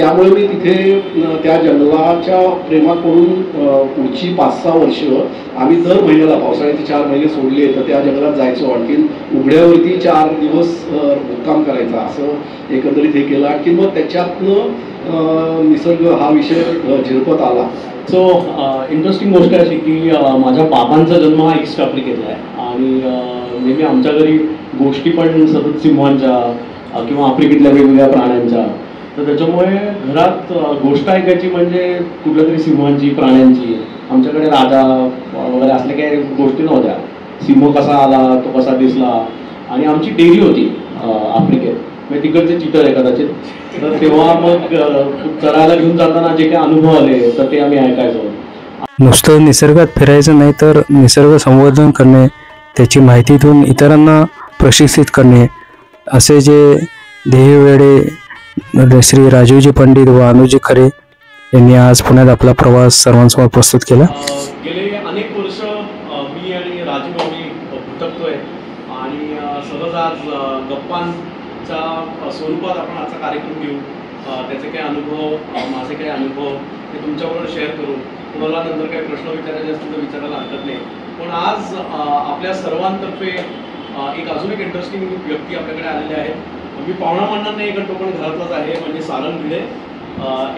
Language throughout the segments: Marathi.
त्यामुळे मी तिथे त्या जंगलाच्या प्रेमाकडून पुढची 5-6 वर्ष आम्ही दर महिन्याला पावसाळ्याचे 4 महिने सोडले तर त्या जंगलात जायचो. आणखीन उघड्यावरती 4 दिवस मुक्काम करायचा असं एकंदरीत हे केलं. आणखी मग त्याच्यातनं निसर्ग हा विषय झिरपत आला. सो इंटरेस्टिंग गोष्ट अशी की माझ्या बाबांचा जन्म हा ईस्ट आफ्रिकेतला आहे आणि नेहमी आमच्या घरी गोष्टी पण सतत सिंहांच्या किंवा आफ्रिकेतल्या वेगवेगळ्या प्राण्यांच्या. तर त्याच्यामुळे घरात गोष्ट ऐकायची म्हणजे कुठल्या तरी सिंहांची प्राण्यांची. आमच्याकडे राजा वगैरे असल्या काही गोष्टी नव्हत्या. सिंह कसा आला, तो कसा दिसला. आणि आमची डेअरी होती आफ्रिकेत, म्हणजे तिकडचे चित्र आहे कदाचित. तर तेव्हा मग चरायला घेऊन जाताना जे काही अनुभव आले तर ते आम्ही ऐकायचो. नुसतं निसर्गात फिरायचं नाही तर निसर्ग संवर्धन करणे, त्याची माहिती देऊन इतरांना प्रशिक्षित करणे, असे जे ध्येयवेडे श्री राजीवजी पंडित व अनुजी खरे यांनी आज पुण्यात आपला प्रवास सर्वांसमोर प्रस्तुत केला. गेले अनेक वर्ष मी आणि राजीव आम्ही भटकतोय आणि सहज आज गप्पांच्या स्वरूपात आपण आजचा कार्यक्रम घेऊ. त्याचे काही अनुभव, माझे काही अनुभव ते तुमच्याबरोबर शेअर करू. तुम्हाला नंतर काही प्रश्न विचारायचे असतील तर विचारायला हरकत नाही. पण आज आपल्या सर्वांतर्फे एक अजून एक इंटरेस्टिंग व्यक्ती आपल्याकडे आलेले आहेत. मी पाहुणा म्हणणार नाही, कारण तो पण घरातलाच आहे, म्हणजे सारंग भिडे.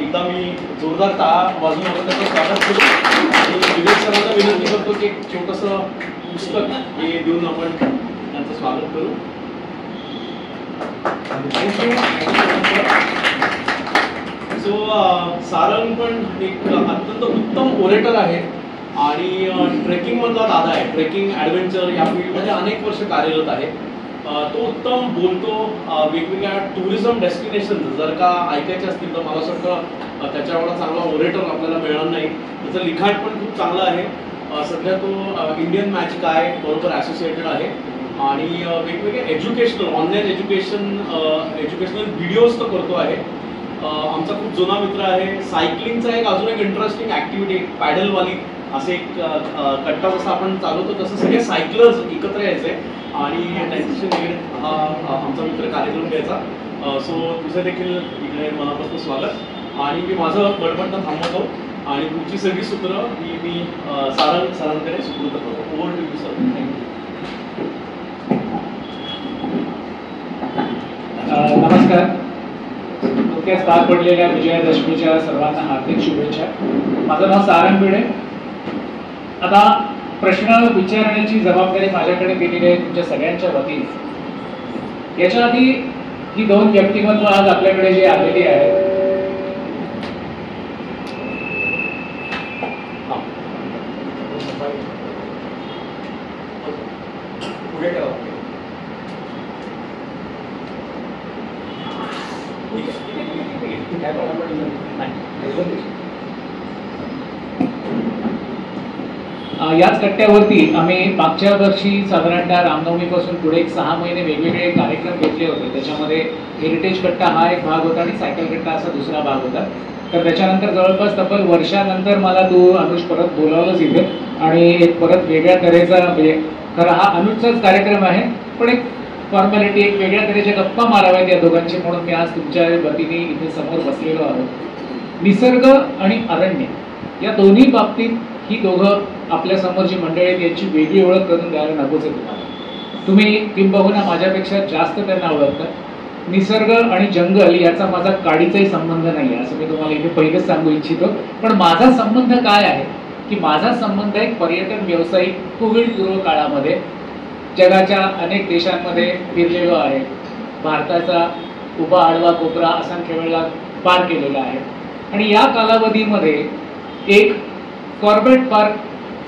एकदा मी जोरदार टाळा वाजून आपण त्याचं स्वागत करू आणि विवेक सरांना विनंती करतो की एक छोटंसं पुस्तक हे देऊन आपण त्यांचं स्वागत करू. सो सारंग पण एक अत्यंत उत्तम ओरेटर आहे आणि ट्रेकिंगमधला दादा आहे. ट्रेकिंग ॲडव्हेंचर या फील्डमध्ये अनेक वर्ष कार्यरत आहे. तो उत्तम बोलतो. वेगवेगळ्या टुरिझम डेस्टिनेशन जर का ऐकायचे असतील तर मला असं वाटतं त्याच्या एवढा चांगला ओरेटर आपल्याला मिळणार नाही. त्याचं लिखाण पण खूप चांगलं आहे. सध्या तो इंडियन मॅजिक आहे बरोबर ॲसोसिएटेड आहे आणि वेगवेगळे एज्युकेशनल ऑनलाईन एज्युकेशनल व्हिडिओज तो करतो आहे. आमचा खूप जुना मित्र आहे. सायकलिंगचा एक अजून एक इंटरेस्टिंग ॲक्टिव्हिटी पॅडलवाली असे एक कट्टा जसं आपण चालवतो तसं सगळे सायकलर्स एकत्र यायचे आणि त्यांच्याशी हा आमचा मित्र कार्यक्रम घ्यायचा. सो तुझं देखील इकडे मनापासून स्वागत आणि मी माझं बडबडणं थांबवतो आणि पुढची सगळी सूत्र मी सारंग सरांकडे सुपूर्द करतो. Over to you sir. नमस्कार. नुकत्याच पार पडलेल्या विजयादशमीच्या सर्वांना हार्दिक शुभेच्छा. माझं नाव सारंग भिडे. आता प्रश्न विचारण्याची जबाबदारी माझ्याकडे दिलेली आहे तुमच्या सगळ्यांच्या वतीने. याच्या आधी ही 2 व्यक्तिमत्व आज आपल्याकडे जे आलेली आहेत याच कट्ट्यावरती आम्ही मागच्या वर्षी साधारणतः रामनवमीपासून पुढे एक 6 महिने वेगवेगळे कार्यक्रम घेतले होते. त्याच्यामध्ये हेरिटेज कट्टा हा एक भाग होता आणि सायकल कट्टा असा दुसरा भाग होता. तर त्याच्यानंतर जवळपास तब्बल वर्षानंतर मला तू अनुज परत बोलावलंच इथे आणि एक परत वेगळ्या तऱ्हेचा म्हणजे खरं हा अनुजचाच कार्यक्रम आहे पण एक फॉर्मॅलिटी एक वेगळ्या तऱ्हेच्या गप्पा माराव्यात या दोघांची म्हणून मी आज तुमच्या वतीने इथे समोर बसलेलो आहोत. निसर्ग आणि अरण्य या दोन्ही बाबतीत ही दोघं आपल्या समोर जी मंडळी आहेत यांची वेगळी ओळख करून द्यायला नकोच आहे तुम्हाला. तुम्ही किंबहुना माझ्यापेक्षा जास्त त्यांना ओळखता. निसर्ग आणि जंगल याचा माझा काडीचाही संबंध नाही आहे असं मी तुम्हाला इथे पहिलेच सांगू इच्छितो. पण माझा संबंध काय आहे की माझा संबंध एक पर्यटन व्यावसायिक कोविड पूर्व काळामध्ये जगाच्या अनेक देशांमध्ये फिरलेलो आहे. भारताचा उभा आडवा कोपरा असंख्य वेळा पार केलेला आहे आणि या कालावधीमध्ये एक कॉर्बेट पार्क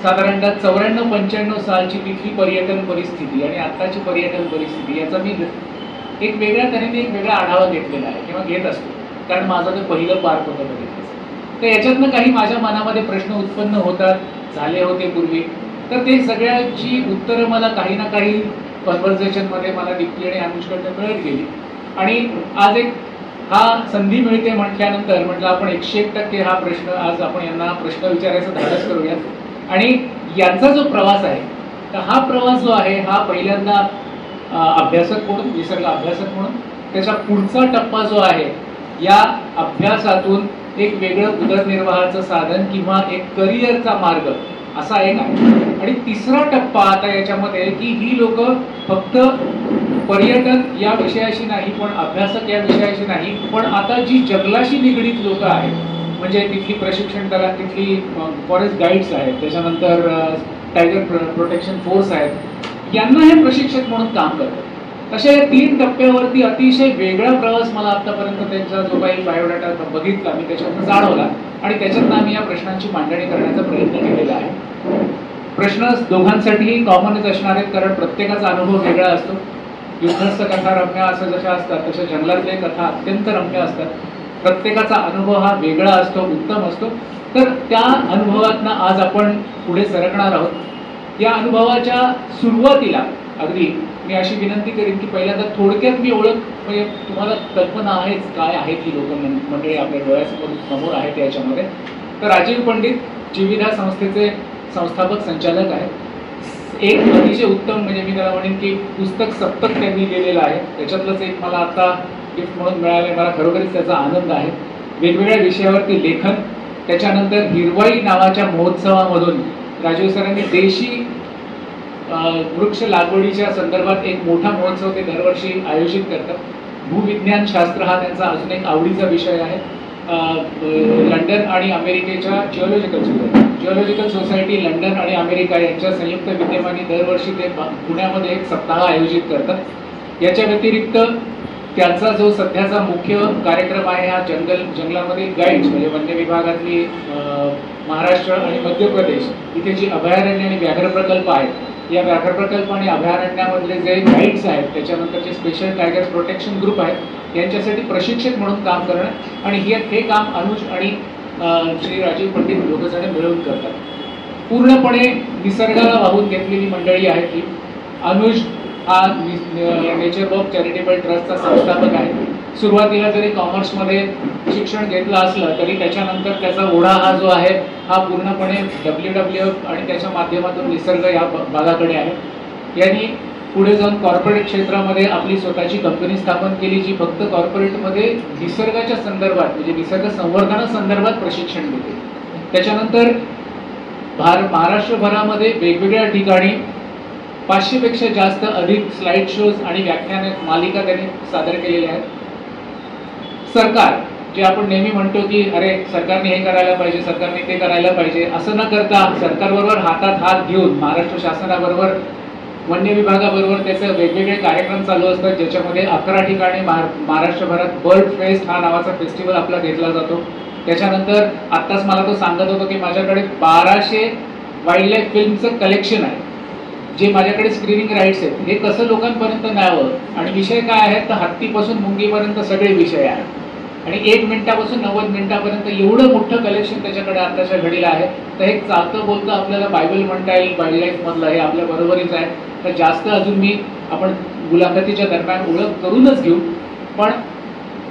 साधारणतः 94-95 सालची तिथली पर्यटन परिस्थिती आणि आत्ताची पर्यटन परिस्थिती याचा मी एक वेगळ्या तऱ्हेने एक वेगळा आढावा घेतलेला आहे किंवा घेत असतो कारण माझं ते पहिलं पार्क होतं बघितलं. तर याच्यातनं काही माझ्या मनामध्ये प्रश्न उत्पन्न होतात, झाले होते पूर्वी. तर ते सगळ्याची उत्तरं मला काही ना काही कॉन्व्हर्सेशनमध्ये मला दीप्ती आणि अनुजकडनं मिळत गेली आणि आज एक हा संधी मिळते म्हटल्यानंतर म्हटलं आपण 101% हा प्रश्न आज आपण यांना प्रश्न विचारायचं धाडस करूयात. आणि यांचा जो प्रवास आहे तर हा प्रवास जो आहे हा पहिल्यांदा अभ्यासक म्हणून निसर्ग अभ्यासक म्हणून त्याचा पुढचा टप्पा जो आहे या अभ्यासातून एक वेगळं उदरनिर्वाहाचं साधन किंवा एक करिअरचा मार्ग असा एक आहे. आणि तिसरा टप्पा आता याच्यामध्ये की ही लोक फक्त पर्यटन या विषयाशी नाही, पण अभ्यासक या विषयाशी नाही, पण आता जी जंगलाशी निगडीत लोक आहेत, म्हणजे तिथली प्रशिक्षण दला, तिथली फॉरेस्ट गाईड्स आहेत, त्याच्यानंतर टायगर प्रोटेक्शन फोर्स आहेत, यांना हे प्रशिक्षक म्हणून काम करतात. अशा या 3 टप्प्यावरती अतिशय वेगळा प्रवास मला आतापर्यंत त्यांचा जो काही बायोडाटा बघितला मी त्याच्यातून जाणवला आणि त्याच्यातनं आम्ही या प्रश्नांची मांडणी करण्याचा प्रयत्न केलेला आहे. प्रश्न दोघांसाठीही कॉमनच असणार आहेत, कारण प्रत्येकाचा अनुभव वेगळा असतो. युद्धस्थ कथा रम्य असं जशा असतात तशा जंगलातल्या कथा अत्यंत रम्य असतात. प्रत्येकाचा अनुभव हा वेगळा असतो, उत्तम असतो. तर त्या अनुभवातनं आज आपण पुढे सरकणार आहोत. या अनुभवाच्या सुरुवातीला अगदी मी अशी विनंती करीन की पहिल्यांदा थोडक्यात मी ओळख, म्हणजे तुम्हाला कल्पना आहेच काय आहेत ही लोक मंडळी आपल्या डोळ्यासमोर आहेत याच्यामध्ये. तर राजीव पंडित जीविधा संस्थेचे संस्थापक संचालक आहेत. एक अतिशय उत्तम म्हणजे मी त्याला म्हणेन की पुस्तक सप्तक त्यांनी लिहिलेलं आहे, त्याच्यातलंच एक मला आता गिफ्ट म्हणून मिळाले, मला खरोखरीच त्याचा आनंद आहे. वेगवेगळ्या विषयावरती लेखन, त्याच्यानंतर हिरवाई नावाच्या महोत्सवामधून राजीव सरांनी देशी वृक्ष लागवडीच्या संदर्भात एक मोठा महोत्सव ते दरवर्षी आयोजित करतात. भूविज्ञान शास्त्र हा त्यांचा अजून एक आवडीचा विषय आहे. लंडन आणि अमेरिकेच्या जिओलॉजिकल सोसायटी लंडन आणि अमेरिका यांच्या संयुक्त विद्यमाने दरवर्षी ते पुण्यामध्ये एक सप्ताह आयोजित करतात. याच्या व्यतिरिक्त त्यांचा जो सध्याचा मुख्य कार्यक्रम आहे हा जंगलामधील गाईड्स म्हणजे वन्य विभागातली महाराष्ट्र आणि मध्य प्रदेश इथे जी अभयारण्य आणि व्याघ्र प्रकल्प आहेत, या व्याघ्र प्रकल्प आणि अभयारण्यामधले जे गाईड्स आहेत, त्याच्यानंतरचे स्पेशल टायगर प्रोटेक्शन ग्रुप आहेत, यांच्यासाठी प्रशिक्षक म्हणून काम करणं आणि हे काम अनुज आणि श्री राजीव पंडित दोघंजण मिळून करतात. पूर्णपणे निसर्गाला वाहून घेतलेली मंडळी आहे ही. अनुज हा नेचर वॉक चॅरिटेबल ट्रस्टचा संस्थापक आहे. सुरुवातीला जरी कॉमर्समध्ये शिक्षण घेतलं असलं तरी त्याच्यानंतर त्याचा ओढा हा जो आहे हा पूर्णपणे WWF आणि त्याच्या माध्यमातून निसर्ग या भागाकडे आहे. यांनी पुढे जाऊन कॉर्पोरेट क्षेत्रामध्ये आपली स्वतःची कंपनी स्थापन केली, जी फक्त कॉर्पोरेटमध्ये निसर्गाच्या संदर्भात म्हणजे निसर्ग संवर्धनासंदर्भात प्रशिक्षण देते. त्याच्यानंतर महाराष्ट्रभरामध्ये वेगवेगळ्या ठिकाणी 500 पेक्षा जास्त अधिक स्लाइड शोज आणि व्याख्यान मालिका त्यांनी सादर केलेल्या आहेत. सरकार जे आपण नेहमी म्हणतो की अरे सरकारने हे करायला पाहिजे, सरकारने ते करायला पाहिजे, असं न करता सरकारबरोबर हातात हात घेऊन महाराष्ट्र शासनाबरोबर वन्य विभागाबरोबर त्याचे वेगवेगळे कार्यक्रम चालू असतात, ज्याच्यामध्ये 11 ठिकाणी महाराष्ट्रभरात बर्ड फेस्ट हा नावाचा फेस्टिवल आपला घेतला जातो. त्याच्यानंतर आत्ताच मला तो सांगत होतो की माझ्याकडे 1200 वाईल्ड लाईफ फिल्मचं कलेक्शन आहे, जे माझ्याकडे स्क्रीनिंग राईट्स आहेत. हे कसं लोकांपर्यंत न्यावं आणि विषय काय आहेत तर हत्तीपासून मुंगीपर्यंत सगळे विषय आहेत आणि 1 मिनिटापासून 90 मिनिटापर्यंत एवढं मोठं कलेक्शन त्याच्याकडे आताच्या घडीला आहे. तर हे चालतं बोलतं आपल्याला बायबल म्हणता येईल वाईल्ड लाईफ मधलं, हे आपल्या बरोबरीच आहे. तर जास्त अजून मी आपण मुलाखतीच्या दरम्यान ओळख करूनच घेऊ, पण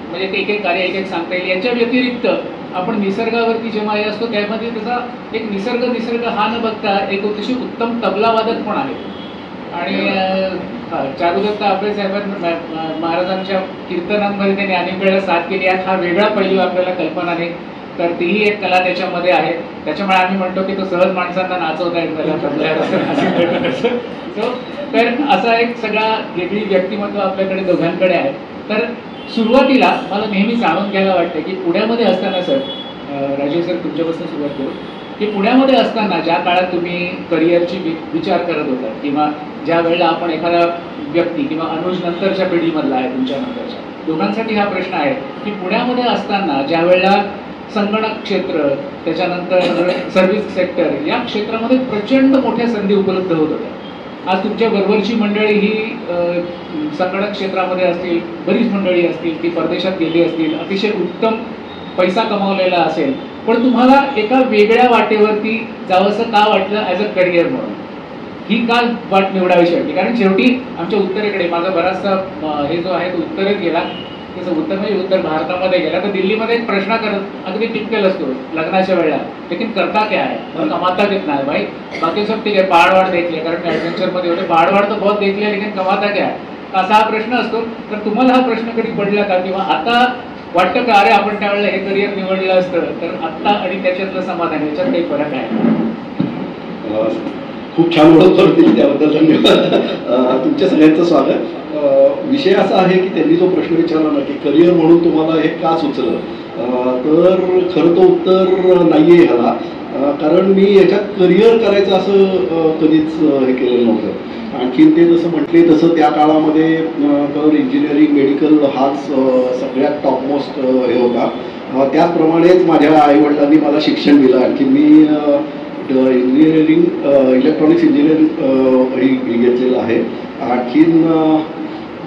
म्हणजे ते एक कार्य एक सांगता येईल. याच्या व्यतिरिक्त आपण निसर्गावरती जेव्हा हे असतो त्यामध्ये त्याचा एक निसर्ग हा न बघता एक अतिशय उत्तम तबलावादक पण आहे. आणि चारुदत्त आपले साहेबांना महाराजांच्या कीर्तनांमध्ये त्यांनी अनेक वेळेला साथ केली आहे. हा वेगळा पैलू आपल्याला कल्पना नाही, तर तीही एक कला त्याच्यामध्ये आहे. त्याच्यामुळे आम्ही म्हणतो की तो सहज माणसांना नाचवता येत तर असा एक सगळा वेगळी व्यक्तिमत्व आपल्याकडे दोघांकडे आहे. तर सुरुवातीला मला नेहमी जाणून घ्यायला वाटतं की पुण्यामध्ये असताना सर, राजीव सर तुमच्यापासून सुरुवात करू की पुण्यामध्ये असताना ज्या काळात तुम्ही करिअरची विचार करत होता किंवा ज्या वेळेला आपण एखादा व्यक्ती किंवा अनुज नंतरच्या पिढीमधला आहे, तुमच्या नंतरच्या दोघांसाठी हा प्रश्न आहे की पुण्यामध्ये असताना ज्या वेळेला संगणक क्षेत्र, त्याच्यानंतर सर्व्हिस सेक्टर या क्षेत्रामध्ये प्रचंड मोठ्या संधी उपलब्ध होत होत्या. आज तुमच्या बरोबरची मंडळी ही संगणक क्षेत्रामध्ये असतील, बरीच मंडळी असतील, ती परदेशात गेली असतील, अतिशय उत्तम पैसा कमावलेला असेल, पण तुम्हाला एका वेगळ्या वाटेवरती जावंसं का वाटलं ॲज अ करिअर म्हणून? ही का वाट निवडावीशी वाटली? कारण शेवटी आमच्या उत्तरेकडे माझा बराचसा हे जो आहे तो उत्तरेत गेला, तसं उत्तर म्हणजे उत्तर भारतामध्ये गेला, तर दिल्लीमध्ये एक प्रश्न करत अगदी टिपिकल असतो लग्नाच्या वेळेला, लेकिन करता क्या है और कमाता कितना है भाई, बाकी सब ठीक है, पहाड़ वाड़ देख लिया, कारण ॲडव्हेंचरमध्ये होते पहाड़ वाड़ तो बहुत देख लिया लेकिन कमाता क्या है, असा हा प्रश्न असतो. तर तुम्हाला हा प्रश्न कधी पडला का? किंवा आता वाटतं का अरे आपण त्यावेळेला हे करिअर निवडलं असतं तर आत्ता आणि त्याच्यातलं समाधान याच्यात काही फरक आहे? खूप छान ओळख करून दिली त्याबद्दल धन्यवाद. तुमच्या सगळ्यांचं स्वागत. विषय असा आहे की त्यांनी जो प्रश्न विचारला ना की करिअर म्हणून तुम्हाला हे का सुचलं, तर खरं तर उत्तर नाही आहे ह्याला. कारण मी याच्यात करिअर करायचं असं कधीच हे केलेलं नव्हतं. आणखीन ते जसं म्हटले तसं त्या काळामध्ये तर इंजिनिअरिंग मेडिकल हाच सगळ्यात टॉपमोस्ट हे होता. त्याचप्रमाणेच माझ्या आईवडिलांनी मला शिक्षण दिलं. आणखी मी इंजिनिअरिंग इलेक्ट्रॉनिक्स इंजिनिअरिंग घेतलेलं आहे. आणखीन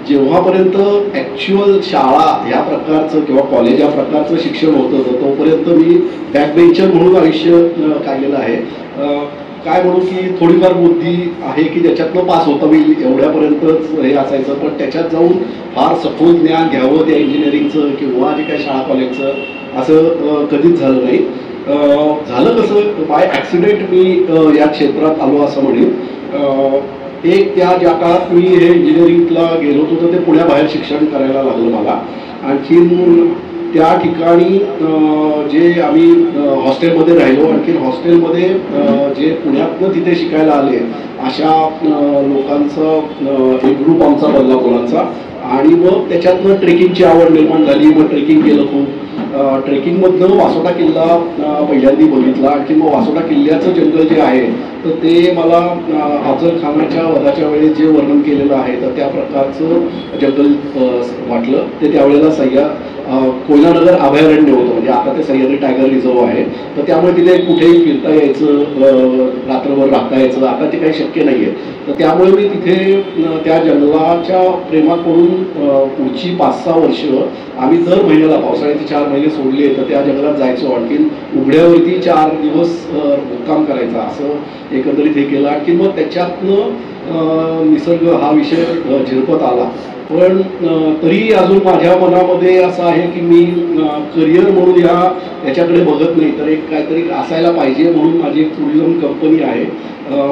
जेव्हापर्यंत ॲक्च्युअल शाळा ह्या प्रकारचं किंवा कॉलेज या प्रकारचं शिक्षण होतं तर तोपर्यंत मी बॅकबेंचर म्हणून आयुष्य काढलेलं आहे. काय म्हणू की थोडीफार बुद्धी आहे की ज्याच्यातनं पास होतं मी एवढ्यापर्यंतच हे असायचं. पण त्याच्यात जाऊन फार सखोल ज्ञान घ्यावं त्या इंजिनिअरिंगचं किंवा जे काही शाळा कॉलेजचं असं कधीच झालं नाही. झालं कसं बाय ॲक्सिडेंट मी या क्षेत्रात आलो असं म्हणेन. एक त्या ज्या काळात मी हे इंजिनिअरिंगला गेलो होतो तर ते पुण्याबाहेर शिक्षण करायला लागलं मला. आणखीन त्या ठिकाणी जे आम्ही हॉस्टेलमध्ये राहिलो. आणखीन हॉस्टेलमध्ये जे पुण्यातनं तिथे शिकायला आले अशा लोकांचा एक ग्रुप आमचा बनला मुलांचा. आणि मग त्याच्यातनं ट्रेकिंगची आवड निर्माण झाली. मग ट्रेकिंग केलं खूप. ट्रेकिंगमधनं वासोटा किल्ला पहिल्यांदा बघितला. आणखी मग वासोटा किल्ल्याचं जंगल जे आहे तर ते मला अफजल खानाच्या वधाच्या वेळेस जे वर्णन केलेलं आहे तर त्या प्रकारचं जंगल वाटलं. ते त्यावेळेला कोयनानगर अभयारण्य होतं. म्हणजे आता ते सह्याद्री टायगर रिझर्व आहे. तर त्यामुळे तिथे कुठेही फिरता यायचं, रात्रभर राहता यायचं. आता ते काही शक्य नाही आहे. तर त्यामुळे मी तिथे त्या जंगलाच्या प्रेमाकडून पुढची 5-6 वर्ष आम्ही दर महिन्याला पावसाळ्याचे 4 महिने सोडले तर त्या जंगलात जायचो. आणखीन उघड्यावरती 4 दिवस मुक्काम करायचा असं एकंदरीत हे केलं. आणखी मग त्याच्यातनं निसर्ग हा विषय झिरपत आला. पण तरी अजून माझ्या मनामध्ये असं आहे की मी करिअर म्हणून याच्याकडे बघत नाही तर एक काहीतरी असायला पाहिजे म्हणून माझी एक टुरिझम कंपनी आहे.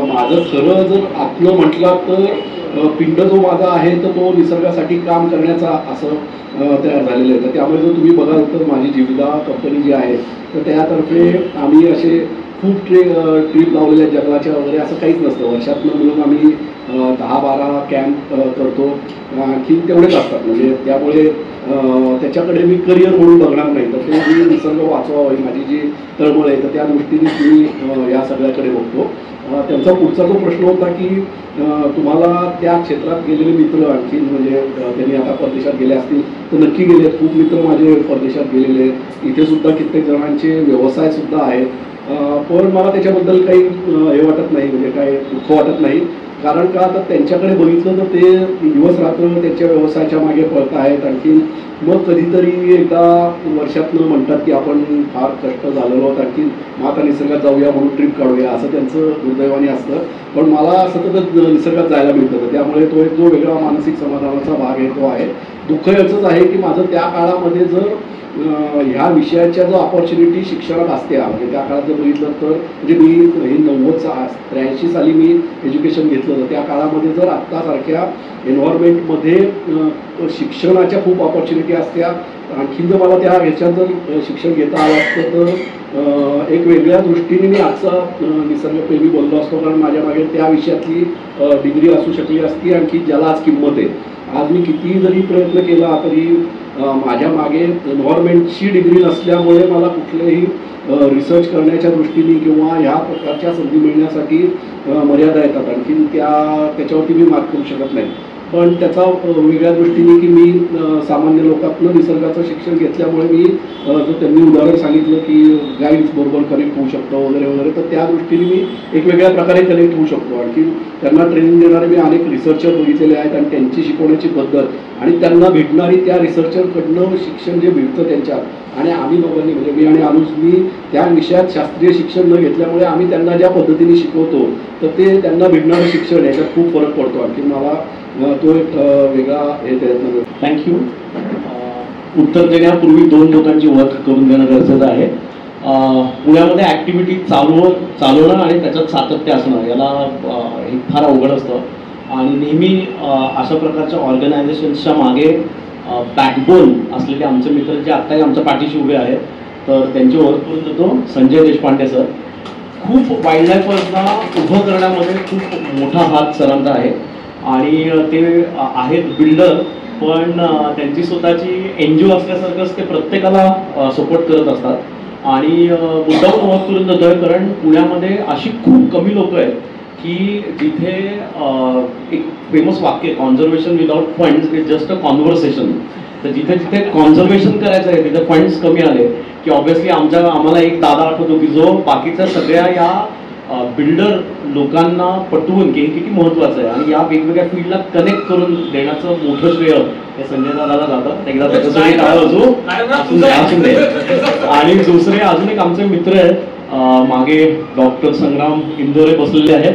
माझं खरं जर आत्म म्हटलं तर पिंड जो माझा आहे तर तो निसर्गासाठी काम करण्याचा असं तयार झालेलं आहे. तर त्यामुळे जर तुम्ही बघाल तर माझी जीविदा कंपनी जी आहे तर त्यातर्फे आम्ही असे खूप ट्रीप लावलेल्या जंगलाच्या वगैरे असं काहीच नसतं. वर्षातनं मिळून आम्ही 10-12 कॅम्प करतो. आणखी तेवढेच असतात. म्हणजे त्यामुळे त्याच्याकडे मी करिअर म्हणून बघणार नाही तर ते मी निसर्ग वाचवावं ही माझी जी तळमळ आहे तर त्या दृष्टीने मी या सगळ्याकडे बघतो. त्यांचा पुढचा जो प्रश्न होता की तुम्हाला त्या क्षेत्रात गेलेले मित्र आणखी म्हणजे त्यांनी आता परदेशात गेले असतील तर नक्की गेले. खूप मित्र माझे परदेशात गेलेले. इथे सुद्धा कित्येक जणांचे व्यवसाय सुद्धा आहेत. पण मला त्याच्याबद्दल काही हे वाटत नाही, म्हणजे काय दुःख वाटत नाही. कारण का तर त्यांच्याकडे बघितलं तर ते दिवस रात्र त्यांच्या व्यवसायाच्या मागे पळत आहेत. आणखी मग कधीतरी एकदा वर्षातनं म्हणतात की आपण फार कष्ट झालेलो आहोत आणखी मग आता निसर्गात जाऊया म्हणून ट्रिप काढूया असं त्यांचं दुर्दैवाने असतं. पण मला सततच निसर्गात जायला मिळतं त्यामुळे तो एक जो वेगळा मानसिक समाधानाचा भाग आहे तो आहे. दुःख याचंच आहे की माझं त्या काळामध्ये जर ह्या विषयाच्या जो अपॉर्च्युनिटी शिक्षणात असते म्हणजे त्या काळात जर बघितलं तर म्हणजे मी हे 83 साली मी एज्युकेशन घेतलं तर त्या काळामध्ये जर आत्तासारख्या एन्व्हायरमेंटमध्ये शिक्षणाच्या खूप अपॉर्च्युनिटी असत्या. आणखीन जर मला त्या ह्याच्यात जर शिक्षण घेता आलं असतं तर एक वेगळ्या दृष्टीने मी आजचा निसर्गप्रेमी बोललो असतो. कारण माझ्या मागे त्या विषयातली डिग्री असू शकली असती आणखी ज्याला आज किंमत आहे. आज मी कितीही जरी प्रयत्न केला तरी माझ्या मागे एन्व्हायरमेंटची डिग्री नसल्यामुळे मला कुठलेही रिसर्च करण्याच्या दृष्टीने किंवा ह्या प्रकारच्या संधी मिळण्यासाठी मर्यादा येतात. आणखीन त्याच्यावरती मी मात करू शकत नाही. पण त्याचा वेगळ्या दृष्टीने की मी सामान्य लोकातनं निसर्गाचं शिक्षण घेतल्यामुळे मी जो त्यांनी उदाहरण सांगितलं की गाईड्स बरोबर कनेक्ट होऊ शकतो वगैरे वगैरे तर त्या दृष्टीने मी एक वेगळ्या प्रकारे कनेक्ट होऊ शकतो. आणखी त्यांना ट्रेनिंग देणारे मी अनेक रिसर्चर बघितलेले आहेत आणि त्यांची शिकवण्याची पद्धत आणि त्यांना भेटणारी त्या रिसर्चरकडनं शिक्षण जे मिळतं त्यांच्यात आणि आम्ही दोघांनी म्हणजे मी आणि अनुजनी त्या विषयात शास्त्रीय शिक्षण न घेतल्यामुळे आम्ही त्यांना ज्या पद्धतीने शिकवतो तर ते त्यांना भेटणारं शिक्षण याच्यात खूप फरक पडतो. आणखी मला तो एक वेगळा हे प्रयत्न. थँक्यू. उत्तर देण्यापूर्वी 2 लोकांची ओळख करून देणं गरजेचं आहे. पुण्यामध्ये ॲक्टिव्हिटी चालवणं आणि त्याच्यात सातत्य असणं याला हे फार अवघड असतं आणि नेहमी अशा प्रकारच्या ऑर्गनायझेशन्सच्या मागे बॅकबोन असलेले आमचे मित्र जे आत्ताही आमच्या पाठीशी उभे आहेत, तर त्यांची ओळख करून देतो. संजय देशपांडे सर. खूप वाईल्ड लाईफर्सना उभं करण्यामध्ये खूप मोठा हात सरांचा आहे आणि ते आहेत बिल्डर, पण त्यांची स्वतःची NGO असल्यासारखंच ते प्रत्येकाला सपोर्ट करत असतात आणि मुद्दाम ओळख करून देतोय कारण पुण्यामध्ये अशी खूप कमी लोक आहेत की जिथे एक फेमस वाक्य, conservation without funds is just a conversation. तर जिथे जिथे कॉन्झर्वेशन करायचं आहे तिथे फंड्स कमी आले की ऑब्व्हियसली आम्हाला एक दादा आठवतो की जो बाकीच्या सगळ्या या बिल्डर लोकांना पटवून की हे किती महत्त्वाचं आहे आणि या वेगवेगळ्या फील्डला कनेक्ट करून देण्याचं मोठं श्रेय हे संजय दादाला जातं. एकदा त्याच्यासाठी काय असू दे. आणि दुसरे अजून एक आमचे मित्र आहेत, मागे डॉक्टर संग्राम इंदोरे बसलेले आहेत.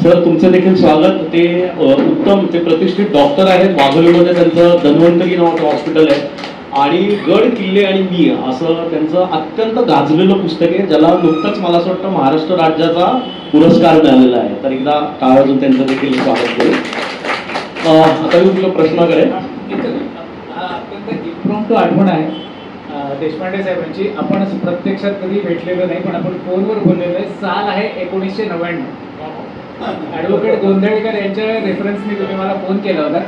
सर तुमचं देखील स्वागत. ते उत्तम, ते प्रतिष्ठित डॉक्टर आहेत. वाघोलीमध्ये त्यांचं धन्वंतरी नावाचं हॉस्पिटल आहे आणि गड किल्ले आणि मी असं त्यांचं अत्यंत गाजलेलं पुस्तक आहे, ज्याला नुकतंच मला असं वाटतं महाराष्ट्र राज्याचा पुरस्कार मिळालेला आहे. तर एकदा टाळ वाजून त्यांचं देखील स्वागत करू. आता मी तुला प्रश्नाकडे अत्यंत इम्प्रॉम्प्टू आठवण आहे देशपांडे साहेबांची. आपण प्रत्यक्षात कधी भेटलेलो नाही, पण आपण फोनवर बोललेलो आहे. साल आहे 1999. ॲडव्होकेट गोंधळेकर यांच्या रेफरन्सने तुम्ही मला फोन केला होता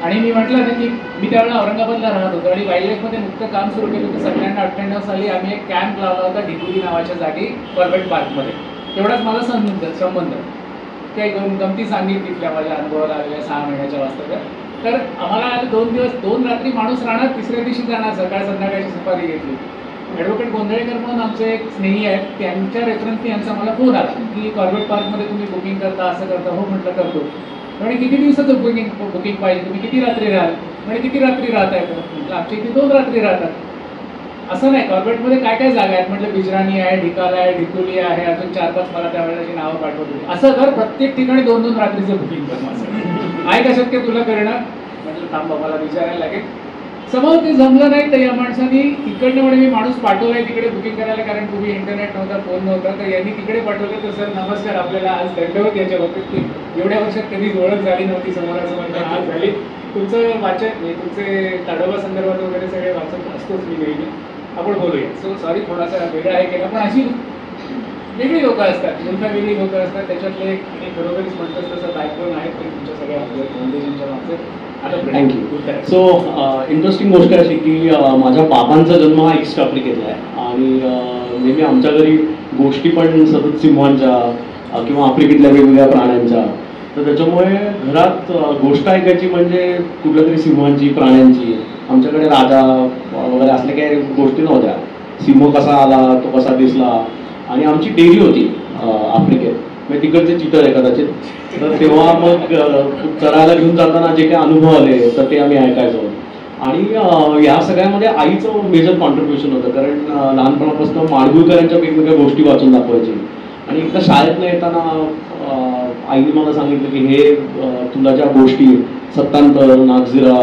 आणि मी म्हटलं ना की मी त्यावेळेला औरंगाबादला राहत होतो आणि वाईल्ड लाईफमध्ये नुकतं काम सुरू केलं होतं. 97-98 साली आम्ही एक कॅम्प लावला होता ढिगुली नावाच्या जागी कॉर्बेट पार्कमध्ये. तेवढाच मला संबंध काही गमती सांगितली तिथल्या माझ्या अनुभवाला आलेल्या 6 महिन्याच्या वास्तव्यात. तर आम्हाला 2 दिवस 2 रात्री माणूस राहणार, तिसऱ्या दिवशी जाणार, सकाळ संध्याकाळची सफारी घेतली. ॲडव्होकेट गोंधळेकर म्हणून आमचे एक स्नेही आहेत, त्यांच्या रेफरन्सने यांचा मला फोन आला की कॉर्बेट पार्कमध्ये तुम्ही बुकिंग करता, असं करता. हो म्हटलं करतो. म्हणजे किती दिवसाचं बुकिंग पाहिजे, तुम्ही किती रात्री राहाल, म्हणजे किती रात्री राहत आहे. म्हटलं आमच्या इथे 2 रात्री राहतात. असं नाही, कॉर्बेटमध्ये काय काय जागा आहेत म्हटलं, बिजराणी आहे, ढिकाला आहे, ढिकुली आहे, अजून 4-5 मला त्यावेळेची नावं पाठवत होती. असं कर, प्रत्येक ठिकाणी 2-2 रात्रीचं बुकिंग कर. माझं आहे का शक्य तुला करणं. म्हटलं थांबा मला विचारायला लागेल. समोर ते जमलं नाही तर या माणसांनी इकडनं म्हणे मी माणूस पाठवलाय तिकडे बुकिंग करायला, कारण तुम्ही इंटरनेट नव्हता, फोन नव्हता. तर यांनी तिकडे पाठवलं. तर सर नमस्कार, आपल्याला आज दंडवत याच्या बाबतीत की एवढ्या वर्षात कधीच ओळख झाली नव्हती समोरासमोर, आज झाली. तुमचं वाचन तुमचे ताडोबा संदर्भात वगैरे सगळे वाचत असतोच मी नेहमी. आपण बोलूया. सो सॉरी थोडासा वेगळा आहे केला, पण अशी वेगळी लोकं असतात, मुलगा वेगळी लोकं असतात. त्याच्यातले आणि बरोबरीच म्हणतात तसं बॅकग्राऊंड आहेत पण तुमच्या सगळ्या फाउंडेशनच्या मागचं. थँक्यू. सो इंटरेस्टिंग गोष्ट अशी की माझ्या बाबांचा जन्म हा ईस्ट आफ्रिकेतला आहे आणि नेहमी आमच्या घरी गोष्टी पण सतत सिंहांच्या किंवा आफ्रिकेतल्या वेगवेगळ्या प्राण्यांच्या. तर त्याच्यामुळे घरात गोष्ट ऐकायची म्हणजे कुठल्या तरी सिंहांची, प्राण्यांची. आमच्याकडे राजा वगैरे असल्या काही गोष्टी नव्हत्या. सिंह कसा आला, तो कसा दिसला. आणि आमची डेअरी होती आफ्रिकेत, म्हणजे तिकडचे चित्र आहे कदाचित. तर तेव्हा मग चरायला घेऊन जाताना जे काही अनुभव आले तर ते आम्ही ऐकायचो. आणि या सगळ्यामध्ये आईचं मेजर कॉन्ट्रीब्युशन होतं, कारण लहानपणापासून माडगुळकरांच्या वेगवेगळ्या गोष्टी वाचून दाखवायची. आणि एकदा शाळेतनं येताना आईने मला सांगितलं की हे तुला ज्या गोष्टी सत्तांतर, नागझिरा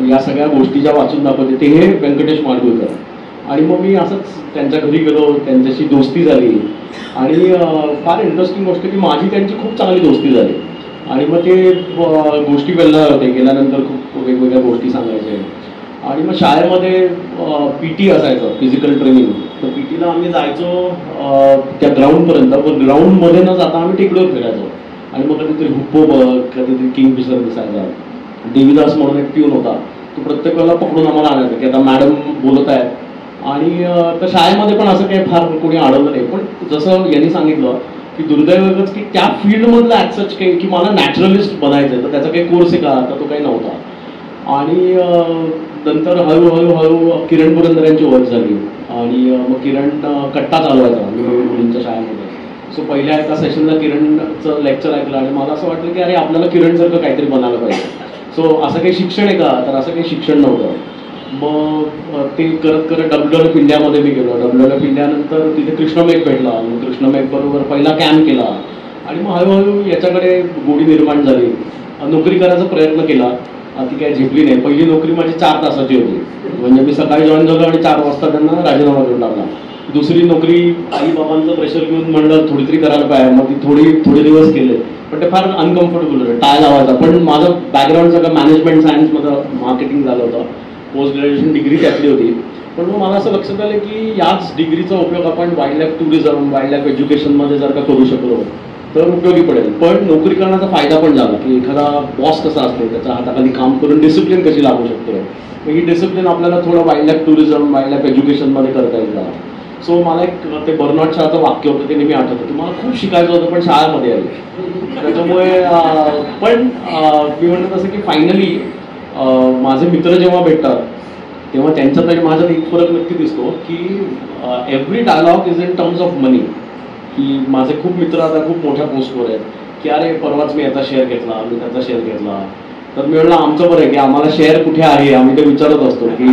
या सगळ्या गोष्टी ज्या वाचून दाखवते ते हे व्यंकटेश माडगुळकर. आणि मग मी असंच त्यांच्या घरी गेलो, त्यांच्याशी दोस्ती झाली. आणि फार इंटरेस्टिंग गोष्ट की माझी त्यांची खूप चांगली दोस्ती झाली. आणि मग ते गोष्टी बोलणार होते, गेल्यानंतर खूप वेगवेगळ्या गोष्टी सांगायचे. आणि मग शाळेमध्ये PT असायचं, फिजिकल ट्रेनिंग. तर PTला आम्ही जायचो त्या ग्राउंडपर्यंत, पण ग्राउंडमध्ये न जाता आम्ही टेकडीवर फिरायचो. आणि मग कधीतरी हुप्पो बघ, कधीतरी किंगफिशर दिसायचा. देवीदास म्हणून एक ट्यून होता, तो प्रत्येक वेळेला पकडून आम्हाला आणायचा की आता मॅडम बोलत आहेत. आणि तर शाळेमध्ये पण असं काही फार कोणी अडवलं नाही. पण जसं यांनी सांगितलं की दुर्दैवच की त्या फील्डमधलं ॲज सच काही की मला नॅचरलिस्ट बनायचं, तर त्याचा काही कोर्स आहे का, तर तो काही नव्हता. आणि नंतर हळूहळू किरण पुरंदर यांची ओळख झाली. आणि मग किरण कट्टा चालवायचा मुलींच्या शाळेमध्ये. सो पहिल्या एका सेशनला किरणचं लेक्चर ऐकलं आणि मला असं वाटलं की अरे आपल्याला किरणसारखं काहीतरी बनायला पाहिजे. सो असं काही शिक्षण आहे का, तर असं काही शिक्षण नव्हतं. मग ते करत करत WWF इंडियामध्ये मी गेलो. WWF इंडियानंतर तिथे कृष्णमेघ भेटला. मग कृष्णमेघ बरोबर पहिला कॅम्प केला. आणि मग हळूहळू याच्याकडे गोडी निर्माण झाली. नोकरी करायचा प्रयत्न केला, ती काय झेपली नाही. पहिली नोकरी माझी 4 तासाची होती, म्हणजे मी सकाळी जॉईन झालो आणि 4 वाजता त्यांना राजीनामा देऊन टाकला. दुसरी नोकरी आई बाबांचं प्रेशर घेऊन म्हणलं थोडी तरी करायला पाहिजे, मग ती थोडे दिवस केले. पण ते फार अनकम्फर्टेबल होतं टाय लावायचा. पण माझं बॅकग्राऊंड सगळं मॅनेजमेंट सायन्समधलं मार्केटिंग झालं होतं, पोस्ट ग्रॅज्युएशन डिग्री त्यातली होती. पण मग मला असं लक्षात आलं की याच डिग्रीचा उपयोग आपण wild life tourism, wild life एज्युकेशनमध्ये जर का करू शकलो तर उपयोगी पडेल. पण नोकरी करण्याचा फायदा पण झाला की एखादा बॉस कसा असतो, त्याच्या हाताखाली काम करून डिसिप्लिन कशी लागू शकते, ही डिसिप्लिन आपल्याला थोडं wild life tourism, wild life एज्युकेशनमध्ये करता येईल. सो मला एक ते बर्नॉट शहाचं वाक्य होतं ते नेहमी आठवतं की मला खूप शिकायचं होतं पण शाळेमध्ये आले. त्याच्यामुळे पण मी म्हणतो तसं की फायनली माझे मित्र जेव्हा भेटतात तेव्हा त्यांच्यात आणि माझ्यात एक फरक नक्की दिसतो की every dialogue is in terms of money. की माझे खूप मित्र आता खूप मोठ्या पोस्टवर आहेत की अरे परवाच मी याचा शेअर घेतला, मी त्याचा शेअर घेतला. तर मी म्हणलं आमचं बरं आहे की आम्हाला शेअर कुठे आहे आम्ही ते विचारत असतो की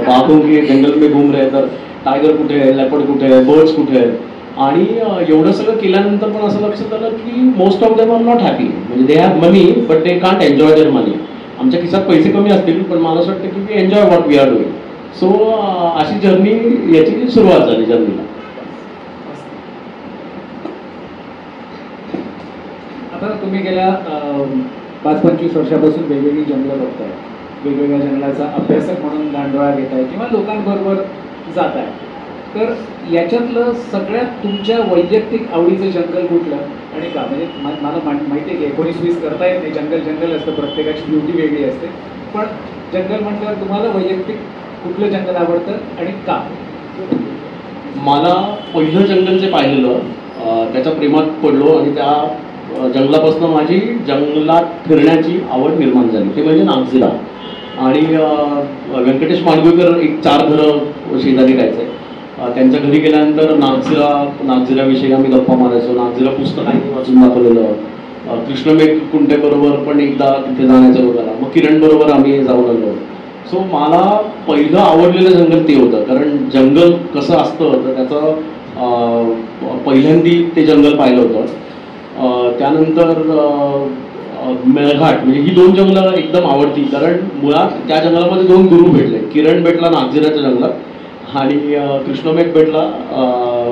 पाहतो की जंगल में घूम रहे तर टायगर कुठे आहे, लेपर्ड कुठे आहे, बर्ड्स कुठे आहेत. आणि एवढं सगळं केल्यानंतर पण असं लक्षात आलं की most of them are not happy. म्हणजे they have money but they can't enjoy their money. आमच्या खिशात पैसे कमी असतील पण मला असं वाटतं की we enjoy what we are doing. So अशी जर्नी, याची सुरुवात झाली जर्नीला. आता तुम्ही गेल्या 5-25 वर्षापासून वेगवेगळी जंगलं बघताय, वेगवेगळ्या जंगलाचा अभ्यासक म्हणून दांडोळा घेताय किंवा लोकांबरोबर जात आहे. तर याच्यातलं सगळ्यात तुमच्या वैयक्तिक आवडीचं जंगल कुठलं आणि का? म्हणजे मला माहिती आहे की 19-20 करता येत नाही, जंगल जंगल असतं, प्रत्येकाची ब्युटी वेगळी असते. पण जंगल म्हटल्यावर तुम्हाला वैयक्तिक कुठलं जंगल आवडतं आणि का? मला पहिलं जंगल जे पाहिलेलं त्याच्या प्रेमात पडलो आणि त्या जंगलापासून माझी जंगलात फिरण्याची आवड निर्माण झाली, ते म्हणजे नागझिरा. आणि व्यंकटेश माडगुळकर एक 4 घरं शेजारी राहायचे. त्यांच्या घरी गेल्यानंतर नागझिराविषयी आम्ही गप्पा मारायचो. नागझिरा पुस्तक आहे वाचून दाखवलेलं. कृष्णमेघ कुंटेबरोबर पण एकदा तिथे जाण्याचा योग आला. मग किरण बरोबर आम्ही जाऊन आलो. सो मला पहिलं आवडलेलं जंगल ते होतं, कारण जंगल कसं असतं तर त्याचं पहिल्यांदी ते जंगल पाहिलं होतं. त्यानंतर मेळघाट, म्हणजे ही 2 जंगलं एकदम आवडती, कारण मुळात त्या जंगलामध्ये 2 गुरु भेटले. किरण भेटला नागझिराच्या जंगलात आणि कृष्णमेघ भेटला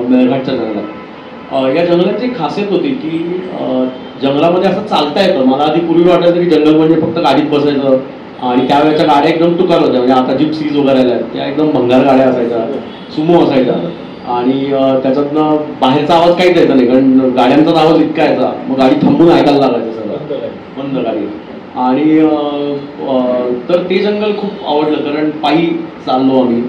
मेळघाटच्या जंगलात. या जंगलाची एक खासियत होती की जंगलामध्ये असं चालता येतं. मला आधी पूर्वी वाटायचं की जंगल म्हणजे फक्त गाडीत बसायचं आणि त्यावेळेच्या गाड्या एकदम तुकार होत्या. म्हणजे आता जिप्सीज वगैरे आल्या त्या एकदम भंगार गाड्या असायच्या, सुमो असायच्या आणि त्याच्यातनं बाहेरचा आवाज काहीच यायचा नाही, कारण गाड्यांचाच आवाज इतका यायचा. मग गाडी थांबून ऐकायला लागायचं सगळं, बंद गाडी. आणि तर ते जंगल खूप आवडलं, कारण पायी चाललो आम्ही.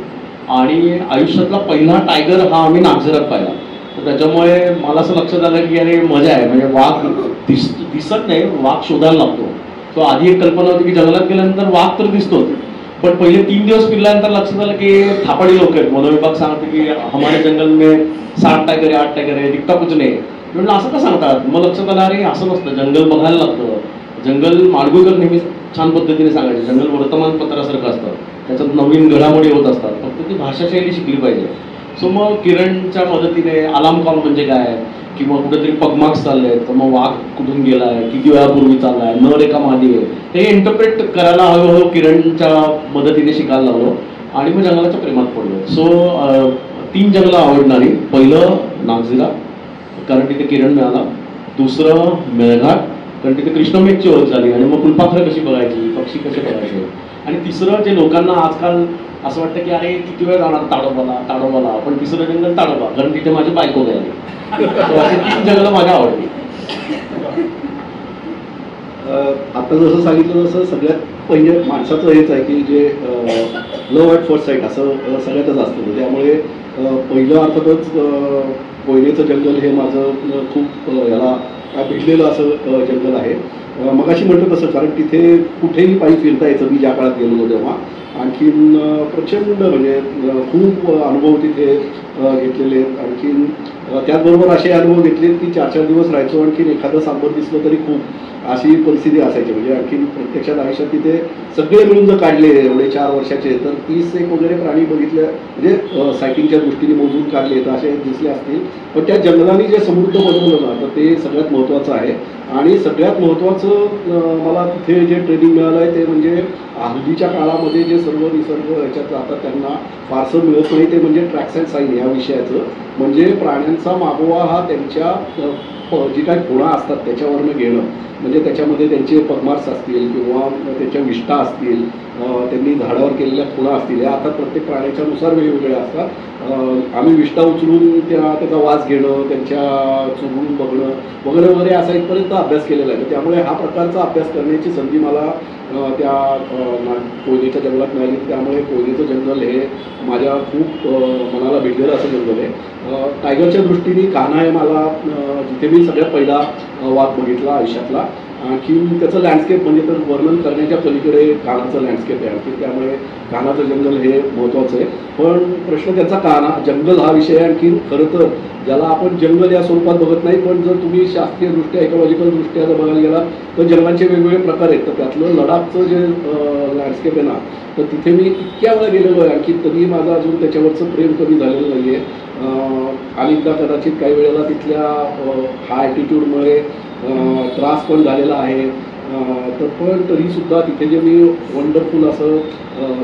आणि आयुष्यातला पहिला टायगर हा आम्ही नागझिरात पाहिला. तर त्याच्यामुळे मला असं लक्षात आलं की अरे मजा आहे, म्हणजे वाघ दिसत नाही, वाघ शोधायला लागतो. सो आधी एक कल्पना होती की जंगलात गेल्यानंतर वाघ तर दिसतोच, पण पहिले 3 दिवस फिरल्यानंतर लक्षात आलं की थापाडी लोक आहेत. वनविभाग सांगते की हमारे जंगल में 7 टायगर आहे, 8 टायगर आहे, दिखता कुछ नाही. म्हणलं असं का सांगतात? मग लक्षात आलं अरे असं नसतं, जंगल बघायला लागतं. जंगल माडगुळकर नेहमी छान पद्धतीने सांगायचे, जंगल वर्तमानपत्रासारखं असतं, त्याच्यात नवीन घडामोडी होत असतात, फक्त ती भाषाशैली शिकली पाहिजे. सो मग किरणच्या मदतीने अलार्म कॉल म्हणजे काय, किंवा कुठेतरी पगमार्क्स चालले आहेत तर मग वाघ कुठून गेलाय, किती वेळापूर्वी चाललाय, नर एका मादी आहे, ते इंटरप्रेट करायला हळूहळू किरणच्या मदतीने शिकायला लागलो आणि मग जंगलाच्या प्रेमात पडलो. सो 3 जंगलं आवडणारी. पहिलं नागझिरा, कारण तिथे किरण मिळाला. दुसरं मेळघाट, कारण तिथे कृष्णमेघची ओळख झाली. आणि मग फुलपाखरं कशी बघायची, पक्षी कसे बघायचे. आणि तिसरं जे लोकांना आजकाल असं वाटतं की अरे किती वेळ जाणार ताडोबाला, पण तिसरं जंगल ताडोबा, कारण तिथे माझी बायको गेली. अशी 3 जंगलं माझ्या आवडली. आता जसं सांगितलं तसं सगळ्यात पहिले माणसाचं हेच आहे की जे लव्ह ॲट फर्स्ट साईट असं सगळ्यातच असतं. त्यामुळे पहिलं अर्थातच कोयनेचं जंगल हे माझं खूप याला भिडलेलं असं जंगल आहे. मगाशी म्हटलं तसं, कारण तिथे कुठेही पायी फिरता यायचं मी ज्या काळात गेलो तेव्हा. आणखीन प्रचंड म्हणजे खूप अनुभव तिथे घेतलेले आहेत. आणखीन त्याचबरोबर असे अनुभव घेतलेत की 4-4 दिवस राहायचो, आणखीन एखादं सांबर दिसलं तरी खूप अशी परिस्थिती असायची. म्हणजे आणखीन प्रत्यक्षात आयुष्यात तिथे सगळे मिळून जर काढले एवढे 4 वर्षाचे तर 30 एक वगैरे प्राणी बघितले, म्हणजे सायटिंगच्या दृष्टीने मोजून काढले तर असे दिसले असतील. पण त्या जंगलाने जे समृद्ध बनवलं ना, तर ते सगळ्यात महत्त्वाचं आहे. आणि सगळ्यात महत्त्वाचं मला तिथे जे ट्रेनिंग मिळालं आहे ते म्हणजे हल्लीच्या काळामध्ये जे सर्व निसर्ग याच्यात आता त्यांना फारसं मिळत नाही, ते म्हणजे ट्रॅक्स अँड साईन या विषयाचं. म्हणजे प्राण्यांचा मागोवा हा त्यांच्या जी काही खुणा असतात त्याच्यावरनं घेणं, म्हणजे त्याच्यामध्ये त्यांचे पगमार्क्स असतील किंवा त्यांच्या विष्ठा असतील, त्यांनी झाडावर केलेल्या खुणा असतील, या आता प्रत्येक प्राण्याच्यानुसार वेगवेगळ्या असतात. आम्ही विष्ठा उचलून त्याचा वास घेणं, त्यांच्या चुरून बघणं वगैरे वगैरे असा इथपर्यंत अभ्यास केलेला आहे. त्यामुळे हा प्रकारचा अभ्यास करण्याची संधी मला त्या कोयनेच्या जंगलात मिळाली. त्यामुळे कोयनेचं जंगल हे माझ्या खूप मनाला भिडलेलं असं जंगल आहे. टायगरच्या दृष्टीने कान्हा आहे मला जिथे मी सगळ्यात पहिला वाघ बघितला आयुष्यातला. आणखी त्याचं लँडस्केप म्हणजे तर वर्णन करण्याच्या पलीकडे कान्हाचं लँडस्केप आहे आणखी, त्यामुळे कान्हाचं जंगल हे महत्त्वाचं आहे. पण प्रश्न त्याचा कान्हा जंगल हा विषय आहे. आणखी खरं तर ज्याला आपण जंगल या स्वरूपात बघत नाही, पण जर तुम्ही शास्त्रीयदृष्ट्या इकॉलॉजिकल दृष्ट्या जर बघायला गेला तर जंगलांचे वेगवेगळे प्रकार आहेत. तर त्यातलं लडाखचं जे लँडस्केप आहे ना, तर तिथे मी इतक्या वेळा गेलेलो आहे आणखी तरी माझं अजून त्याच्यावरचं प्रेम कमी झालेलं नाही आहे. अनेकदा कदाचित काही वेळेला तिथल्या हाय ॲटिट्यूडमुळे त्रास पण झालेला आहे. तर पण तरीसुद्धा तिथे जे मी वंडरफुल असं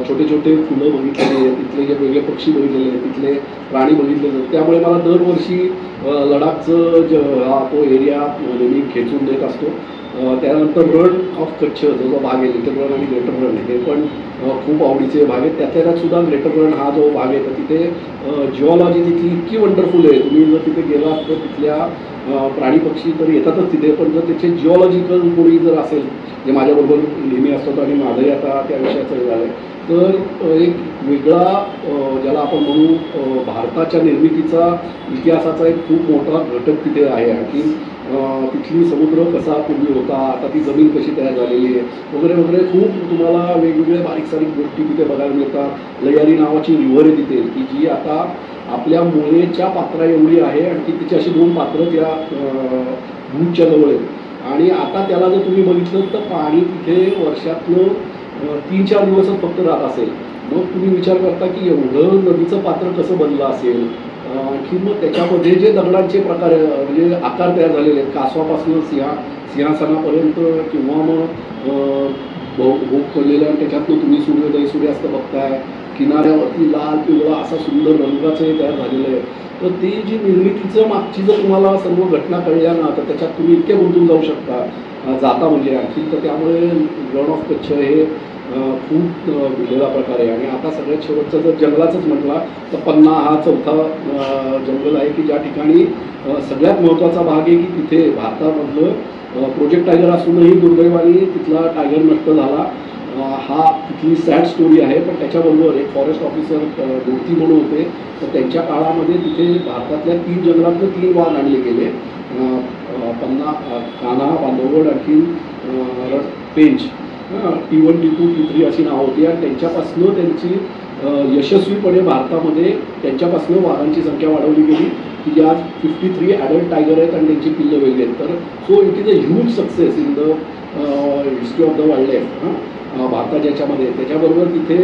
छोटे छोटे फुलं बघितलेले, तिथले जे वेगळे पक्षी बघितलेले, तिथले प्राणी बघितलेले, त्यामुळे मला दरवर्षी लडाखचं हा तो एरिया नेहमी खेचून देत असतो. त्यानंतर रण ऑफ कच्छ जो भाग आहे, लिटल रण आणि ग्रेटर रण, हे पण खूप आवडीचे भाग आहेत. त्यातल्या सुद्धा ग्रेटर रण हा जो भाग आहे तर तिथे जिओलॉजी तिथली इतकी वंडरफुल आहे. तुम्ही जर तिथे गेलात तर तिथल्या प्राणी पक्षी तर येतातच तिथे, पण जर त्याचे जिओलॉजिकल कोणी जर असेल जे माझ्याबरोबर नेहमी असतात आणि माझंही आता त्या विषयाचं हे झालं आहे, तर एक वेगळा ज्याला आपण म्हणू भारताच्या निर्मितीचा इतिहासाचा एक खूप मोठा घटक तिथे आहे. आणखी तिथली समुद्र कसा पूर्वी होता, आता ती जमीन कशी तयार झालेली आहे वगैरे वगैरे खूप तुम्हाला वेगवेगळे बारीक सारीक गोष्टी तिथे बघायला मिळतात. लयारी नावाची रिव्हर आहे तिथे की जी आता आपल्या मुळेच्या पात्रा एवढी आहे आणि तिची अशी 2 पात्रं त्या भूजच्या जवळ आहेत. आणि आता त्याला जर तुम्ही बघितलं तर पाणी तिथे वर्षातनं 3-4 दिवसच फक्त राहत असेल. मग तुम्ही विचार करता की एवढं नदीचं पात्र कसं बनलं असेल. आणखी मग त्याच्यामध्ये जे दगडांचे प्रकार म्हणजे आकार तयार झालेले आहेत, कासवापासून सिंहासनापर्यंत किंवा मग भोग पडलेलं आणि त्याच्यातनं तुम्ही सूर्योदय सूर्यास्त बघताय. किनाऱ्यावरती लाल पिवळा असा सुंदर रंगाचं तयार झालेलं आहे. तर ती जी निर्मितीचं मागची जर तुम्हाला सर्व घटना कळल्या ना तर त्याच्यात तुम्ही इतके गुंतून जाऊ शकता जाता म्हणजे आणखी. तर त्यामुळे रण ऑफ कच्छ हे खूप भिलेला प्रकार आहे. आणि आता सगळ्यात शेवटचं जर जंगलाचंच म्हटला तर पन्ना हा चौथा जंगल आहे की ज्या ठिकाणी सगळ्यात महत्त्वाचा भाग आहे की तिथे भारतामधलं प्रोजेक्ट टायगर असूनही दुर्दैवाने तिथला टायगर नष्ट झाला. हा तिथली सॅड स्टोरी आहे. पण त्याच्याबरोबर एक फॉरेस्ट ऑफिसर मूर्ती म्हणून होते, तर त्यांच्या काळामध्ये तिथे भारतातल्या 3 जंगलातनं 3 वाघ आणले गेले. पन्ना, कान्हा, बांधवगड आणखी पेंच, T1, T2, T3 अशी नावं होती. आणि त्यांच्यापासनं त्यांची यशस्वीपणे भारतामध्ये त्यांच्यापासनं वाघांची संख्या वाढवली गेली की जे आज 53 ॲडल्ट टायगर आहेत आणि त्यांची पिल्लं वेगळी आहेत. तर so it is a huge success in the history of the wild life भारताच्या याच्यामध्ये. त्याच्याबरोबर तिथे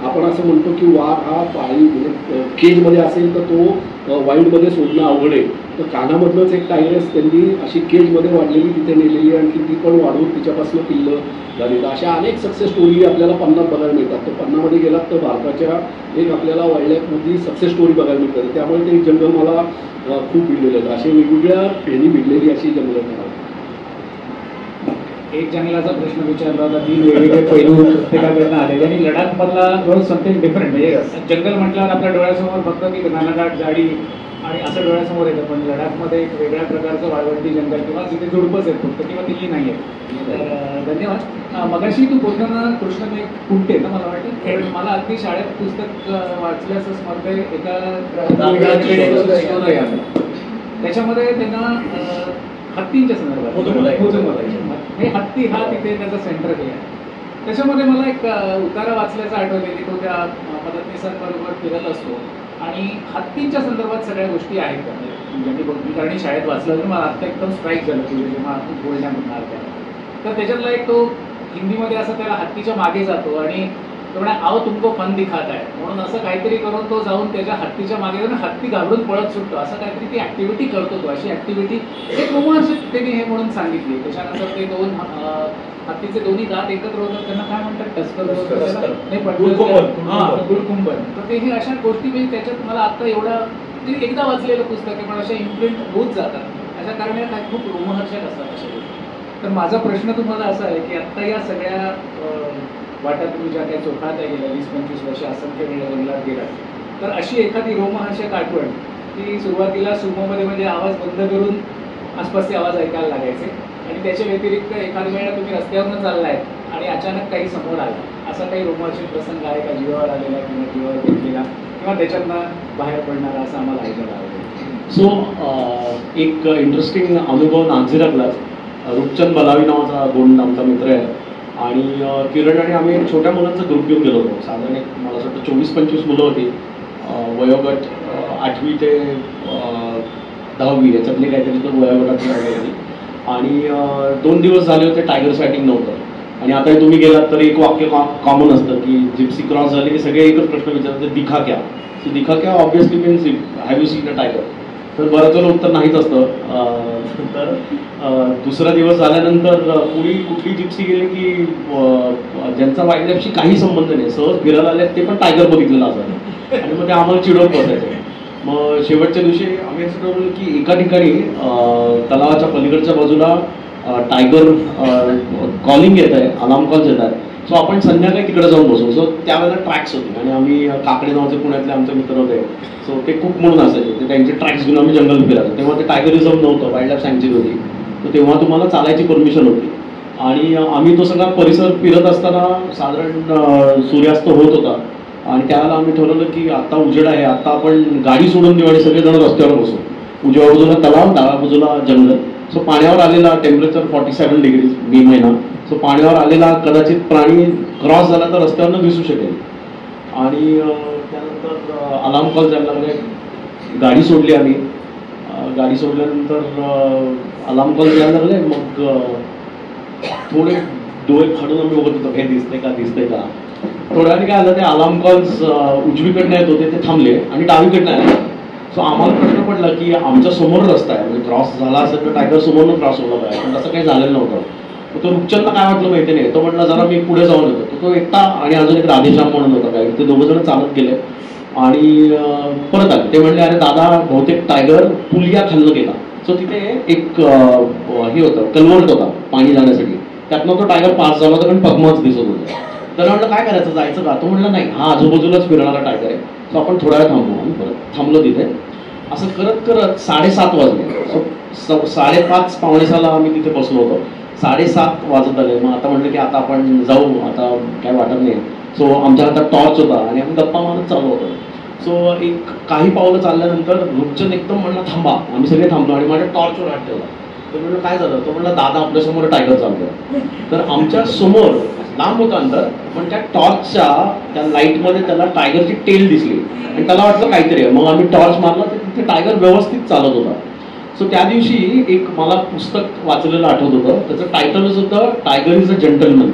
आपण असं म्हणतो की वाघ हा पाळीव म्हणजे केजमध्ये असेल तर तो वाईल्डमध्ये सोडणं अवघड आहे. तर कान्हामधलंच एक टायगर्स त्यांनी अशी केजमध्ये वाढलेली तिथे नेलेली आणखी ती पण वाढवून तिच्यापासून पिल्लं झाली. तर अशा अनेक सक्सेस स्टोरी आपल्याला पन्नात बघायला मिळतात. तर पन्नामध्ये गेलात तर भारताच्या एक आपल्याला वाईल्ड लाईफमधली सक्सेस स्टोरी बघायला मिळतात. त्यामुळे ते जंगल मला खूप भिडलेलं आहेत. असे वेगवेगळ्या ह्यांनी भिडलेली अशी जंगलं आहेत. एक जंगलाचा प्रश्न विचारला होता, 3 वेगवेगळे पैलू प्रत्येकाकडनं आले आणि लडाखमधला रोज समथिंग डिफरंट. म्हणजे जंगल म्हटल्यावर आपल्या डोळ्यासमोर फक्त ती घनदाट झाडी आणि असं डोळ्यासमोर येतं, पण लडाखमध्ये एक वेगळ्या प्रकारचं वाळवंटी जंगल किंवा तिथे झुडपच आहेत फक्त किंवा दिल्ली नाही आहे. तर धन्यवाद. मगाशी तू बोलताना कृष्ण एक कुंटे ना मला वाटतं मला अगदी शाळेत पुस्तक वाचलं असं स्मरते एका त्याच्यामध्ये त्यांना हत्तींच्या संदर्भात हे हत्ती हा तिथे त्याचा सेंटर केला. त्याच्यामध्ये मला एक उतारा वाचल्याचा आठवते की तो त्या मदतनीसांबरोबर फिरत असतो आणि हत्तींच्या संदर्भात सगळ्या गोष्टी आहेत का ज्यांनी बघितलं शाळेत वाचलं तर मला आत्ता एकदम स्ट्राईक झालं की जेव्हा बोलण्यामधून त्या तर त्याच्यातला एक तो हिंदीमध्ये असं त्याला हत्तीच्या मागे जातो आणि तो म्हणा आओ तुमको फन दिखात आहे म्हणून असं काहीतरी करून तो जाऊन त्याच्या हत्तीच्या मागे जाऊन हत्ती घाबरून पळत सुटतो असं काहीतरी ती ॲक्टिव्हिटी करतो. तो अशी ॲक्टिव्हिटी एक रोमांच त्यांनी हे म्हणून सांगितली. त्याच्यानंतर ते 2 हत्तीचे दोन्ही दात एकत्र होतात त्यांना काय म्हणतात टस्कर नाही पण गुळकुंभन. तर ते हे अशा गोष्टी म्हणजे त्याच्यात मला आत्ता एवढा एकदा वाचलेलं पुस्तक आहे पण अशा इम्प्रिंट होत जातात. त्याच्या कारणे काय खूप रोमहर्षक असतात अशा गोष्टी. तर माझा प्रश्न तुम्हाला असा आहे की आत्ता या सगळ्या वाटा तुम्ही ज्या काही चोखाळता गेल्या 20-25 वर्ष असंख्य वेळा जंगलात गेलात, तर अशी एखादी रोमहर्षक आठवण की सुरुवातीला सुमोमध्ये म्हणजे आवाज बंद करून आसपासचे आवाज ऐकायला लागायचे आणि त्याच्या व्यतिरिक्त एखाद्या वेळेला तुम्ही रस्त्यावरून चाललाय आणि अचानक काही समोर आला, असा काही रोमहर्षक प्रसंग आहे का जीवावर आलेला किंवा जीवावर घेतलेला किंवा त्याच्यातनं बाहेर पडणारा, असं आम्हाला ऐकायला आवडेल. सो एक इंटरेस्टिंग अनुभव नागझिरातलाच. रूपचंद बलावी नावाचा गोंड आमचा मित्र आहे आणि किरण आणि आम्ही एक छोट्या मुलांचा ग्रुप घेऊन गेलो होतो. साधारण एक मला असं वाटतं 24-25 मुलं होती, वयोगट 8वी ते 10वी याच्यातली काहीतरी तर वयोगटातली होती. आणि 2 दिवस झाले होते टायगर सायटिंग नव्हतं. आणि आता तुम्ही गेलात तर एक वाक्य कॉमन असतं की जिप्सी क्रॉस झाले की सगळे एकच प्रश्न विचारतात, दिखा क्या. सो दिखा क्या obviously means have you seen a tiger. तर बऱ्याच वेळेला उत्तर नाहीच असतं. तर दुसरा दिवस झाल्यानंतर कुठली जिप्सी गेली की ज्यांचा वाईल्डलाईफशी काही संबंध नाही, सहज फिरायला आले ते पण टायगर बघितलेला असायचं आणि मग ते आम्हाला चिडवत बसायचं. मग शेवटच्या दिवशी आम्ही असं ठरवलं की एका ठिकाणी तलावाच्या पलीकडच्या बाजूला टायगर कॉलिंग येत आहे, अलार्म कॉल्स येत आहेत. सो आपण संध्याकाळी तिकडे जाऊन बसू. सो त्यावेळेला ट्रॅक्स होते आणि आम्ही काकडे नावाचे पुण्यातले आमचे मित्र होते. सो ते कुक म्हणून असायचे, ते त्यांचे ट्रॅक्स घेऊन आम्ही जंगल फिरायचो. तेव्हा ते टायगरिझम नव्हतं, वाईल्ड लाईफ सँक्च्युरी होती. तर तेव्हा तुम्हाला चालायची परमिशन होती आणि आम्ही तो सगळा परिसर फिरत असताना साधारण सूर्यास्त होत होता आणि त्यावेळेला आम्ही ठरवलं की आता उजेड आहे, आता आपण गाडी सोडून देऊ आणि सगळेजण रस्त्यावर बसू. उजव्या बाजूला तलाव, डाव्या बाजूला जंगल. सो पाण्यावर आलेला टेम्परेचर 47 डिग्री, मे महिना. सो पाण्यावर आलेला कदाचित प्राणी क्रॉस झाला तर रस्त्यावरनं दिसू शकेल. आणि त्यानंतर अलार्म कॉल जायला लागले, गाडी सोडली आम्ही. गाडी सोडल्यानंतर अलार्म कॉल जायला लागले. मग थोडे डोळे फाडून आम्ही बघत होतो, हे दिसतंय का. थोड्याने काय आलं, ते अलार्म कॉल्स उजवीकडनं येत होते, ते थांबले आणि डावीकडनं आले. सो आम्हाला प्रश्न पडला की आमच्या समोर रस्ता आहे, म्हणजे क्रॉस झाला असेल तर टायगर समोरनं क्रॉस होता पाहिजे, पण तसं काही झालेलं नव्हतं. तो रूपचंदला काय वाटलं माहिती नाही, तो म्हटला जरा मी पुढे जाऊन येतो. तो एकटा आणि अजून एक राधेश्याम म्हणून होता काय, ते दोघं जण चालत गेले आणि परत आले. ते म्हणले अरे दादा, बहुतेक टायगर पुलिया खाल्लं गेला. सो तिथे एक हे होतं, कलवर्ट होता पाणी जाण्यासाठी, त्यातनं तो टायगर पास झाला होता, पण पगमच दिसत होतं. तर म्हटलं काय करायचं, जायचं का. तो म्हटलं नाही, हा आजूबाजूलाच फिरणारा टायगर आहे, सो आपण थोडा वेळ थांबू. आणि परत थांबलो तिथे. असं करत करत 7:30 वाजले. सो 5:30 पावणे 6ला आम्ही तिथे बसलो होतो. 7:30 वाजत आले. मग आता म्हटलं की आता आपण जाऊ, आता काय वाटत नाही. सो आमच्या हातात टॉर्च होता आणि आम्ही गप्पा मारत चालू होतो. सो एक काही पावलं चालल्यानंतर रूपचंद एकदम म्हणला थांबा. आम्ही सगळे थांबलो आणि माझ्या टॉर्चवर हात ठेवला. तर म्हणलं काय झालं. तो म्हणला दादा, आपल्यासमोर टायगर चालतोय. तर आमच्या समोर लांब होतं अंतर, पण त्या टॉर्चच्या त्या लाईटमध्ये त्याला टायगरची टेल दिसली आणि त्याला वाटलं काहीतरी आहे. मग आम्ही टॉर्च मारला तर तिथे टायगर व्यवस्थित चालत होता. सो त्या दिवशी एक मला पुस्तक वाचलेलं आठवत होतं, त्याचं टायटलच होतं टायगर इज अ जेंटलमन.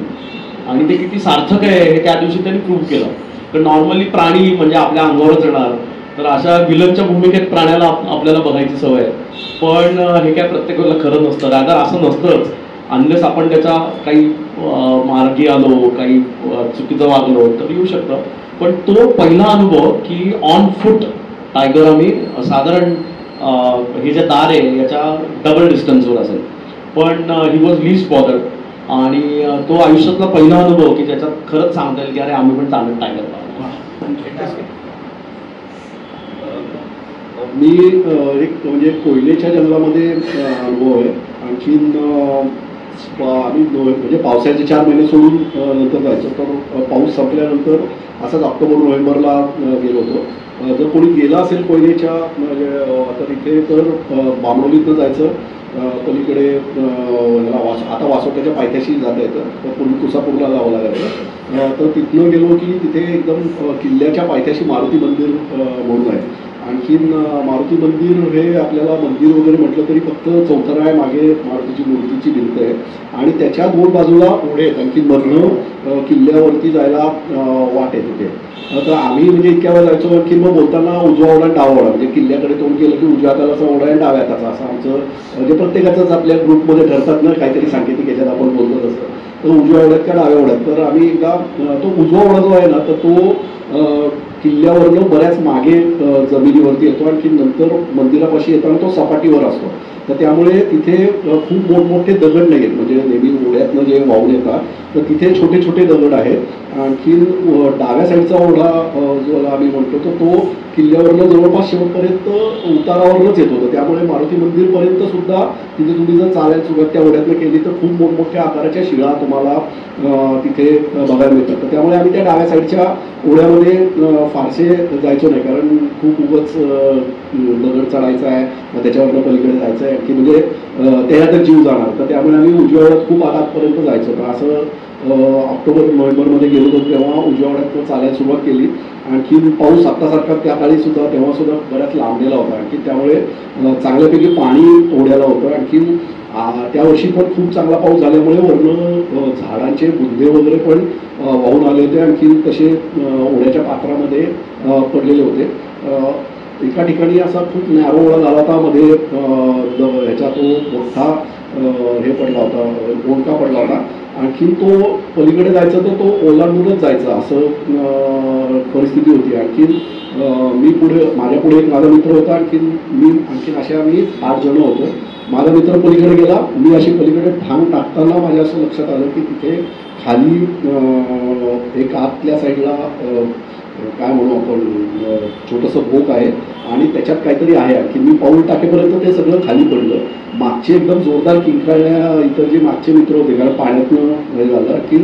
आणि ते किती सार्थक आहे हे त्या दिवशी त्यांनी प्रूव्ह केलं. तर नॉर्मली प्राणी म्हणजे आपल्या अंगावरच येणार, तर अशा विलनच्या भूमिकेत प्राण्याला आपल्याला बघायची सवय आहे. पण हे काय प्रत्येक वेळेला खरं नसतं. रादर असं नसतंच, अनलेस आपण त्याच्या काही मार्गी आलो, काही चुकीचं वागलो तर येऊ शकतं. पण तो पहिला अनुभव की ऑन फूट टायगर आम्ही साधारण हे जे दार आहे याच्या डबल डिस्टन्सवर असेल, पण ही वॉज लीस्ट बॉदर्ड. आणि तो आयुष्यातला पहिला अनुभव की ज्याच्यात खरंच सांगता येईल की अरे आम्ही पण चालत टायगर पाहिलं. मी एक म्हणजे कोयलेच्या जंगलामध्ये अनुभव आहे. आणखीन आम्ही म्हणजे पावसाचे 4 महिने सोडून नंतर जायचो. तर पाऊस संपल्यानंतर असाच ऑक्टोबर-नोव्हेंबरला गेलो होतो. जर कोणी गेला असेल कोयलेच्या म्हणजे तर इथे तर बामणोलीतनं जायचं, पलीकडे आता वासोट्याच्या पायथ्याशी जाता येतं, तर पूर्वी कुसापूरला जावं लागायचं. तर तिथनं गेलो की तिथे एकदम किल्ल्याच्या पायथ्याशी मारुती मंदिर म्हणून आहे. आणखीन मारुती मंदिर हे आपल्याला मंदिर वगैरे म्हटलं तरी फक्त चौथरा मागे मारुतीची मूर्तीची भिंत आहे आणि त्याच्या 2 बाजूला ओढे आहेत. आणखी मधनं किल्ल्यावरती जायला वाट आहे तिथे. तर आम्ही म्हणजे इतक्या वेळा जायचो की मग बोलताना उजवा ओढा आणि डावा ओढा, म्हणजे किल्ल्याकडे तोंड केलं की उजव्या हाताचा ओढा आणि डाव्या हाताचा, असं आमचं म्हणजे प्रत्येकाचंच आपल्या ग्रुपमध्ये ठरतात ना काहीतरी सांकेतिक याच्यात आपण बोलतच असतं. तर उजव्या ओढ्यात का डाव्या ओढ्यात. तर आम्ही एकदा तो उजवा ओढा जो आहे ना तर तो किल्ल्यावरनं बऱ्याच मागे जमिनीवरती येतो. आणखी नंतर मंदिरापाशी येताना तो सपाटीवर असतो. तर त्यामुळे तिथे खूप मोठमोठे दगड नाही आहेत, म्हणजे नेहमी ओढ्यातनं जे वाहून येतात तर तिथे छोटे छोटे दगड आहेत. आणखी डाव्या साईडचा ओढा जो आम्ही म्हणतो तो किल्ल्यावरनं जवळपास शेवटपर्यंत उतारावरच येत होतं. त्यामुळे मारुती मंदिरपर्यंत सुद्धा तिथे तुम्ही जर चालायला सुरुवात त्या ओढ्यातनं केली तर खूप मोठमोठ्या आकाराच्या शिळा तुम्हाला तिथे बघायला मिळतात. तर त्यामुळे आम्ही त्या डाव्या साईडच्या ओढ्यामध्ये फारसे जायचो नाही, कारण खूप उगाच दगड चढायचा आहे, मग त्याच्यावरनं पलीकडे जायचं आहे की म्हणजे त्याच्यातच जीव जाणार. तर त्यामुळे आम्ही उजव्या ओढ्यात खूप आतपर्यंत जायचो. तर असं ऑक्टोबर नोव्हेंबरमध्ये गेलो होतो तेव्हा उजव्या ओढ्यात चालायला सुरुवात केली. आणखी पाऊस आत्तासारखा त्या काळी सुद्धा तेव्हा सुद्धा बऱ्याच लांबलेला होता, आणखी त्यामुळे चांगल्यापैकी पाणी ओढ्याला होतं. आणखी त्या वर्षी पण खूप चांगला पाऊस झाल्यामुळे वरनं झाडांचे बुंदे वगैरे पण वाहून आले होते, आणखी तसे ओढ्याच्या पात्रामध्ये पडलेले होते. एका ठिकाणी असा खूप नॅरो ओढा झाला होता, मध्ये ह्याचा तो मोठा हे पडला होता, ओंडका पडला होता. आणखी तो पलीकडे जायचा तर तो ओलांडूनच जायचा असं परिस्थिती होती. आणखी मी पुढे, माझ्या पुढे एक माझा मित्र होता, आणखीन अशा आम्ही 8 जण होतो. माझा मित्र पलीकडे गेला, मी अशी पलीकडे ठाण टाकताना माझ्या असं लक्षात आलं की तिथे खाली एक आतल्या साईडला काय म्हणू आपण छोटंसं भोक आहे आणि त्याच्यात काहीतरी आहे. आणखी मी पाऊल टाकेपर्यंत ते सगळं खाली पडलं. मागचे एकदम जोरदार किंकाळण्या इतर जे मागचे मित्र होते, कारण पाण्यातनं हे झालं की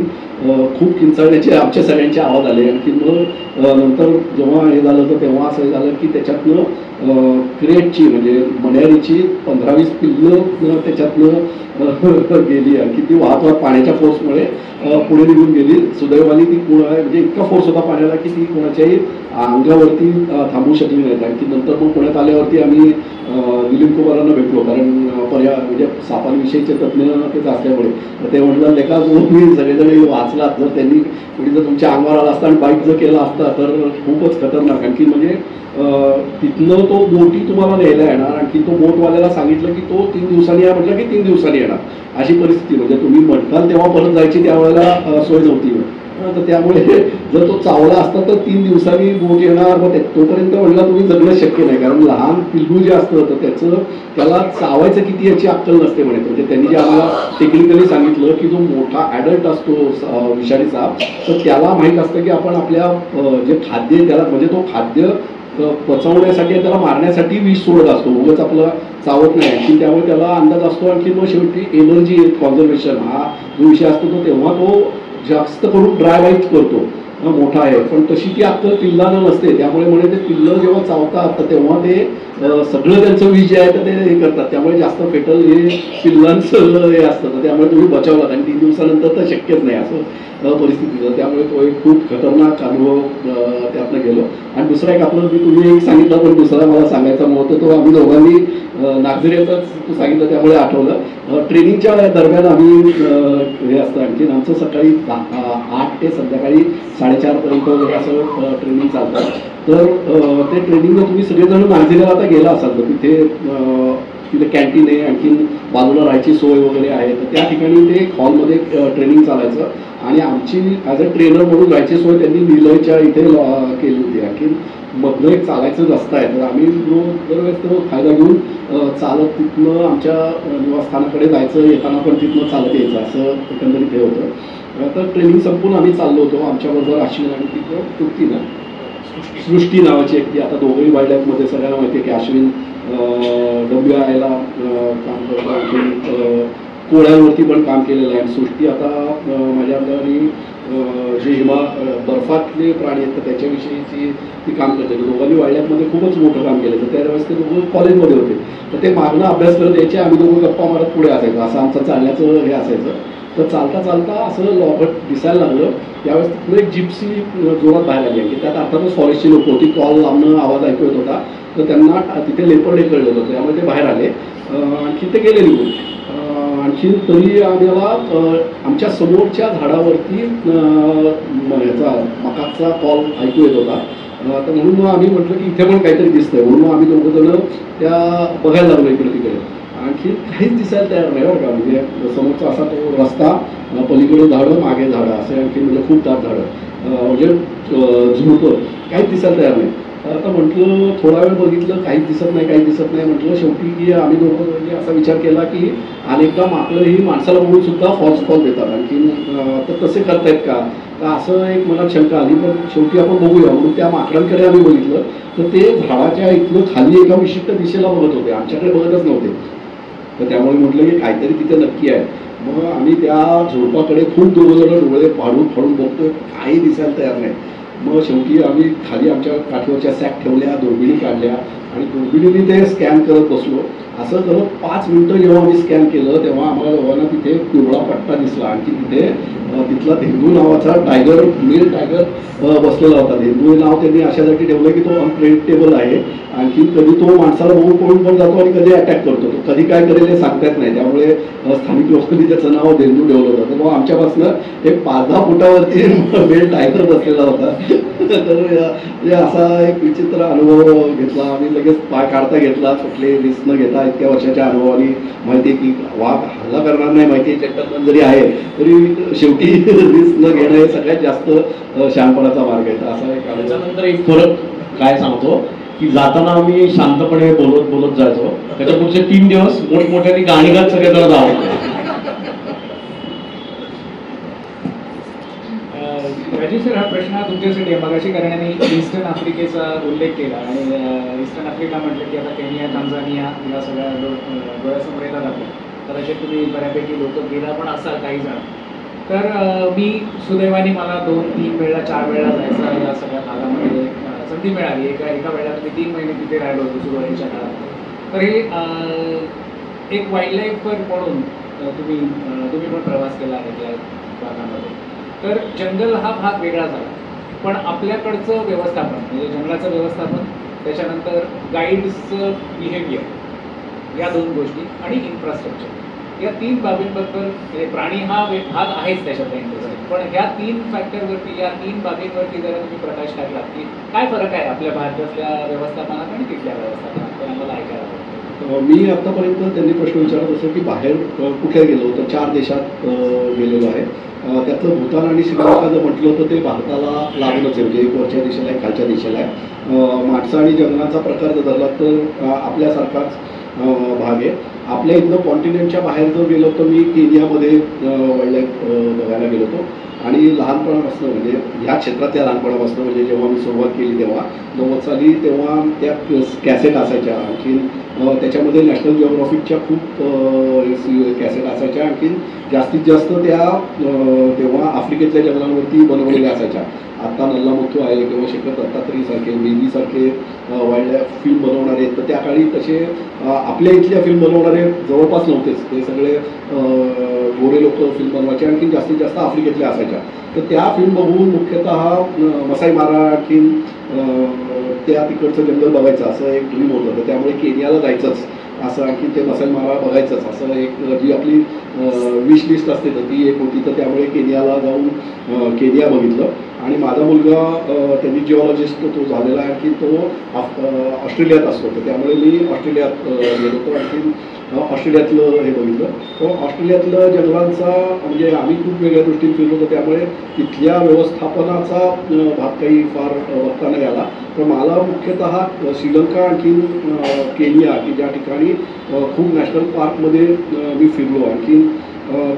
खूप किंचाळण्याचे आमच्या सगळ्यांचे आवाज आले. आणखी मग नंतर जेव्हा हे झालं तर तेव्हा असं झालं की त्याच्यातनं क्रेटची म्हणजे मण्यारीची 15-20 पिल्लं त्याच्यातनं गेली. आणखी ती वाहत पाण्याच्या फोर्समुळे पुढे निघून गेली. सुदैवाने ती म्हणजे इतका फोर्स होता पाण्याला की ती कोणाच्याही अंगावरती थांबू शकली नाही. आणखी नंतर मग पुण्यात आल्यावरती आम्ही दिलीप कुमारांना भेटलो, कारण म्हणजे सापांविषयीचे तज्ज्ञ तेच असल्यामुळे. तर ते म्हटलं लेखा तुम्ही सगळेजण वाचलात, जर त्यांनी कुणी जर तुमच्या अंगावर आला असता आणि बाईक जर केला असता तर खूपच खतरनाक. आणखी म्हणजे तिथनं तो बोटी तुम्हाला न्यायला येणार, आणखी तो बोटवाल्याला सांगितलं की तो 3 दिवसांनी या, म्हटलं की 3 दिवसांनी येणार, अशी परिस्थिती. म्हणजे तुम्ही म्हटकाल तेव्हा परत जायची त्यावेळेला सोय नव्हती. तर त्यामुळे जर तो चावला असता तर 3 दिवसांनी बोट येणार, मग तोपर्यंत म्हटलं तुम्ही जगणं शक्य नाही, कारण लहान पिल्लू जे असतं तर त्याला चावायचं किती याची अक्कल नसते म्हणे. म्हणजे त्यांनी जे आम्हाला टेक्निकली सांगितलं की जो मोठा ॲडल्ट असतो विषारी साप, तर त्याला माहीत असतं की आपण आपल्या जे खाद्य त्याला म्हणजे तो खाद्य पचवण्यासाठी त्याला मारण्यासाठी विष सोडत असतो, उगाच आपलं चावत नाही. आणखी त्यामुळे त्याला अंदाज असतो. आणखी मग शेवटी एनर्जी कॉन्झर्वेशन हा जो विषय असतो तो तेव्हा तो जास्त करून ड्राय वाईट करतो, मोठा आहे. पण तशी ती अक्कल पिल्लांना नसते. त्यामुळे म्हणजे ते पिल्लं जेव्हा चावतात तर तेव्हा ते सगळं त्यांचं विष जे आहे तर ते हे करतात. त्यामुळे जास्त फेटल हे पिल्लांचं हे असतं. तर त्यामुळे तुम्ही बचावलात आणि 3 दिवसानंतर तर शक्यच नाही असं परिस्थितीचं. त्यामुळे तो एक खूप खतरनाक अनुभव त्यातनं गेलो. आणि दुसरा एक आपलं तुम्ही एक सांगितलं, पण दुसरा मला सांगायचा होतं तो आम्ही दोघांनी नागझरीचाच तू सांगितलं त्यामुळे आठवलं. ट्रेनिंगच्या दरम्यान आम्ही हे असतं, आणखी आमचं सकाळी 8 ते संध्याकाळी 4:30 वगैरे असं ट्रेनिंग चालतं. तर ते ट्रेनिंगला तुम्ही सगळेजण नागझरीला आता गेला असाल तर तिथे कॅन्टीन आहे, आणखी बाजूला राहायची सोय वगैरे आहे. तर त्या ठिकाणी ते हॉलमध्ये ट्रेनिंग चालायचं आणि आमची ॲज अ ट्रेनर म्हणून राहायची सोय त्यांनी निलयच्या इथे केली होती. आणखी मधलं एक चालायचं रस्ता आहे, तर आम्ही दरवेळेस तो फायदा घेऊन चालत तिथनं आमच्या निवासस्थानाकडे जायचं, येताना पण तिथनं चालत यायचं, असं एकंदरीत हे होतं. तर ट्रेनिंग संपून आम्ही चाललो होतो. आमच्याबरोबर अश्विन आणि तिथं सृष्टी नावाची एक, ती आता दोघंही वाईल्ड लाईफमध्ये सगळ्यांना माहिती आहे की अश्विन WIला काम करतो, आणखी कोळ्यांवरती पण काम केलेलं आहे. आणि सृष्टी आता माझ्या घरी जे बर्फातले प्राणी आहेत तर त्याच्याविषयीची ती काम करते. दोघांनी वाईल्ड लाईफमध्ये खूपच मोठं काम केलं. तर त्यावेळेस ते दोघं कॉलेजमध्ये होते, तर ते मागणं अभ्यास करत यायचे, आम्ही दोघं गप्पा मारत पुढे असायचं, असं आमचं चालण्याचं हे असायचं. तर चालता चालता असं लॉबट दिसायला लागलं. त्यावेळेस तिथून एक जिप्सी जोरात बाहेर आली, की त्यात अर्थातच फॉरेस्टची लोक होती. कॉल लांबणं आवाज ऐकू येत होता, तर त्यांना तिथे लेपर्ड कळलं होतं, त्यामुळे ते बाहेर आले. आणखी ते गेले निघून. आणखी तरी आम्हाला आमच्या समोरच्या झाडावरती ह्याचा मकाचा कॉल ऐकू येत होता. तर म्हणून मग आम्ही म्हटलं की इथे पण काहीतरी दिसतंय, म्हणून मग आम्ही दोघं जण त्या बघायला लागलो इकडे तिकडे. आणखी काहीच दिसायला तयार नाही बरं का. म्हणजे समोरचा असा तो रस्ता, पलीकडे झाडं मागे झाडं, असे आणखी म्हणजे खूप दाट झाडं, म्हणजे झुडपं, काहीच दिसायला तयार नाही. आता म्हटलं थोडा वेळ बघितलं, काहीच दिसत नाही, काहीच दिसत नाही. म्हटलं शेवटी की आम्ही दोघं म्हणजे असा विचार केला की अनेकदा माकडं ही माणसाला बघून सुद्धा फॉल्स कॉल देतात, आणखी तर तसे करतायत का, तर असं एक मनात शंका आली. पण शेवटी आपण बघूया म्हणून त्या माकडांकडे आम्ही बघितलं, तर ते झाडाच्या इथनं खाली एका विशिष्ट दिशेला बघत होते, आमच्याकडे बघतच नव्हते. तर त्यामुळे म्हटलं की काहीतरी तिथे नक्की आहे. मग आम्ही त्या झुडपाकडे खूप दोघं डोळे फाडून फाडून बघतोय, काही दिसायला तयार नाही. मग शेवटी आम्ही खाली आमच्या काठीवरच्या सॅक ठेवल्या, दुर्बिणी काढल्या आणि दुर्बिणीने ते स्कॅन करत बसलो. असं करत 5 मिनिटं जेव्हा आम्ही स्कॅन केलं तेव्हा आम्हाला दोघांना तिथे पिवळा पट्टा दिसला. आणखी तिथे तिथला धेंदू नावाचा टायगर, मेल टायगर बसलेला होता. धेंदू हे नाव त्यांनी अशासाठी ठेवलं की तो अनप्रेडिक्टेबल आहे. आणखी कधी तो माणसाला बघून पळून पण जातो आणि कधी अटॅक करतो. तो कधी काय करेल हे सांगता येत नाही. त्यामुळे स्थानिक लोकांनी त्याचं नाव धेंदू ठेवलं होतं. तर मग आमच्यापासून एक 5-10 फुटावरती मेल टायगर बसलेला होता. तर असा एक विचित्र अनुभव घेतला आम्ही. लगेच पाय काढता घेतला, कुठले रिस्क न घेता. इतक्या वर्षाच्या अनुभवाने माहिती आहे की वाघ हल्ला करणार नाही, माहिती आहे जंगलमन जरी आहे तरी शेवटी रिस्क न घेणं हे सगळ्यात जास्त शहाणपणाचा मार्ग आहे. तर असा एक त्याच्यानंतर एक फरक काय सांगतो की जाताना आम्ही शांतपणे बोलत बोलत जायचो. त्याच्या पुढचे 3 दिवस मोठमोठ्याने गाणी गात सगळेजण जावं. राजीव सर, हा प्रश्न तुमच्यासाठी आहे. मगाशी करण्याने ईस्टर्न आफ्रिकेचा उल्लेख केला आणि ईस्टर्न आफ्रिका म्हटलं की आता केनिया, तांझानिया या सगळ्या डोळ्यासमोर येतात आपल्या. कदाचित तुम्ही बऱ्यापैकी लोक गेला पण असाल काही जण. तर मी सुदैवाने मला 2-3 वेळा 4 वेळा जायचा या सगळ्या भागामध्ये संधी मिळाली. एका वेळेला मी 3 महिने तिथे राहिलो होतो सुरुवातीच्या काळात. तर हे एक वाईल्ड लाईफवर म्हणून तुम्ही पण प्रवास केला आहे त्या भागामध्ये. तर जंगल हा भाग वेगळा झाला, पण आपल्याकडचं व्यवस्थापन म्हणजे जंगलाचं व्यवस्थापन, त्याच्यानंतर गाईड्सचं बिहेवियर, या 2 गोष्टी आणि इन्फ्रास्ट्रक्चर, या 3 बाबींबद्दल म्हणजे प्राणी हा भाग आहेच त्याच्यातला इंटरेस्ट. पण ह्या 3 फॅक्टरवरती, या 3 बाबींवरती जरा तुम्ही प्रकाश टाकलात की काय फरक आहे आपल्या भारतातल्या व्यवस्थापनात आणि तिथल्या व्यवस्थापनात, तर आम्हाला ऐकायला आवडतं. मी आतापर्यंत त्यांनी प्रश्न विचारत असं की बाहेर कुठे गेलो तर 4 देशात गेलेलो आहे. त्यातलं भूतान आणि श्रीलंका जर म्हटलं तर ते भारताला लागूनच आहे, म्हणजे एक वरच्या दिशेला आहे, खालच्या दिशेला आहे. माणसं आणि जंगलाचा प्रकार जर धरला तर आपल्यासारखाच भाग आहे. आपल्या इथनं कॉन्टिनेंटच्या बाहेर जर गेलो तर मी केनियामध्ये वाईल्ड लाईफ बघायला गेलो होतो. आणि लहानपणापासून म्हणजे ह्या क्षेत्रातल्या लहानपणापासून म्हणजे जेव्हा मी सुरुवात केली तेव्हा 90 साली, तेव्हा त्या कॅसेट असायच्या. आणखीन त्याच्यामध्ये नॅशनल जिओग्राफिकच्या खूप कॅसेट असायच्या. आणखीन जास्तीत जास्त त्या तेव्हा आफ्रिकेतल्या जंगलांवरती बनवलेल्या असायच्या. आत्ता नल्ला मुथू आहे किंवा शेखर दत्तात्रेयसारखे, बेबीसारखे वाईल्ड लाईफ फिल्म बनवणारे, तर त्या काळी तसे आपल्या इथल्या फिल्म बनवणारे जवळपास नव्हतेच. ते सगळे गोरे लोक फिल्म बनवायचे, आणखी जास्तीत जास्त आफ्रिकेतल्या असायच्या. तर त्या फिल्म बघून मुख्यतः मसाई मारा, आणखीन त्या तिकडचं जंगल बघायचं असं एक ड्रीम होतं. तर त्यामुळे केनियाला जायचंच असं, आणखी ते मसाई मारा बघायचंच असं एक जी आपली विश लिस्ट असते तर ती एक होती. तर त्यामुळे केनियाला जाऊन केनिया बघितलं. आणि माझा मुलगा त्यांनी जिओलॉजिस्ट तो झालेला आहे, आणखी तो ऑस्ट्रेलियात असतो. तर त्यामुळे मी ऑस्ट्रेलियात गेलो होतो. आणखी ऑस्ट्रेलियातलं हे बघितलं. तो ऑस्ट्रेलियातलं जंगलांचा म्हणजे आम्ही खूप वेगळ्या दृष्टीने फिरलो होतो, त्यामुळे तिथल्या व्यवस्थापनाचा भाग काही फार बघता नाही आला. पण मला मुख्यतः श्रीलंका आणखीन केनिया की ज्या ठिकाणी खूप नॅशनल पार्कमध्ये मी फिरलो. आणखीन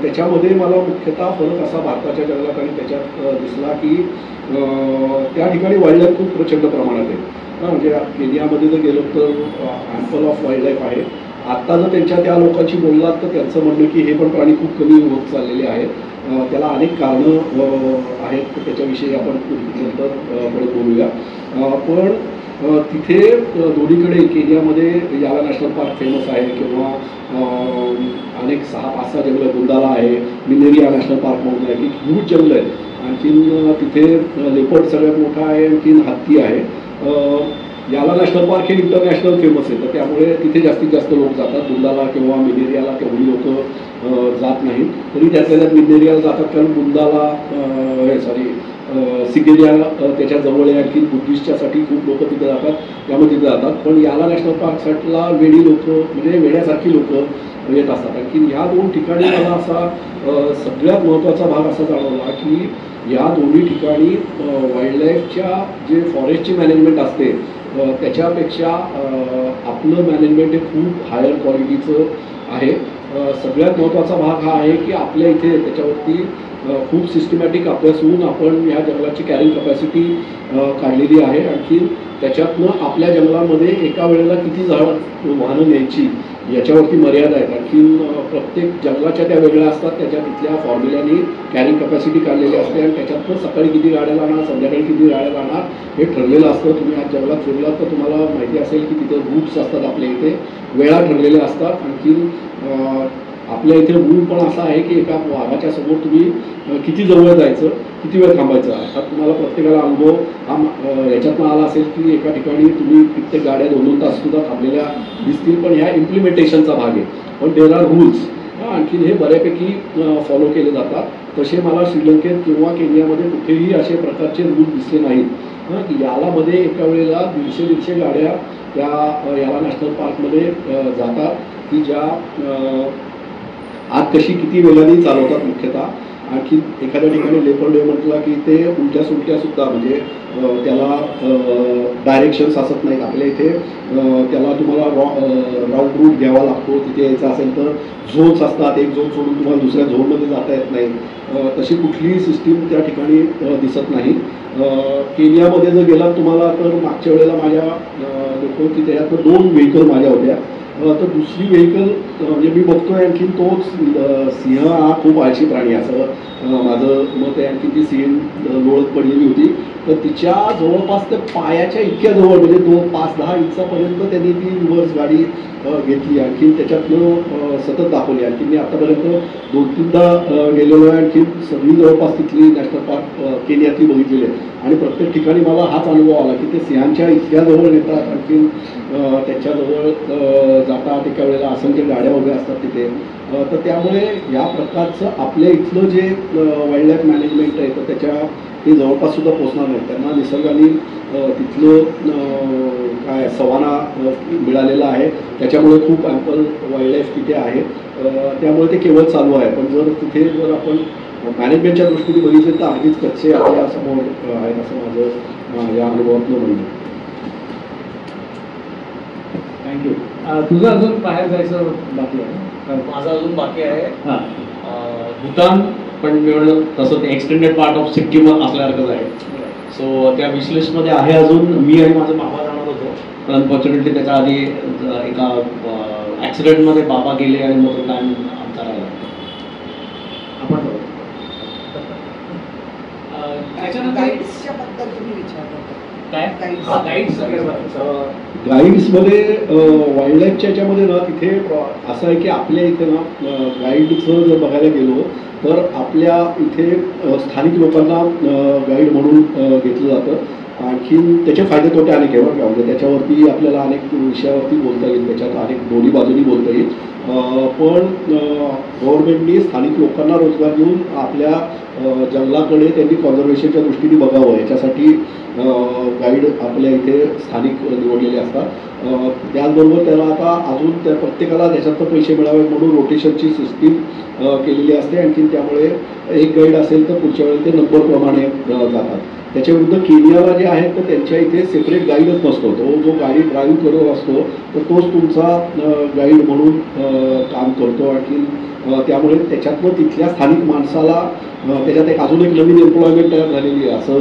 त्याच्यामध्ये मला मुख्यतः फरक असा भारताच्या जंगलात आणि त्याच्यात दिसला की त्या ठिकाणी वाईल्ड लाईफ खूप प्रचंड प्रमाणात आहे. म्हणजे केनियामध्ये जर गेलो तर ॲम्पल ऑफ वाईल्ड लाईफ आहे. आत्ता जर त्यांच्या त्या लोकांशी बोललात तर त्यांचं म्हणणं की हे पण प्राणी खूप कमी होत चाललेले आहेत. त्याला अनेक कारणं आहेत, तर त्याच्याविषयी आपण नंतर परत बोलूया. पण तिथे दोन्हीकडे केनियामध्ये याला नॅशनल पार्क फेमस आहे किंवा अनेक 6-5-6 जंगलं, गुंदाला आहे, मिनेरिया नॅशनल पार्क म्हणून आहे की ह्यूज जंगल आहे. आणखीन तिथे लेपर्ड सगळ्यात मोठा आहे, आणखीन हत्ती आहे. याला नॅशनल पार्क हे इंटरनॅशनल फेमस आहे, तर त्यामुळे तिथे जास्तीत जास्त लोक जातात. बुंदाला किंवा मिनेरियाला तेवढी लोक जात नाहीत, तरी त्यातल्या त्यात मिनेरियाला जातात, कारण बुंदाला सिगेरिया त्याच्या जवळ आहे. आणखी बुद्धिस्टच्यासाठी खूप लोक तिथे जातात, त्यामुळे तिथे जातात. पण याला नॅशनल पार्कसाठीला वेडी लोक म्हणजे वेड्यासारखी लोक येत असतात. आणखी ह्या 2 ठिकाणी मला असा सगळ्यात महत्त्वाचा भाग असा जाणवला की या दोन्ही ठिकाणी वाईल्ड लाईफच्या जे फॉरेस्टची मॅनेजमेंट असते त्याच्यापेक्षा आपलं मॅनेजमेंट हे खूप हायर क्वालिटीचं आहे. सगळ्यात महत्त्वाचा भाग हा आहे की आपल्या इथे त्याच्यावरती खूप सिस्टमॅटिक अभ्यास होऊन आपण ह्या जंगलाची कॅरिंग कपॅसिटी काढलेली आहे. आणखी त्याच्यातनं आपल्या जंगलामध्ये एका वेळेला किती झाडं वाहनं न्यायची याच्यावरती मर्यादा आहेत. आणखी प्रत्येक जंगलाच्या त्या वेगळ्या असतात, त्याच्या तिथल्या फॉर्म्युल्याने कॅरिंग कपॅसिटी काढलेली असते आणि त्याच्यातनं सकाळी किती गाड्या लावणार, संध्याकाळी किती गाड्या लावणार हे ठरलेलं असतं. तुम्ही आज जंगलात फिरलात तर तुम्हाला माहिती असेल की तिथे रूट्स असतात, आपल्या इथे वेळा ठरलेल्या असतात. आणखी आपल्या इथे रूल पण असा आहे की एका वाघाच्या समोर तुम्ही किती जवळ जायचं, किती वेळ थांबायचं. अर्थात तुम्हाला प्रत्येकाला अनुभव हा याच्यातनं आला असेल की एका ठिकाणी तुम्ही कित्येक गाड्या 2-2 तास सुद्धा थांबलेल्या दिसतील, पण ह्या इम्प्लिमेंटेशनचा भाग आहे. पण देर आर रूल्स, आणखीन हे बऱ्यापैकी फॉलो केले जातात. तसे मला श्रीलंकेत किंवा केनियामध्ये कुठेही असे प्रकारचे रूल दिसले नाहीत की याला मध्ये एका वेळेला 150-150 गाड्या त्या याला नॅशनल पार्कमध्ये जातात की ज्या आत कशी किती वेगाने चालवतात मुख्यतः. आणखी एखाद्या ठिकाणी लेपर्ड डे म्हटलं की ते उलट्या सुलट्या सुद्धा म्हणजे त्याला डायरेक्शन्स असत नाहीत. आपल्या इथे त्याला तुम्हाला राऊंड रूट घ्यावा लागतो. तिथे यायचं असेल तर झोन्स असतात, एक झोन सोडून तुम्हाला दुसऱ्या झोनमध्ये जाता येत नाही. तशी कुठलीही सिस्टीम त्या ठिकाणी दिसत नाही. केनियामध्ये जर गेलात तुम्हाला तर मागच्या वेळेला माझ्या लोक की त्याच्यातनं 2 व्हेकल माझ्या होत्या. तर दुसरी व्हेकल म्हणजे मी बघतोय आणखी तोच सिंह हा खूप आळशी प्राणी असं माझं मत आहे. आणखी ती सिंह लोळत पडलेली होती तर तिच्या जवळपास त्या पायाच्या इतक्या जवळ म्हणजे 5-10 इंचापर्यंत त्यांनी ती रिव्हर्स गाडी घेतली. आणखी त्याच्यातनं सतत दाखवली. आणखी मी आतापर्यंत 2-3दा गेलेलो आहे. आणखी सगळी जवळपास तिथली नॅशनल पार्क केनियातली बघितलेली आहे आणि प्रत्येक ठिकाणी मला हाच अनुभव आला की ते सिंहांच्या इतक्या जवळ नेतात. आणखी त्याच्याजवळ जातात. एका वेळेला असंख्य गाड्या उभ्या असतात तिथे. तर त्यामुळे या प्रकारचं आपल्या इथलं जे वाईल्ड लाईफ मॅनेजमेंट आहे तर त्याच्या ते जवळपास सुद्धा पोचणार नाही. त्यांना निसर्गाने तिथलं काय सवाना मिळालेला आहे, त्याच्यामुळे खूप ॲम्पल वाईल्ड लाईफ तिथे आहे. त्यामुळे ते केवळ चालू आहे. पण तिथे जर आपण मॅनेजमेंटच्या दृष्टीने बघितले तर अगदीच कच्चे आपल्या समोर आहेत असं माझं या अनुभवातलं म्हणणं. थँक्यू. तुझं अजून बाहेर जायचं बाकी आहे? माझं अजून बाकी आहे. भूतान पण मिळणं तसं ते एक्सटेंडेड पार्ट ऑफ सिक्कीम असल्यासारखंच आहे. सो त्या विशलिस्टमध्ये आहे. अजून मी आणि माझा बाबा जाणार होतो पण अनफॉर्च्युनेटली त्याच्या आधी एका ॲक्सिडेंटमध्ये बाबा गेले आणि मग तो प्लॅन आमचा राहिला. आपण गाईड्समध्ये वाईल्ड लाईफच्या याच्यामध्ये ना तिथे असं आहे की आपल्या इथे ना गाईडचं जर बघायला गेलो तर आपल्या इथे स्थानिक लोकांना गाईड म्हणून घेतलं जातं. आणखीन त्याचे फायदे तोटे अनेक आहे बरं का. म्हणजे त्याच्यावरती आपल्याला अनेक विषयावरती बोलता येईल, त्याच्यात अनेक दोन्ही बाजूनी बोलता येईल. पण गव्हर्नमेंटनी स्थानिक लोकांना रोजगार देऊन आपल्या जंगलाकडे त्यांनी कॉन्झर्वेशनच्या दृष्टीने बघावं याच्यासाठी गाईड आपल्या इथे स्थानिक निवडलेले असतात. त्याचबरोबर त्याला आता अजून त्या प्रत्येकाला त्याच्यातनं पैसे मिळावे म्हणून रोटेशनची सिस्टीम केलेली असते. आणखीन त्यामुळे एक गाईड असेल तर पुढच्या वेळेला ते नंबरप्रमाणे जातात. त्याच्या विरुद्ध केनियाला जे आहेत तर त्यांच्या इथे सेपरेट गाईडच नसतो. तो जो गाडी ड्राईव्ह करत असतो तर तोच तुमचा गाईड म्हणून काम करतो. आणखी त्यामुळे त्याच्यातनं तिथल्या स्थानिक माणसाला त्याच्यात अजून एक नवीन एम्प्लॉयमेंट तयार झालेली आहे असं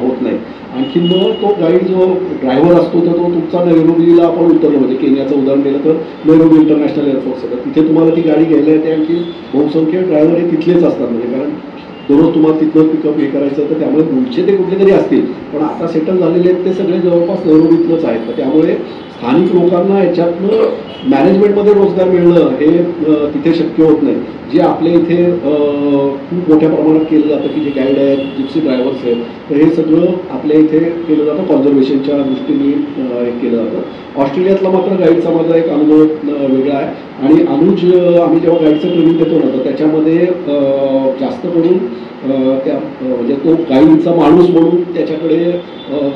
होत नाही. आणखी मग तो गाईड जो ड्रायव्हर असतो तर तो तुमचा नैरोबीला आपण उतरलो म्हणजे केनियाचं उदाहरण दिलं तर नैरोबी इंटरनॅशनल एअरपोर्ट आहे तिथे तुम्हाला ती गाडी घ्यायला येते. आणखी बहुसंख्य ड्रायव्हर हे तिथलेच असतात म्हणजे कारण दररोज तुम्हाला तिथलं पिकअप हे करायचं तर त्यामुळे मूळचे ते कुठले तरी असतील पण आता सेटल झालेले आहेत ते सगळे जवळपास नैरोबीतलंच आहेत. तर त्यामुळे स्थानिक लोकांना याच्यातनं मॅनेजमेंटमध्ये रोजगार मिळणं हे तिथे शक्य होत नाही. जे आपल्या इथे खूप मोठ्या प्रमाणात केलं जातं की जे गाईड आहेत, जिप्सी ड्रायव्हर्स आहेत तर हे सगळं आपल्या इथे केलं जातं कॉन्झर्वेशनच्या दृष्टीने हे केलं जातं. ऑस्ट्रेलियातला मात्र गाईडचा माझा एक अनुभव वेगळा आहे. आणि अनुज आम्ही जेव्हा गाईडचं ट्रेनिंग देतो ना तर त्याच्यामध्ये जास्त करून त्या म्हणजे तो गाईडचा माणूस म्हणून त्याच्याकडे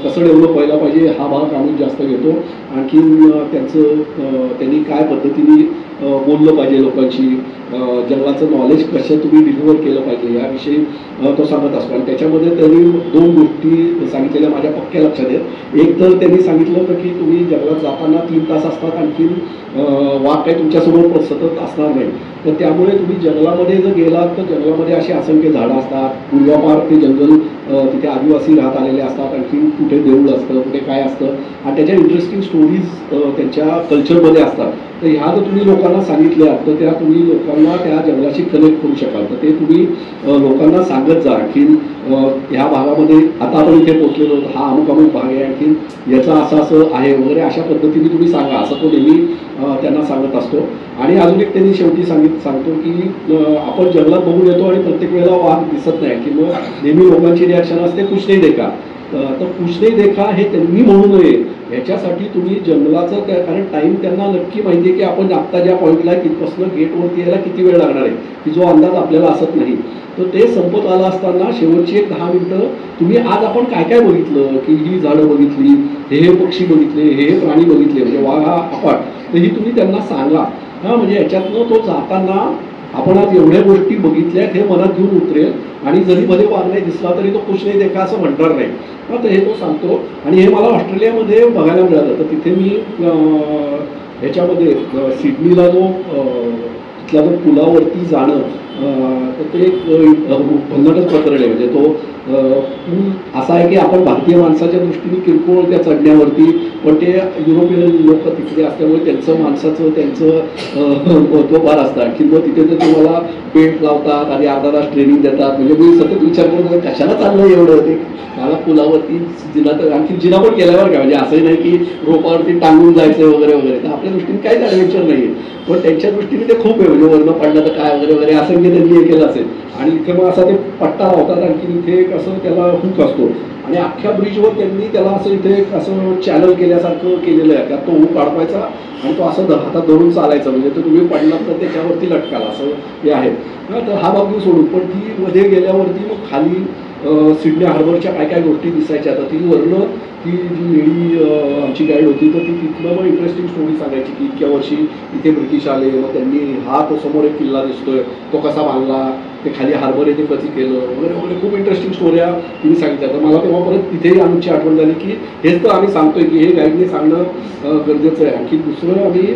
कसं डेव्हलप व्हायला पाहिजे हा भाग अनुज जास्त घेतो. आणखीन त्यांनी काय पद्धतीने बोललं पाहिजे लोकांशी, जंगलाचं नॉलेज कसं तुम्ही डिलिव्हर केलं पाहिजे याविषयी तो सांगत असतो. आणि त्याच्यामध्ये त्यांनी 2 गोष्टी सांगितलेल्या माझ्या पक्क्या लक्षात आहेत. एक तर त्यांनी सांगितलं होतं की तुम्ही जंगलात जाताना 3 तास असतात, आणखी वाघ काही तुमच्यासमोर सतत असणार नाही. तर त्यामुळे तुम्ही जंगलामध्ये जर गेलात तर जंगलामध्ये अशी असंख्य झाडं असतात, पूर्वापार ते जंगल तिथे आदिवासी राहत आलेले असतात, आणखी कुठे देऊळ असतं, कुठे काय असतं, आणि त्याच्या इंटरेस्टिंग स्टोरीज त्यांच्या कल्चरमध्ये असतात. तर ह्या जर तुम्ही लोकांना सांगितल्या तर त्या तुम्ही लोकांना त्या जंगलाशी कनेक्ट करू शकाल. तर ते तुम्ही लोकांना सांगत जा की ह्या भागामध्ये आता आपण इथे पोहोचलेलो, हा अमुक अमुक भाग आहे, आणखी याचं असं असं आहे वगैरे, अशा पद्धतीने तुम्ही सांगा, असं तो नेहमी त्यांना सांगत असतो. आणि अजून एक त्यांनी शेवटी सांगतो की आपण जंगलात बघून येतो आणि प्रत्येक वेळेला वाघ दिसत नाही, किंवा नेहमी लोकांची रिॲक्शन असते कुछ नहीं देखा. तर कुछ नहीं देखा हे त्यांनी म्हणू नये ह्याच्यासाठी तुम्ही जंगलाचं कारण टाईम त्यांना नक्की माहिती आहे की आपण आत्ता ज्या पॉईंटला आहे तिथपासून गेटवरती यायला किती वेळ लागणार आहे, की जो अंदाज आपल्याला असत नाही. तर ते संपत आलं असताना शेवटची एक 10 मिनिटं तुम्ही आज आपण काय काय बघितलं, की ही झाडं बघितली, हे पक्षी बघितले, हे प्राणी बघितले, म्हणजे वाघ हा अपाट, तर ही तुम्ही त्यांना सांगा. हां, म्हणजे याच्यातनं तो जाताना आपण आज एवढ्या गोष्टी बघितल्या हे मनात घेऊन उतरेल, आणि जरी मध्ये वाघ नाही दिसला तरी तो खुश नाही देखा असं म्हणणार नाही. तर हे तो सांगतो. आणि हे मला ऑस्ट्रेलियामध्ये बघायला मिळालं. तर तिथे मी ह्याच्यामध्ये सिडनीला जो तिथल्या जो पुलावरती जाणं, तर ते एक भन्नाटच प्रकरण आहे. म्हणजे तो पूल असा आहे की आपण भारतीय माणसाच्या दृष्टीने किरकोळ त्या चढण्यावरती, पण ते युरोपियन लोक तिथले असल्यामुळे त्यांचं माणसाचं त्यांचं महत्त्व फार असतात. किंवा तिथे तर तुम्हाला बेल्ट लावतात आणि अर्धा तास ट्रेनिंग देतात. म्हणजे मी सतत विचार करतो कशाला चाललं एवढं ते, मला पुलावरती जिना, तर आणखी जिना पण केल्यावर काय, म्हणजे असंही नाही की रोपावरती टांगून जायचं वगैरे वगैरे. तर आपल्या दृष्टीने काहीच ॲडव्हेंचर नाही आहे, पण त्यांच्या दृष्टीने ते खूप आहे. म्हणजे वर्ण पडलं तर काय वगैरे वगैरे असं त्यांनी हे केलं असेल. आणि इथे मग असा ते पट्टा लावतात, आणखी इथे एक असं त्याला हुक असतो, आणि अख्ख्या ब्रिजवर त्यांनी त्याला असं इथे एक असं चॅनल केल्यासारखं केलेलं आहे. त्यात तो हुक अडवायचा आणि तो असं हातात धरून चालायचं, म्हणजे तो तुम्ही पडलात तर त्याच्यावरती लटकाल, असं हे आहे. तर हा बाजू सोडून पण ती मध्ये गेल्यावरती मग खाली सिडनी हार्बरच्या काय काय गोष्टी दिसायच्या. तर ती वरनं ती जी लेडी आमची गाईड होती, तर ती तिथनं मग इंटरेस्टिंग स्टोरी सांगायची की इतक्या वर्षी इथे ब्रिटिश आले, मग त्यांनी हा तो समोर एक किल्ला दिसतोय तो कसा बांधला, ते खाली हार्बर येथे कधी केलं वगैरे वगैरे. खूप इंटरेस्टिंग स्टोऱ्या तिने सांगितल्या. तर मला तेव्हा परत तिथेही आमची आठवण झाली की हेच तर आम्ही सांगतोय की हे गाईडने सांगणं गरजेचं आहे. आणखी दुसरं आम्ही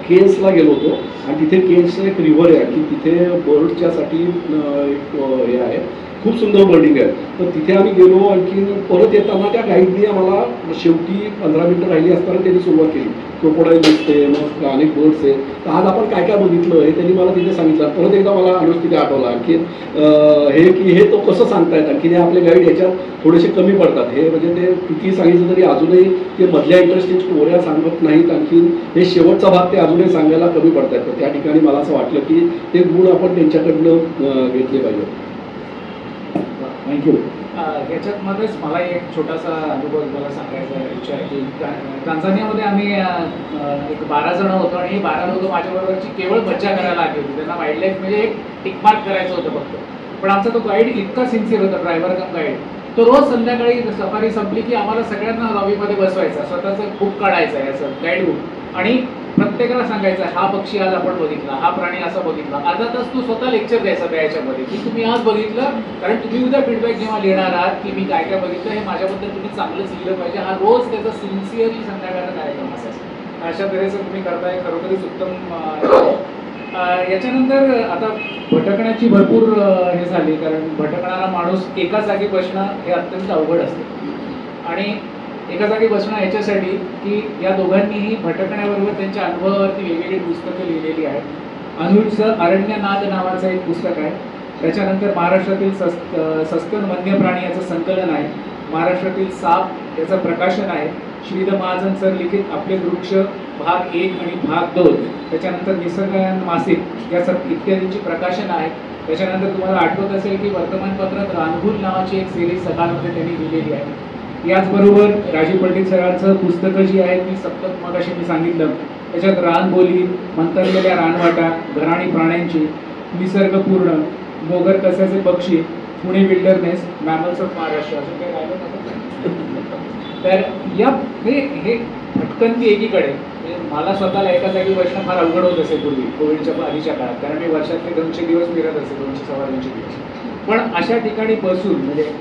केन्सला गेलो होतो, आणि तिथे केन्सचं एक रिव्हर आहे, की तिथे बर्डच्यासाठी एक हे आहे, खूप सुंदर बर्डिंग आहे. तर तिथे आम्ही गेलो. आणखी परत येताना त्या गाईडने आम्हाला शेवटी 15 मिनिटं राहिली असताना त्यांनी सुरुवात केली, क्रोकोडाईल दिसते, मग अनेक बर्ड्स आहे. तर आज आपण काय काय बघितलं हे त्यांनी मला तिथे सांगितलं. परत एकदा मला अनुष्ठ तिथे आठवला आणखी हे की हे तो कसं सांगतायत. आणखी हे आपले गाईड याच्यात थोडेसे कमी पडतात. हे म्हणजे ते किती सांगितलं तरी अजूनही ते मधल्या इंटरेस्टिंग स्टोऱ्या सांगत नाहीत. आणखी हे शेवटचा भाग ते अजूनही सांगायला कमी पडतात. तर त्या ठिकाणी मला असं वाटलं की ते गुण आपण त्यांच्याकडनं घेतले पाहिजे. थँक्यू. याच्यात मध्येच मला एक छोटासा अनुभव मला सांगायचा इच्छा आहे की टांझानियामध्ये आम्ही एक 12 जण होतो, आणि हे 12 लोक माझ्याबरोबरची केवळ मज्जा करायला आली होती. त्यांना वाईल्ड लाईफ म्हणजे एक टिकमार्क करायचं होतं फक्त. पण आमचा तो गाईड इतका सिन्सिअर होता, ड्रायव्हर कम गाईड. तो रोज संध्याकाळी सफारी संपली की आम्हाला सगळ्यांना लॉबीमध्ये बसवायचा, स्वतःचं बुक काढायचं आहे असं गाईड बुक, आणि प्रत्येकाला सांगायचं हा पक्षी आज आपण बघितला, हा प्राणी असा बघितला. अर्धा तास तू स्वतः लेक्चर द्यायचा त्या याच्यामध्ये की तुम्ही आज बघितलं, कारण तुम्ही उद्या फीडबॅक जेव्हा लिहिणार आहात की मी काय काय बघितलं हे माझ्याबद्दल तुम्ही चांगलंच लिहिलं पाहिजे. हा रोज त्याचा सिन्सिअरली संध्याकाळचा कार्यक्रम असायचा. अशा तऱ्हेचं तुम्ही करताय, खरोखरच उत्तम. याच्यानंतर आता भटकण्याची भरपूर हे झाली, कारण भटकणारा माणूस एका जागी बसणं हे अत्यंत अवघड असतं. आणि एका जागी बसणं याच्यासाठी की या दोघांनीही भटकण्याबरोबर त्यांच्या अनुभवावरती वेगवेगळी पुस्तकं लिहिलेली आहेत. अनुजचं अरण्यनाद नावाचं एक पुस्तक आहे. त्याच्यानंतर महाराष्ट्रातील सस्तन वन्य प्राणी याचं संकलन आहे. महाराष्ट्रातील साप याचं प्रकाशन आहे. श्रीध महाजन सर लिखित आपले वृक्ष भाग 1 आणि भाग 2. त्याच्यानंतर निसर्गायन मासिक या इत्यादींची प्रकाशन आहे. त्याच्यानंतर तुम्हाला आठवत असेल की वर्तमानपत्रात रानभूल नावाची एक सिरीज सकाळमध्ये त्यांनी लिहिलेली आहे. याचबरोबर राजीव पंडित सरांचं पुस्तकं जी आहेत ती सप्तक मगाशी मी सांगितलं, त्याच्यात रानबोली, मंतरलेल्या रानवाटा, घराणी प्राण्यांची, निसर्गपूर्ण, मोगर कसाचे पक्षी, Pune wilderness, mammals of Maharashtra, असं काही राहिलं. तर या हे भटकंती एकीकडे, मला स्वतःला एका जागी बसणं फार अवघड होत असे पूर्वी कोविडच्या आधीच्या काळात, कारण मी वर्षातले 200 दिवस फिरत असे, 200 सव्वा 200 दिवस. पण अशा ठिकाणी बसून म्हणजे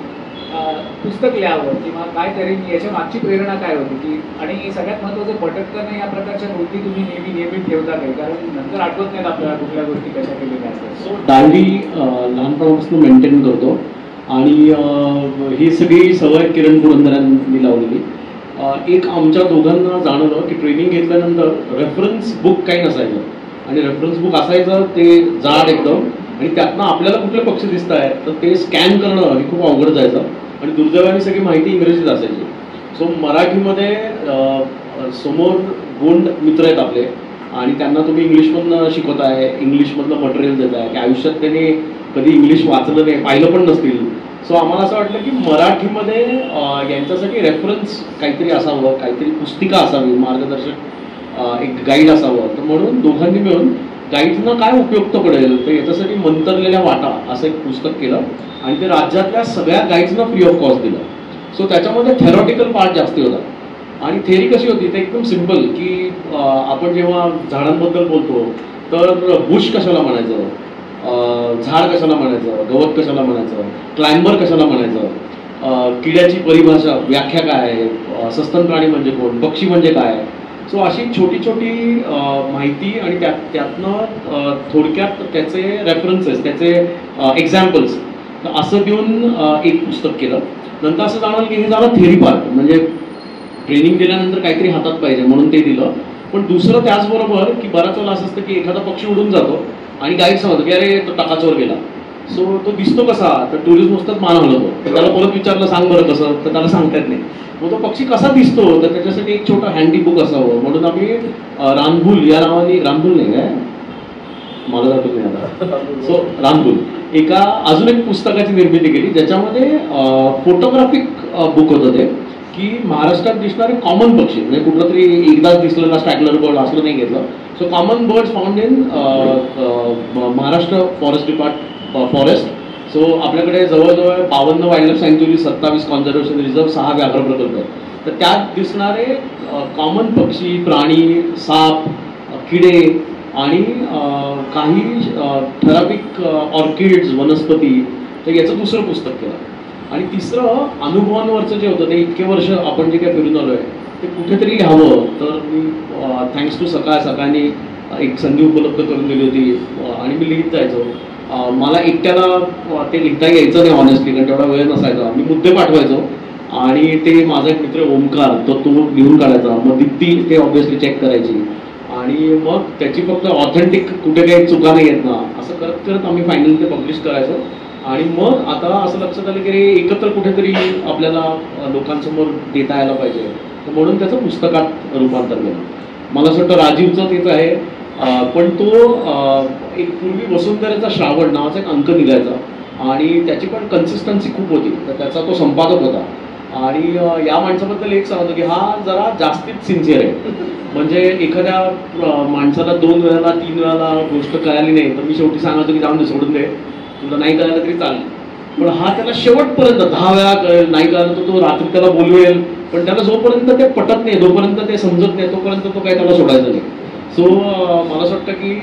पुस्तक लिहावं किंवा काहीतरी याच्या मागची प्रेरणा काय होती की, आणि सगळ्यात महत्त्वाचं भटकताना या प्रकारच्या गोष्टी तुम्ही नियमित ठेवता काय, कारण नंतर आठवत नाहीत आपल्याला कुठल्या गोष्टी कशा केलेल्या असतात. सो डायरी लहानपणापासून मेंटेन करतो आणि ही सगळी सवय किरण पुरंदरांनी लावलेली. एक आमच्या दोघांना जाणवलं की ट्रेनिंग घेतल्यानंतर रेफरन्स बुक काही नसायचं आणि रेफरन्स बुक असायचं ते जाड एकदम, आणि त्यातनं आपल्याला कुठले पक्षी दिसत आहेत तर ते स्कॅन करणं हे खूप अवघड जायचं आणि दुर्दैवाने सगळी माहिती इंग्रजीत असायची. सो मराठीमध्ये समोर गोंड मित्र आहेत आपले आणि त्यांना तुम्ही इंग्लिशमधनं शिकवताय, इंग्लिशमधलं मटेरियल देताय की आयुष्यात त्यांनी कधी इंग्लिश वाचलं नाही, पाहिलं पण नसतील. सो आम्हाला असं वाटलं की मराठीमध्ये यांच्यासाठी रेफरन्स काहीतरी असावं, काहीतरी पुस्तिका असावी, मार्गदर्शक एक गाईड असावं. तर म्हणून दोघांनी मिळून गाईडनं काय उपयुक्त पडेल तर याच्यासाठी मंतरलेल्या वाटा असं एक पुस्तक केलं आणि ते राज्यातल्या सगळ्या गाईड्सना फ्री ऑफ कॉस्ट दिलं. सो त्याच्यामध्ये थेरॉटिकल पार्ट जास्ती होता आणि थेरी कशी होती ते एकदम सिम्पल की आपण जेव्हा झाडांबद्दल बोलतो तर बुश कशाला म्हणायचं, झाड कशाला म्हणायचं, गवत कशाला म्हणायचं, क्लाइंबर कशाला म्हणायचं, किड्याची परिभाषा व्याख्या काय आहे, सस्तन प्राणी म्हणजे कोण, पक्षी म्हणजे काय. सो अशी छोटी छोटी माहिती आणि त्यातनं थोडक्यात त्याचे रेफरन्सेस, त्याचे एक्झाम्पल्स असं देऊन एक पुस्तक केलं. नंतर असं जाणवलं की हे झालं थेरी पार्ट, म्हणजे ट्रेनिंग दिल्यानंतर काहीतरी हातात पाहिजे म्हणून ते दिलं. पण दुसरं त्याचबरोबर की बराच वेळा असं असतं की एखादा पक्षी उडून जातो आणि गाईड सांगतो की अरे तो टाकाचवर गेला. सो तो दिसतो कसा तर टुरिस्ट नुसतंच मान हलवतो, तर त्याला परत विचारलं सांग बरं कसं, तर त्याला सांगता येत नाही. मग तो पक्षी कसा दिसतो तर त्याच्यासाठी एक छोटं हँडी बुक असावं म्हणून आम्ही रानभूल या नावाने, रानभूल नाही काय मला जातो नाही आता, सो रानभूल एका अजून एक पुस्तकाची निर्मिती केली ज्याच्यामध्ये फोटोग्राफिक बुक होतं ते की महाराष्ट्रात दिसणारे कॉमन पक्षी, म्हणजे कुठलं तरी एकदाच दिसलेला स्ट्रॅगलर बर्ड असलं नाही घेतलं. So common birds found in Maharashtra forest. So आपल्याकडे जवळजवळ 52 wild life sanctuary, 27 conservation reserve, 6 व्याघ्र प्रकल्प आहेत. तर त्यात दिसणारे कॉमन पक्षी, प्राणी, साप, किडे आणि काही ठराविक ऑर्किड्स, वनस्पती, तर याचं दुसरं पुस्तक केलं. आणि तिसरं अनुभवांवरचं जे होतं ते इतके वर्ष आपण जे काही फिरून आलो आहे ते कुठेतरी लिहावं. तर मी थँक्स टू सकाळनी एक संधी उपलब्ध करून दिली होती आणि मी लिहित जायचो. मला एकट्याला ते लिहिता यायचं नाही ऑनेस्टली, कारण तेवढा वेळ नसायचा. मी मुद्दे पाठवायचो आणि ते माझा एक मित्र ओमकार तो लिहून काढायचा, मग दीप्ती ते ऑब्व्हियसली चेक करायची आणि मग त्याची फक्त ऑथेंटिक कुठे काही चुका नाही येत ना असं करत करत आम्ही फायनली ते पब्लिश करायचो. आणि मग आता असं लक्षात आलं की रे एकत्र कुठेतरी आपल्याला लोकांसमोर देता यायला पाहिजे, तर म्हणून त्याचं पुस्तकात रूपांतर केलं. मला असं वाटतं राजीवचं तेच आहे. पण तो एक पूर्वी वसुंधरेचा श्रावण नावाचा एक अंक निघायचा आणि त्याची पण कन्सिस्टन्सी खूप होती, तर त्याचा तो संपादक होता. आणि या माणसाबद्दल एक सांगतो की हा जरा जास्तीच सिन्सिअर आहे. म्हणजे एखाद्या माणसाला 2 वेळाला 3 वेळाला गोष्ट कळाली नाही तर मी शेवटी सांगायचो की जाऊन दे, सोडून दे, तुला नाही कळालं तरी चालेल. पण हा त्याला शेवटपर्यंत 10 वेळा कळेल, नाही कळालं तर तो रात्री त्याला बोलवेल, पण त्याला जोपर्यंत ते पटत नाही, जोपर्यंत ते समजत नाही तोपर्यंत तो काही त्याला सोडायचं नाही. सो मला असं वाटतं की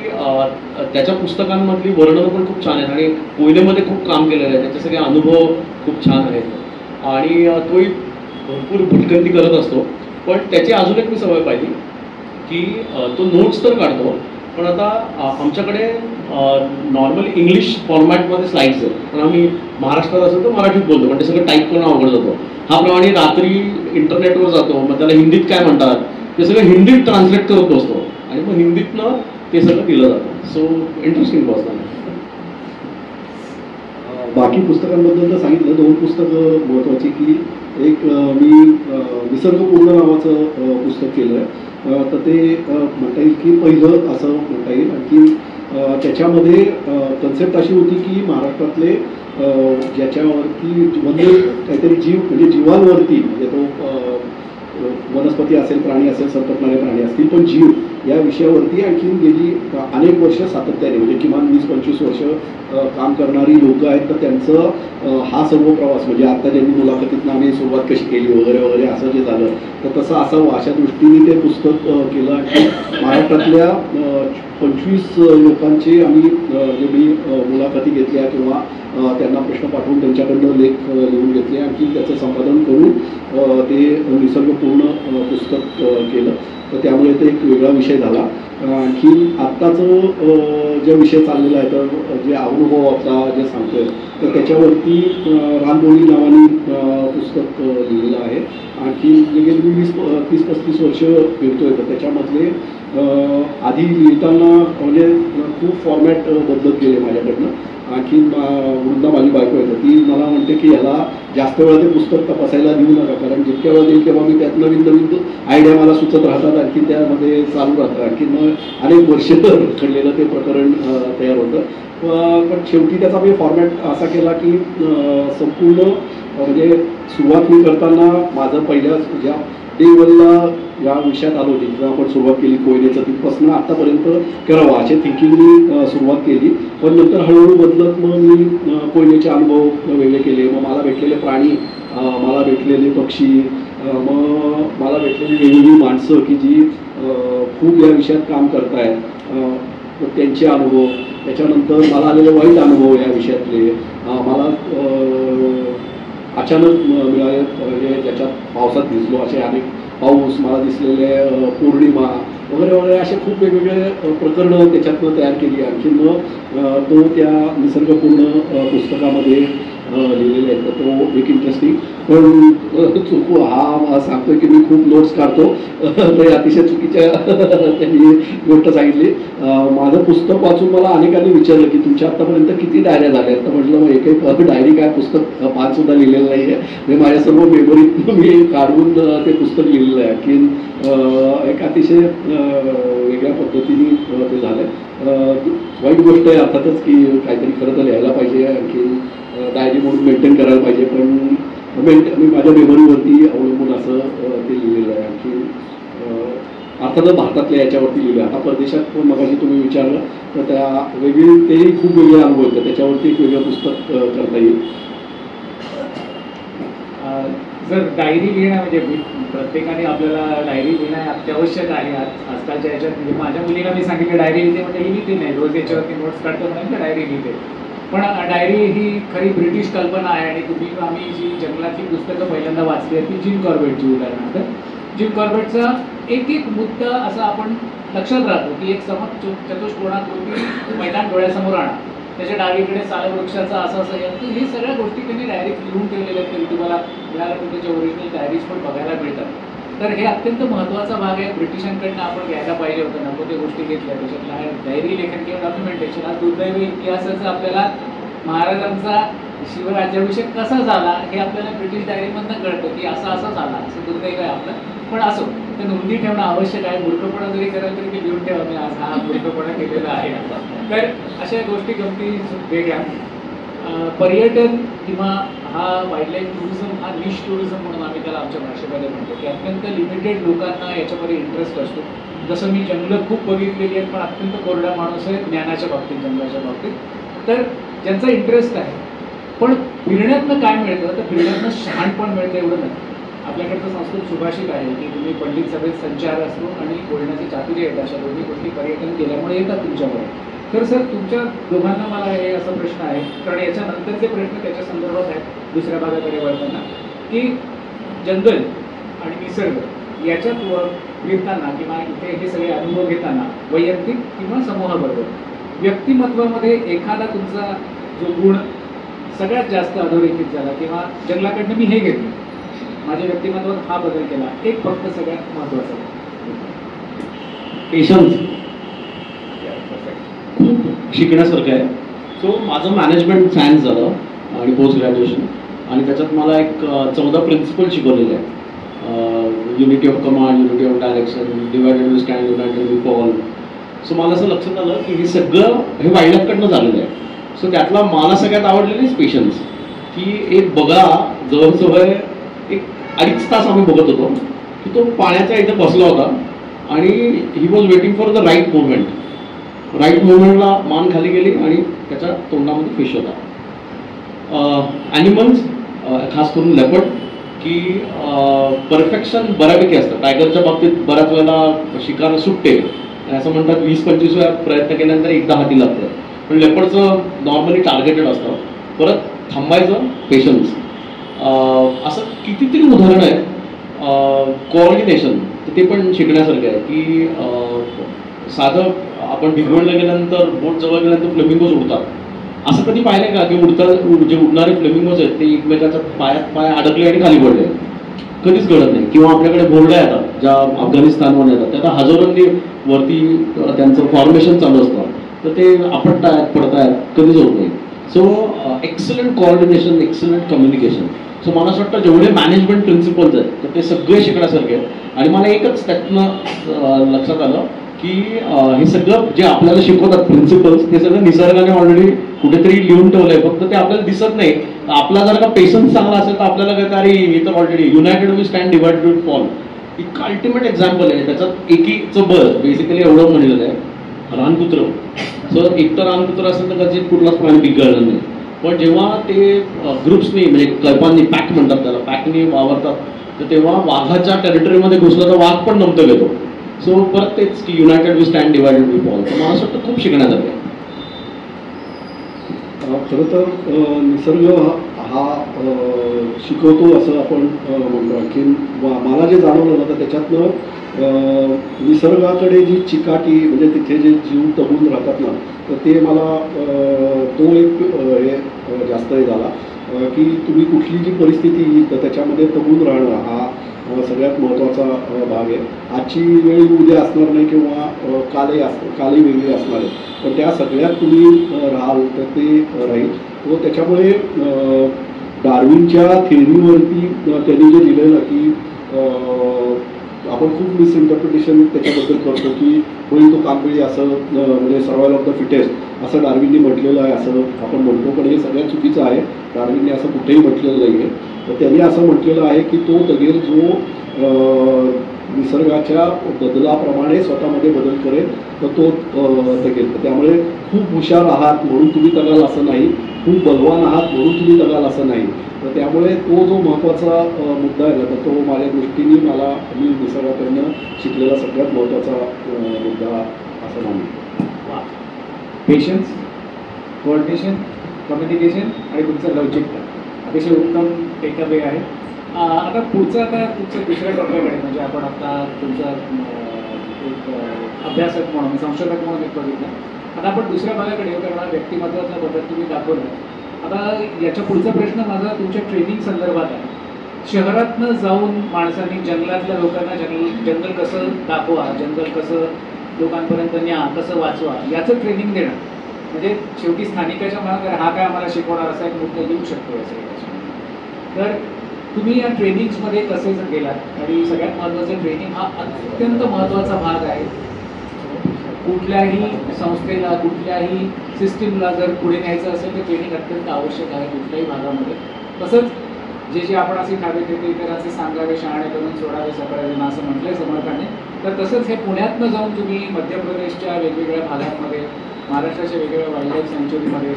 त्याच्या पुस्तकांमधली वर्णनं पण खूप छान आहेत आणि कोयनेमध्ये खूप काम केलेलं आहे, त्याचे सगळे अनुभव खूप छान आहेत आणि तोही भरपूर भटकंती करत असतो. पण त्याची अजून एक मी सवय पाहिली की तो नोट्स तर काढतो, पण आता आमच्याकडे नॉर्मली इंग्लिश फॉर्मॅटमध्ये स्लाईड्स आहेत, पण आम्ही महाराष्ट्रात असेल तर मराठीत बोलतो, पण ते सगळं टाईप करणं अवघड जातो. हा प्रमाणे रात्री इंटरनेटवर जातो, मग त्याला हिंदीत काय म्हणतात ते सगळं हिंदीत ट्रान्सलेट करत बसतो आणि मग हिंदीतनं ते सगळं दिलं जातं. सो इंटरेस्टिंग बसतं. बाकी पुस्तकांबद्दल तर सांगितलं. 2 पुस्तकं महत्त्वाची की एक मी निसर्गपूर्ण नावाचं पुस्तक केलं आहे, तर ते म्हणता येईल की पहिलं असं म्हणता येईल. आणखी त्याच्यामध्ये कन्सेप्ट अशी होती की महाराष्ट्रातले ज्याच्यावरती वन्य काहीतरी जीव म्हणजे जीवांवरती म्हणजे तो वनस्पती असेल, प्राणी असेल, सरपटणारे प्राणी असतील, पण जीव या विषयावरती आणखीन गेली अनेक वर्ष सातत्याने म्हणजे किमान 20-25 वर्ष काम करणारी लोक आहेत, तर त्यांचं हा सर्व प्रवास म्हणजे आता ज्यांनी मुलाखतीतनं आम्ही सुरुवात कशी केली वगैरे वगैरे असं जे झालं तर तसं असावं अशा दृष्टीने ते पुस्तक केलं. आणि महाराष्ट्रातल्या 25 लोकांची आम्ही जे मी मुलाखती घेतल्या किंवा त्यांना प्रश्न पाठवून त्यांच्याकडनं लेख लिहून घेतले, आणखी त्याचं संपादन करून ते निसर्गपूर्ण पुस्तक केलं. तर त्यामुळे ते एक वेगळा विषय झाला. आणखी आत्ताचं जे विषय चाललेला आहे तर जे अनुभव आपला जे सांगतोय तर त्याच्यावरती रानडोळी नावाने पुस्तक लिहिलेलं आहे. आणखी जे गेली मी 30-35 वर्ष फिरतोय तर त्याच्यामधले आधी लिहिताना म्हणजे खूप फॉर्मॅट बदलत गेले माझ्याकडनं. आणखी वृंदा माझी बायको आहे ती मला म्हणते की ह्याला जास्त वेळा ते पुस्तक तपासायला देऊ नका, कारण जितक्या वेळा देईल तेव्हा मी त्यात नवीन नवीन आयडिया मला सुचत राहतात, आणखी त्यामध्ये चालू राहतं. आणखी मग अनेक वर्ष घडलेलं ते प्रकरण तयार होतं. पण शेवटी त्याचा मी फॉर्मॅट असा केला की संपूर्ण म्हणजे सुरुवात मी करताना माझं पहिल्या ज्या डे वनला या विषयात आलो होती जेव्हा आपण सुरुवात केली कोयनेचं तिथपासून आत्तापर्यंत करावं असे थिंकिंगनी सुरुवात केली. पण नंतर हळूहळू बदलत मग मी कोयनेचे अनुभव वेगळे केले. मग मला भेटलेले प्राणी, मला भेटलेले पक्षी, मग मला भेटलेली वेगवेगळी माणसं की जी खूप या विषयात काम करतायत त्यांचे अनुभव, त्याच्यानंतर मला आलेले वाईट अनुभव या विषयातले, मला अचानक मिळाले म्हणजे ज्याच्यात पावसात भिजलो असे अनेक पाऊस, मला दिसलेले पौर्णिमा वगैरे वगैरे असे खूप वेगवेगळे प्रकरणं त्याच्यातनं तयार केली. आणखी मग तो त्या निसर्गपूर्ण पुस्तकामध्ये लिहिलेले आहेत. तर तो एक इंटरेस्टिंग पण चुकू हा सांगतोय की मी खूप नोट्स काढतो तर अतिशय चुकीच्या त्यांनी गोष्ट सांगितली. माझं पुस्तक वाचून मला अनेकांनी विचारलं की तुमच्या आत्तापर्यंत किती डायऱ्या झाल्या आहेत. तर म्हटलं मग एक डायरी काय पुस्तक 5 सुद्धा लिहिलेलं नाही आहे. म्हणजे माझ्या सर्व मेमरीत मी काढून ते पुस्तक लिहिलेलं आहे. की एक अतिशय वेगळ्या पद्धतीने ते झालं. वाईट गोष्ट आहे अर्थातच की काहीतरी खरं तर लिहायला पाहिजे, आणखी डायरी म्हणून मेंटेन करायला पाहिजे, पण मी माझ्या मेमरीवरती अवलंबून असं ते लिहिलेलं आहे. आणखी अर्थातच भारतातल्या याच्यावरती लिहिलं. आता परदेशात पण मगाशी तुम्ही विचारलं तर त्या वेगळी तेही खूप वेगळे अनुभव येतात, त्याच्यावरती एक वेगळं पुस्तक करता येईल. जर डायरी लिहिणं म्हणजे प्रत्येकाने आपल्याला डायरी लिहिणं अत्यावश्यक आहे आजकालच्या याच्यात. म्हणजे माझ्या मुलीला मी सांगितलं डायरी लिहिते म्हणजे ही लिहिते नाही, रोज याच्यावरती नोट्स काढतो म्हणून डायरी लिहिते. पण डायरी ही खरी ब्रिटिश कल्पना आहे. आणि आम्ही जी जंगलातली पुस्तकं पहिल्यांदा वाचली आहेत ती जिम कॉर्बेटची उदाहरणार्थ. जिम कॉर्बेटचा एक एक मुद्दा असा आपण लक्षात राहतो की एक चतुष्कोणाकृती मैदान डोळ्यासमोर आणा, त्याच्या डावीकडे सालवृक्षाचा असं असं हे सगळ्या गोष्टी त्यांनी डायरीत लिहून ठेवलेल्या आहेत. तरी तुम्हाला मिळाल्या त्याच्या ओरिजिनल डायरीज पण बघायला मिळतात. तर हे अत्यंत महत्त्वाचा भाग आहे. ब्रिटिशांकडनं आपण घ्यायला पाहिजे होतं, नको ते गोष्टी घेतल्या. त्याच्यातला डायरी लेखन किंवा डॉक्युमेंटेशन. आज दुर्दैवी इतिहासाचं आपल्याला महाराजांचा शिवराज्याभिषेक कसा झाला हे आपल्याला ब्रिटिश डायरीमधनं कळतं की असा असा झाला, असं दुर्दैव आहे आपलं. पण असो ते नोंदी ठेवणं आवश्यक आहे. मूर्खपणा जरी कराल तरी ते लिहून ठेवा मी आज हा मूर्खपणा केलेला आहे. तर अशा गोष्टी गमती वेगळ्या. पर्यटन किंवा हा वाईल्डलाईफ टुरिझम हा निश टुरिझम म्हणून आम्ही त्याला आमच्या भाषेमध्ये म्हणतो की अत्यंत लिमिटेड लोकांना याच्यामध्ये इंटरेस्ट असतो. जसं मी जंगलं खूप बघितलेली आहेत पण अत्यंत कोरडा माणूस आहे ज्ञानाच्या बाबतीत, जंगलाच्या बाबतीत. तर ज्यांचा इंटरेस्ट आहे. पण फिरण्यातनं काय मिळतं तर फिरण्यातनं शहाणपण मिळतं एवढं नाही. आपल्याकडचं संस्कृत सुभाषित आहे की तुम्ही पंडित सभेत संचार असतो आणि बोलण्याचे चातुर्य येतात. अशा दोन्ही गोष्टी पर्यटन केल्यामुळे येतात तुमच्याकडे. तर सर तुमच्या दोघांना मला हे असा प्रश्न आहे, कारण याच्यानंतरचे प्रश्न त्याच्या संदर्भात आहेत दुसऱ्या भागाकडे वळताना, की जंगल आणि निसर्ग याच्यात फिरताना किंवा इथे हे सगळे अनुभव घेताना वैयक्तिक किंवा समूहाबरोबर व्यक्तिमत्वामध्ये एखादा तुमचा जो गुण सगळ्यात जास्त अधोरेखित झाला किंवा जंगलाकडनं मी हे घेतलं, माझ्या व्यक्तिमत्वात हा बदल केला, एक फक्त सगळ्यात महत्त्वाचा पेशन्स खूप शिकण्यासारखं आहे. सो माझं मॅनेजमेंट सायन्स झालं आणि पोस्ट ग्रॅज्युएशन, आणि त्याच्यात मला एक 14 प्रिन्सिपल शिकवलेले आहेत. Unity of command, unity of direction, divided we stand, united we fall. So मला असं लक्षात आलं की हे सगळं हे वाईल्डलाईफकडनं झालेलं आहे. सो त्यातला मला सगळ्यात आवडलेलीच पेशन्स, की एक बघा जवळजवळ एक 2.5 तास आम्ही बघत होतो की तो पाण्याच्या इथे बसला होता आणि he was waiting for the right movement. Right मुवमेंटला मान खाली गेली आणि त्याच्या तोंडामध्ये फिश होता. ॲनिमल्स खास करून लेपर्ड की परफेक्शन बऱ्यापैकी असतं. टायगरच्या बाबतीत बऱ्याच वेळेला शिकार सुटते आणि असं म्हणतात 20-25 वेळा प्रयत्न केल्यानंतर एकदा हाती लागतं. पण लेपर्डचं नॉर्मली टार्गेटेड असतं. परत थांबायचं, पेशन्स. असं कितीतरी उदाहरणं आहेत. कोऑर्डिनेशन ते पण शिकण्यासारखं आहे की साधं आपण भिगवणला गेल्यानंतर बोट जवळ गेल्यानंतर फ्लेमिंगोज उडतात. असं कधी पाहिलंय का की जे उडणारे फ्लेमिंगोज आहेत ते एकमेकाच्या पायात पाय अडकले आणि खाली पडले? कधीच घडत नाही. किंवा आपल्याकडे भोरड्या येतात ज्या अफगाणिस्तानमध्ये येतात, त्या हजारोंनी वरती त्यांचं फॉर्मेशन चालू असतं, तर ते आपटतायत पडतायत, कधीच होत नाही. So excellent coordination, excellent communication. So मला असं वाटतं जेवढे मॅनेजमेंट प्रिन्सिपल्स आहेत तर ते सगळे शिकण्यासारखे आहेत. आणि मला एकच त्यातनं लक्षात आलं की हे सगळं जे आपल्याला शिकवतात प्रिन्सिपल्स ते सगळं निसर्गाने ऑलरेडी कुठेतरी लिहून ठेवलंय, फक्त ते आपल्याला दिसत नाही. आपला जर का पेशन्स चांगला असेल तर आपल्याला कळतं अरे हे तर already united we stand, divided we fall. इतकं अल्टिमेट एक्झाम्पल आहे. त्याच्यात एकीचं बळ बेसिकली एवढं म्हणलेलं आहे, रानकुत्र. सो एक तर रानकुत्र असेल तर कदाचित कुठलाच प्राणी बिघडणार नाही. पण जेव्हा ते ग्रुप्सनी म्हणजे कल्पांनी पॅक म्हणतात त्याला, पॅकनी वावरतात, तर तेव्हा वाघाच्या टेरिटरीमध्ये घुसला तर वाघ पण नमतं घेतो. सो परत तेच की united we stand, divided we fall. तर मला असं वाटतं खूप शिकण्यासारखं आहे. खरं तर निसर्ग हा शिकवतो असं आपण म्हणतो. आणखी मला जे जाणवलं ना तर त्याच्यातनं निसर्गाकडे जी चिकाटी म्हणजे तिथे जे जीव तगून राहतात ना, तर ते मला तो एक हे जास्त हे झाला की तुम्ही कुठली जी परिस्थिती येईल तर त्याच्यामध्ये तगून राहणं हा सगळ्यात महत्त्वाचा भाग आहे. आजची वेळ उद्या असणार नाही किंवा कालही वेगळी असणार आहे, पण त्या सगळ्यात तुम्ही राहाल तर ते राहील. व त्याच्यामुळे डार्विनच्या थेअरीवरती त्यांनी जे लिहिलेलं की आपण खूप मिसइंटरप्रिटेशन त्याच्याबद्दल करतो की होईल तो कांबळी असं म्हणजे सर्वायवल ऑफ द फिटेस्ट असं डार्विननी म्हटलेलं आहे असं आपण म्हणतो, पण हे सगळ्यात चुकीचं आहे. डार्विनने असं कुठेही म्हटलेलं नाही आहे. तर त्यांनी असं म्हटलेलं आहे की तो तगेर जो निसर्गाच्या बदलाप्रमाणे स्वतःमध्ये बदल करेल तर तो तगेल. त्यामुळे खूप हुशार आहात म्हणून तुम्ही तगाल असं नाही, खूप बलवान आहात म्हणून तुम्ही तगाल असं नाही. तर त्यामुळे तो जो महत्त्वाचा मुद्दा आहे ना तर तो माझ्या दृष्टीने मी निसर्गाकडनं शिकलेला सगळ्यात महत्त्वाचा मुद्दा असं मानतो. पेशन्स, कोऑर्डिनेशन, कम्युनिकेशन आणि तुमचं लवचिकता अतिशय उत्तम टेकअवे आहे. आता तुमचं दुसऱ्या टप्प्याकडे म्हणजे आपण आता तुमचा एक अभ्यासक म्हणून संशोधक म्हणून एक बघितलं. आता आपण दुसऱ्या भागाकडे कारण व्यक्तिमत्वाचा बदल तुम्ही दाखवला. आता याच्या पुढचा प्रश्न माझा तुमच्या ट्रेनिंग संदर्भात आहे. शहरातनं जाऊन माणसांनी जंगलातल्या लोकांना जंगल कसं दाखवा, जंगल कसं लोकांपर्यंत न्या, कसं वाचवा याचं ट्रेनिंग देणं म्हणजे शेवटी स्थानिकाच्या मनात हा काय आम्हाला शिकवणार असा एक मुद्दा येऊ शकतो याच्यामध्ये. तर तुम्ही या ट्रेनिंग्समध्ये कसे गेलात आणि सगळ्यात महत्त्वाचं ट्रेनिंग हा अत्यंत महत्त्वाचा भाग आहे. कुठल्याही संस्थेला कुठल्याही सिस्टीमला जर पुढे न्यायचं असेल तर ट्रेनिंग अत्यंत आवश्यक आहे कुठल्याही भागामध्ये. तसंच जे आपण असे खावे ते इतरांचे सांगावे, शहाणे करून सोडावे सगळ्यांना असं म्हटलंय समर्थाने. तर तसंच हे पुण्यातनं जाऊन तुम्ही मध्य प्रदेशच्या वेगवेगळ्या भागांमध्ये, महाराष्ट्राच्या वेगवेगळ्या वाईल्ड लाईफ सँच्युरीमध्ये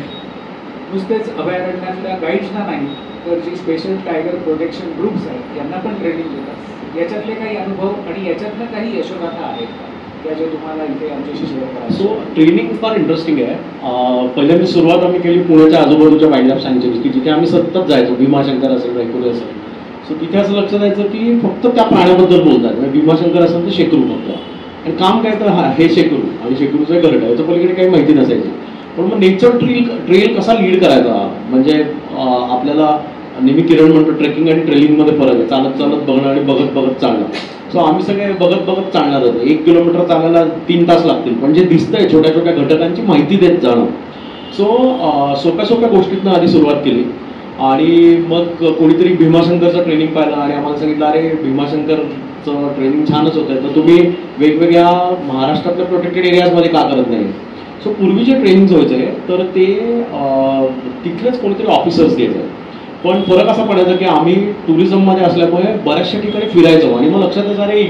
नुसतेच अभयारण्यातल्या गाईड्सना नाही तर जी स्पेशल टायगर प्रोटेक्शन ग्रुप्स आहेत यांना पण ट्रेनिंग देतात. याच्यातले काही अनुभव आणि याच्यातनं काही यशोगाथा आहेत का त्या जे तुम्हाला इथे आमच्याशी शेअर करा? सो ट्रेनिंग फार इंटरेस्टिंग आहे. पहिल्यांदा सुरुवात आम्ही केली पुण्याच्या आजूबाजूच्या वाईल्ड लाईफ सँच्युरीज की जिथे आम्ही सतत जायचो. भीमाशंकर असेल, रैकुरी असेल. सो तिथे असं लक्ष द्यायचं की फक्त त्या प्राण्याबद्दल बोलतात. म्हणजे भीमाशंकर असेल तर शेकरू फक्त, आणि काम काय तर हे शेकरू आणि शेकरूचं घरटं याच्या पलीकडे काही माहिती नसायची. पण मग नेचर ट्रेल कसा लीड करायचा म्हणजे आपल्याला नेहमी किरण म्हणतो ट्रेकिंग आणि ट्रेलिंगमध्ये फरक आहे. चालत चालत बघणं आणि बघत बघत चालणं. सो आम्ही सगळे बघत बघत चालणार होतो. 1 किलोमीटर चालायला 3 तास लागतील, पण जे दिसतंय छोट्या छोट्या घटकांची माहिती देत जाणं. सो सोप्या सोप्या गोष्टीतनं आधी सुरुवात केली आणि मग कोणीतरी भीमाशंकरचं ट्रेनिंग पाहिलं आणि आम्हाला सांगितलं अरे भीमाशंकरचं ट्रेनिंग छानच होतं आहे तर तुम्ही वेगवेगळ्या महाराष्ट्रातल्या प्रोटेक्टेड एरियाजमध्ये का करत नाही. सो पूर्वी जे ट्रेनिंग व्हायचं आहे तर ते तिथलेच कोणीतरी ऑफिसर्स घ्यायचे पण फरक असा पडायचा की आम्ही टुरिझममध्ये असल्यामुळे बऱ्याचशा ठिकाणी फिरायचो आणि मग लक्षात यायचं, अरे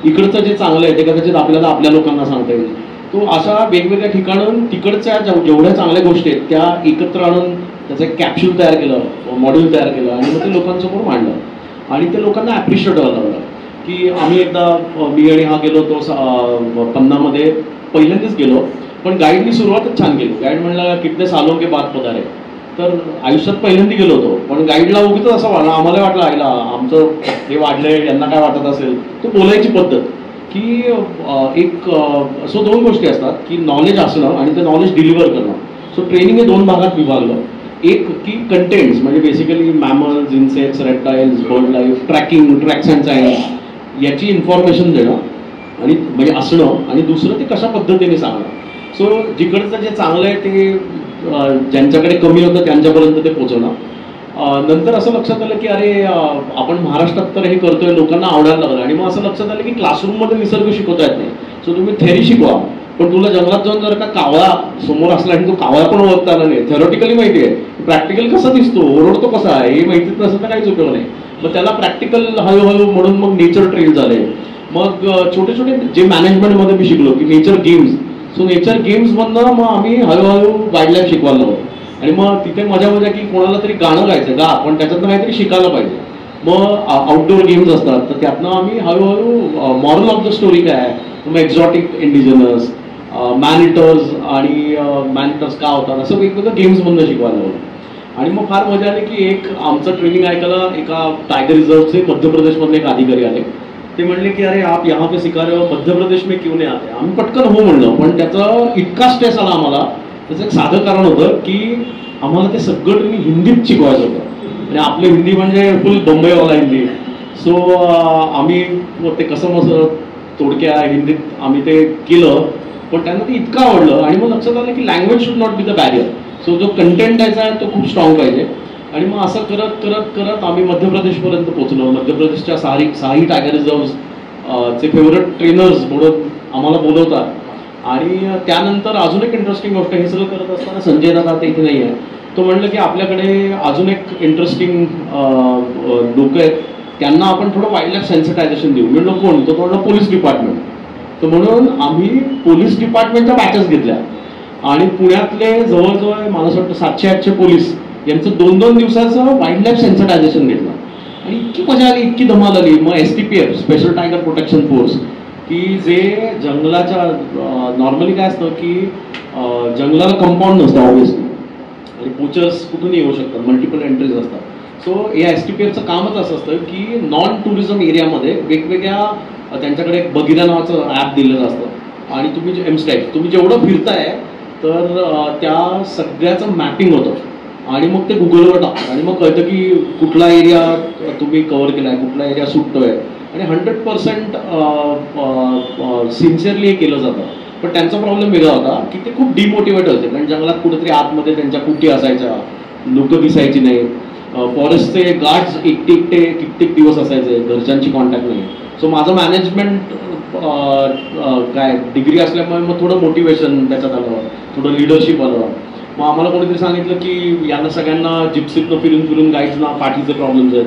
इकडचं जे चांगलं आहे ते कदाचित आपल्याला आपल्या लोकांना सांगता येईल. तो अशा वेगवेगळ्या ठिकाणून तिकडच्या जेवढ्या चांगल्या गोष्टी आहेत त्या एकत्र आणून त्याचं एक कॅप्सूल तयार केलं, मॉड्यूल तयार केलं आणि मग ते लोकांसमोर मांडलं आणि ते लोकांना ॲप्रिशिएट व्हायला लागलं. की आम्ही एकदा मी आणि हा गेलो होतो पन्नामध्ये, पहिल्यांदाच गेलो, पण गाईडनी सुरुवातच छान केली. गाईड म्हणला कितने सालों के बाद पधारे. तर आयुष्यात पहिल्यांदा गेलो होतो, पण गाईडला उगीच असं वाटलं, आम्हाला वाटलं आईला आमचं हे वाढलंय, यांना काय वाटत असेल. तो बोलायची पद्धत की एक सो दोन गोष्टी असतात की नॉलेज असणं आणि ते नॉलेज डिलिव्हर करणं. सो ट्रेनिंग हे दोन भागात विभागलं. एक की कंटेंट्स म्हणजे basically mammals, insects, reptiles, bird life, tracks and science याची इन्फॉर्मेशन देणं आणि म्हणजे असणं, आणि दुसरं ते कशा पद्धतीने सांगणं. सो जिकडचं जे चांगलं आहे ते ज्यांच्याकडे कमी होतं त्यांच्यापर्यंत ते पोचवणं. नंतर असं लक्षात आलं की अरे आपण महाराष्ट्रात तर हे करतोय, लोकांना आवडायला लागलं. आणि मग असं लक्षात आलं की क्लासरूममध्ये निसर्ग शिकवता येत नाही. सो तुम्ही थेरी शिकवा, पण तुला जंगलात जाऊन जर का कावळा समोर असला आणि तो कावळा पण ओळखता आला नाही, थेरॉटिकली माहिती आहे, प्रॅक्टिकल कसा दिसतो, ओरडतो कसा आहे हे माहितीच नसेल तर काहीच उपयोग नाही. मग त्याला प्रॅक्टिकल हळूहळू म्हणून मग नेचर ट्रेन झाले. मग छोटे छोटे जे मॅनेजमेंटमध्ये मी शिकलो की नेचर गेम्स. सो नेचर गेम्समधनं मग आम्ही हळूहळू वाईल्ड लाईफ शिकवायला लागलो. आणि मग तिथे मजा की कोणाला तरी गाणं गायचं गा, पण त्याच्यातनं काहीतरी शिकायला पाहिजे. मग आउटडोअर गेम्स असतात, तर त्यातनं आम्ही हळूहळू मॉरल ऑफ द स्टोरी काय आहे, मग एक्झॉटिक इंडिजिनस, मॅनिटर्स आणि मॅनिटर्स का होतात, असं वेगवेगळ्या गेम्समधनं शिकवायला लागलो. आणि मग फार मजा आली की एक आमचं ट्रेनिंग ऐकायला एका टायगर रिझर्वचे मध्य प्रदेशमधले एक अधिकारी आले. ते म्हणले की अरे आप यहाँ पे सिखा रहे हो, मध्य प्रदेश में क्यों नाही आते. आम्ही पटकन हो म्हणलं, पण त्याचं इतका स्ट्रेस आला आम्हाला. त्याचं एक साधं कारण होतं की आम्हाला ते सगळं ट्रेनिंग हिंदीत शिकवायचं होतं आणि आपलं हिंदी म्हणजे फुल बंबईवाला हिंदी. सो आम्ही ते कसं मसं थोडक्या हिंदीत आम्ही ते केलं, पण त्यांना ते इतकं आवडलं. आणि मग लक्षात आलं की language should not be the barrier. So जो कंटेंट द्यायचा आहे तो खूप स्ट्रॉंग पाहिजे. आणि मग असं करत करत करत आम्ही मध्य प्रदेशपर्यंत पोहोचलो. मध्य प्रदेशच्या साही टायगर रिझर्व्ह चे फेवरेट ट्रेनर्स म्हणून आम्हाला बोलवतात. आणि त्यानंतर अजून एक इंटरेस्टिंग गोष्ट, हे सगळं करत असताना संजय दादा आता इथे नाही आहे, तो म्हणलं की आपल्याकडे अजून एक इंटरेस्टिंग लोक आहेत, त्यांना आपण थोडं वाईल्ड लाईफ सेन्सिटायझेशन देऊ. म्हणलं कोण, तो म्हणलं पोलीस डिपार्टमेंट. तर म्हणून आम्ही पोलीस डिपार्टमेंटच्या बॅचेस घेतल्या आणि पुण्यातले जवळजवळ मला असं वाटतं 700-800 पोलीस यांचं 2-2 दिवसाचं वाईल्ड लाईफ सेन्सिटायझेशन घेतलं. आणि इतकी मजा आली, इतकी धमाल आली. मग STPF special tiger protection force, की जे जंगलाच्या नॉर्मली काय असतं की जंगलाला कंपाऊंड नसतं ऑब्व्हियसली, आणि पोचर्स कुठूनही येऊ शकतात, मल्टिपल एंट्रीज असतात. सो या STPFचं कामच असं असतं की नॉन टुरिझम एरियामध्ये वेगवेगळ्या त्यांच्याकडे एक बगिरा नावाचं ॲप दिलेलं असतं आणि तुम्ही जे एमस्टाईप तुम्ही जेवढं फिरताय तर त्या सगळ्याचं मॅपिंग होतं आणि मग ते गुगलवर टाकतात आणि मग कळतं की कुठला एरिया तुम्ही कव्हर केला आहे, कुठला एरिया सुटतोय. आणि 100% सिन्सिअरली हे केलं जातं. पण त्यांचा प्रॉब्लेम वेगळा होता की ते खूप डिमोटिवेट होते, कारण जंगलात कुठेतरी आतमध्ये त्यांच्या कुटी असायच्या, लोक दिसायची नाही, फॉरेस्टचे गार्ड्स एकटे कित्येक दिवस असायचे, घरच्यांची कॉन्टॅक्ट नाही. सो माझं मॅनेजमेंट काय डिग्री असल्यामुळे मग थोडं मोटिवेशन त्याच्यात आलं, थोडं लिडरशिप आलं. मग आम्हाला कोणीतरी सांगितलं की यांना सगळ्यांना जिप्सीतनं फिरून गाईड्सना पाठीचे प्रॉब्लेम्स आहेत,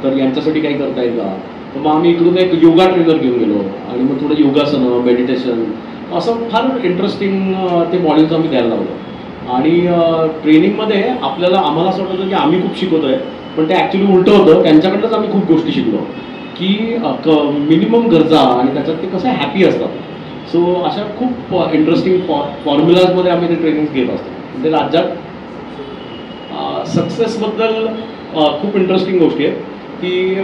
तर यांच्यासाठी काही करता येईल का. तर मग आम्ही इकडून एक योगा ट्रेनर घेऊन गेलो आणि मग थोडं योगासनं, मेडिटेशन, असं फार इंटरेस्टिंग ते मॉड्यूल्स आम्ही द्यायला लागलो. आणि ट्रेनिंगमध्ये आम्हाला असं वाटतं की आम्ही खूप शिकवतोय, पण ते ॲक्च्युली उलटं होतं. त्यांच्याकडनंच आम्ही खूप गोष्टी शिकलो की मिनिमम गरजा आणि त्याच्यात ते कसं हॅपी असतात. सो अशा खूप इंटरेस्टिंग फॉर्म्युलाजमध्ये आम्ही ते ट्रेनिंग घेत असतो. म्हणजे राज्यात सक्सेसबद्दल खूप इंटरेस्टिंग गोष्टी आहेत की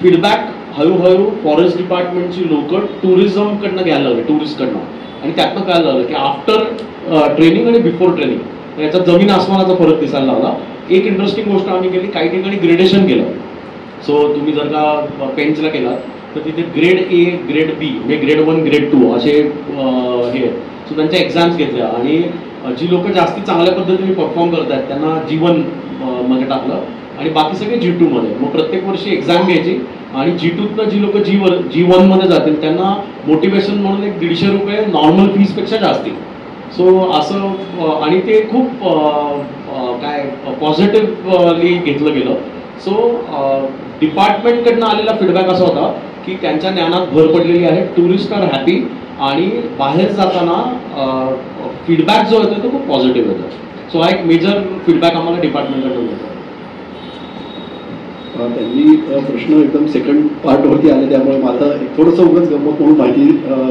फीडबॅक हळूहळू फॉरेस्ट डिपार्टमेंटची लोक टुरिझमकडनं घ्यायला लागले, टुरिस्टकडनं. आणि त्यातनं काय झालं की आफ्टर ट्रेनिंग आणि बिफोर ट्रेनिंग याच्यात जमीन आसमानाचा फरक दिसायला लागला. एक इंटरेस्टिंग गोष्ट आम्ही केली, काही ठिकाणी ग्रेडेशन केलं. सो तुम्ही जर का पेन्सला केलात तर तिथे ग्रेड A, ग्रेड B, म्हणजे ग्रेड 1, ग्रेड 2 असे हे. सो त्यांच्या एक्झाम्स घेतल्या आणि जी लोक जास्ती चांगल्या पद्धतीने परफॉर्म करत आहेत त्यांना G1 मध्ये टाकलं आणि बाकी सगळे G2 मध्ये. मग प्रत्येक वर्षी एक्झाम घ्यायची आणि G2तनं जी लोक G1 मध्ये जातील त्यांना मोटिवेशन म्हणून एक 150 रुपये नॉर्मल फीसपेक्षा जास्ती. सो असं आणि ते खूप काय पॉझिटिव्हली घेतलं गेलं. सो डिपार्टमेंटकडनं आलेला फीडबॅक असा होता की त्यांच्या ज्ञानात भर पडलेली आहे, टुरिस्ट आर हॅपी आणि बाहेर जाताना फीडबॅक जो येतो तो खूप पॉझिटिव्ह येतो. सो हा एक मेजर फीडबॅक आम्हाला डिपार्टमेंटकडून येतो. त्यांनी प्रश्न एकदम सेकंड पार्टवरती आले, त्यामुळे माझं एक थोडंसं उगाच गंमत म्हणून माहिती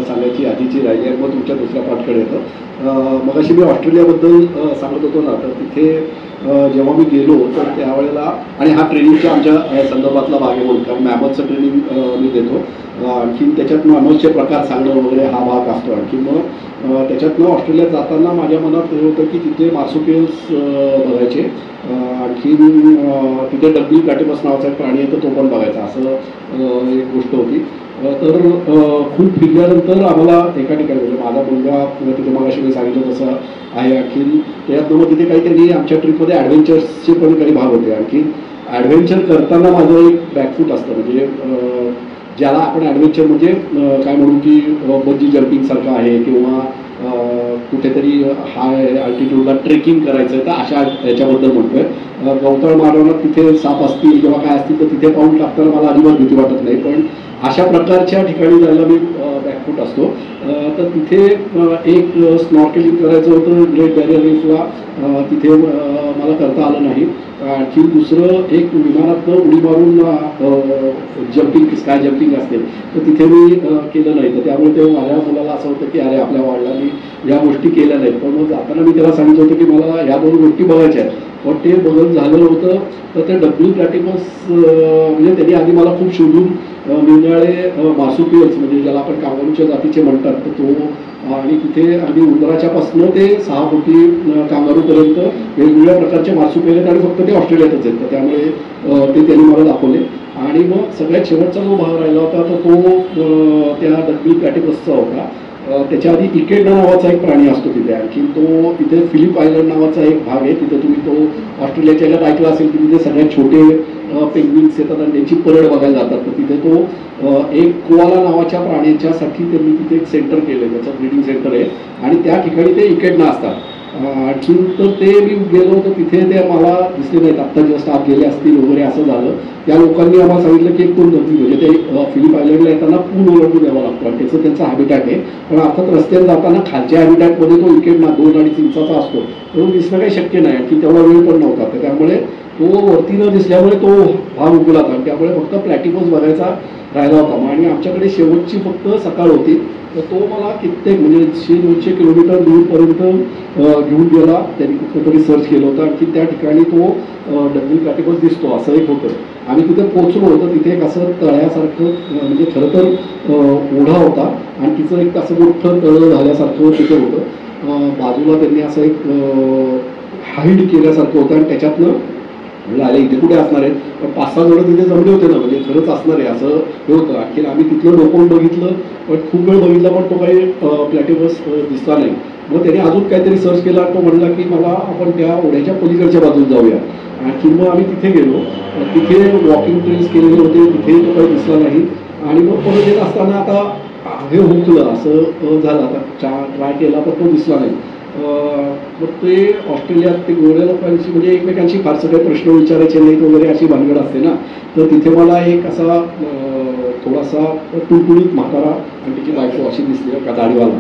सांगायची आधीची राहिली आहे, मग तुमच्या दुसऱ्या पार्टकडे येतं. मग अशी मी ऑस्ट्रेलियाबद्दल सांगत होतो ना, तर तिथे जेव्हा मी गेलो तर त्यावेळेला, आणि हा ट्रेनिंगच्या आमच्या संदर्भातला भाग आहे म्हणून, कारण मॅमथचं ट्रेनिंग मी देतो, आणखी त्याच्यात मॅमथचे प्रकार सांगणं वगैरे हा भाग असतो. आणखी मग त्याच्यातनं ऑस्ट्रेलियात जाताना माझ्या मनात हे होतं की तिथे मार्सुपियल्स बघायचे, आणखी तिथे डब्ल्यू प्लॅटिपस नावाचा एक प्राणी आहे तर तो पण बघायचा, असं एक गोष्ट होती. तर खूप फिरल्यानंतर आम्हाला एका ठिकाणी, म्हणजे माझा मुलगा तिथे मगाशी मी सांगितलं तसं आहे, आणखी त्यातनं मग तिथे काही त्यांनी आमच्या ट्रिपमध्ये ॲडव्हेंचर्सचे पण काही भाग होते. आणखी ॲडव्हेंचर करताना माझं एक बॅकफूट असतं, म्हणजे ज्याला आपण ॲडव्हेंचर म्हणजे काय म्हणू की बंजी जम्पिंगसारखं आहे किंवा कुठेतरी हाय अल्टिट्यूडला ट्रेकिंग करायचं आहे, तर अशा याच्याबद्दल म्हणतोय. गवताळ मारवणात तिथे साप असतील किंवा काय असतील तर तिथे पाऊल टाकताना मला अजिबात भीती वाटत नाही, पण अशा प्रकारच्या ठिकाणी जायला मी बॅकफूट असतो. तर तिथे एक स्नॉर्केलिंग करायचं होतं ग्रेट बॅरियर रीफला, तिथे मला करता आलं नाही. आणखी दुसरं एक विमानातनं उडी मारून जम्पिंग, स्काय जम्पिंग असते, तर तिथे मी केलं नाही. तर त्यामुळे ते माझ्या मुलाला असं होतं की अरे आपल्या वडिलांनी या गोष्टी केल्या नाहीत. पण मग जाताना मी त्याला सांगितलं होतं की मला या दोन गोष्टी बघायच्या आहेत, पण ते बघत झालं होतं. तर ते डब्ल्यू प्लॅटिपस म्हणजे त्यांनी आधी मला खूप शोधून मिळणारे मार्सुपियल्स, म्हणजे ज्याला आपण कांगारूच्या जातीचे म्हणतात, तर तो, आणि तिथे आम्ही उंदराच्यापासनं ते 6 फुटी कांगारूपर्यंत वेगवेगळ्या प्रकारचे मार्सुपियल आहेत आणि फक्त ते ऑस्ट्रेलियातच आहेत. तर त्यामुळे ते त्यांनी मला दाखवले. आणि मग सगळ्यात शेवटचा जो भाग राहिला होता तर तो त्या डब्ल्यू प्लॅटिपसचा होता. त्याच्या आधी इकेडा नावाचा एक प्राणी असतो तिथे, आणखी तो तिथे फिलिप आयलंड नावाचा एक भाग आहे, तिथे तुम्ही तो ऑस्ट्रेलियाच्या ह्याच्यात ऐकला असेल की तिथे सगळ्यात छोटे पेंग्विन्स येतात आणि त्यांची परड बघायला जातात. तर तिथे तो एक कोआला नावाच्या प्राण्याच्यासाठी त्यांनी तिथे एक सेंटर केलं आहे, त्याचं ब्रीडिंग सेंटर आहे, आणि त्या ठिकाणी ते इकेडना असतात. आणखी तर ते मी गेलो तर तिथे ते मला दिसले नाहीत, आत्ता जस्ट आत गेले असतील वगैरे असं झालं. त्या लोकांनी आम्हाला सांगितलं की एक पूल नदी, म्हणजे ते फिलिप आयलंडला येताना पूल ओलांडून यावं लागतं, त्याचं त्यांचं हॅबिटॅट आहे. पण अर्थात रस्त्याने जाताना खालच्या हॅबिटॅटमध्ये तो इकेडना 2-2.5 इंचाचा असतो, तो दिसणं काही शक्य नाही, की तेवढा वेळ पण नव्हता. तर त्यामुळे तो वरती न दिसल्यामुळे तो भाग उगला होता, त्यामुळे फक्त प्लॅटिपस बघायचा राहिला होता. आणि आमच्याकडे शेवटची फक्त सकाळ होती, तर तो मला कित्येक म्हणजे 100-200 किलोमीटर दूरपर्यंत घेऊन गेला. त्यांनी कुठेतरी सर्च केलं होतं, आणखी त्या ठिकाणी तो डब्ल्यू प्लॅटिपस दिसतो असं एक होतं. आम्ही तिथे पोहोचलो होतो, तिथे एक असं तळ्यासारखं, म्हणजे खरं तर ओढा होता आणि तिचं एक असं मोठं तळं झाल्यासारखं तिथे होतं. बाजूला त्यांनी असं एक हाईड केल्यासारखं होतं आणि त्याच्यातनं म्हणजे आले इथे कुठे असणार आहेत, पण 5-6 जण तिथे जमले होते ना, म्हणजे खरंच असणार आहे असं हे होतं. आणखी आम्ही तिथलं डोकून बघितलं, पण खूप वेळ बघितलं, पण तो काही प्लॅटिपस दिसला नाही. मग त्याने अजून काहीतरी सर्च केला, तो म्हणला की मला आपण त्या ओढ्याच्या पलीकडच्या बाजूला जाऊया. आणखी मग आम्ही तिथे गेलो, तिथे वॉकिंग ट्रेल्स केलेले होते, तिथे तो काही दिसला नाही. आणि मग परत येत असताना आता हे हुकलं असं झालं, आता ट्राय केला पण तो दिसला नाही. मग ते ऑस्ट्रेलियात ते गोऱ्या लोकांशी म्हणजे एकमेकांशी फारसं काही प्रश्न विचारायचे नाहीत वगैरे अशी भानगड असते ना, तर तिथे मला एक असा थोडासा टुळटुळीत म्हातारा आणि तिची बायको अशी दिसली का दाढीवाला.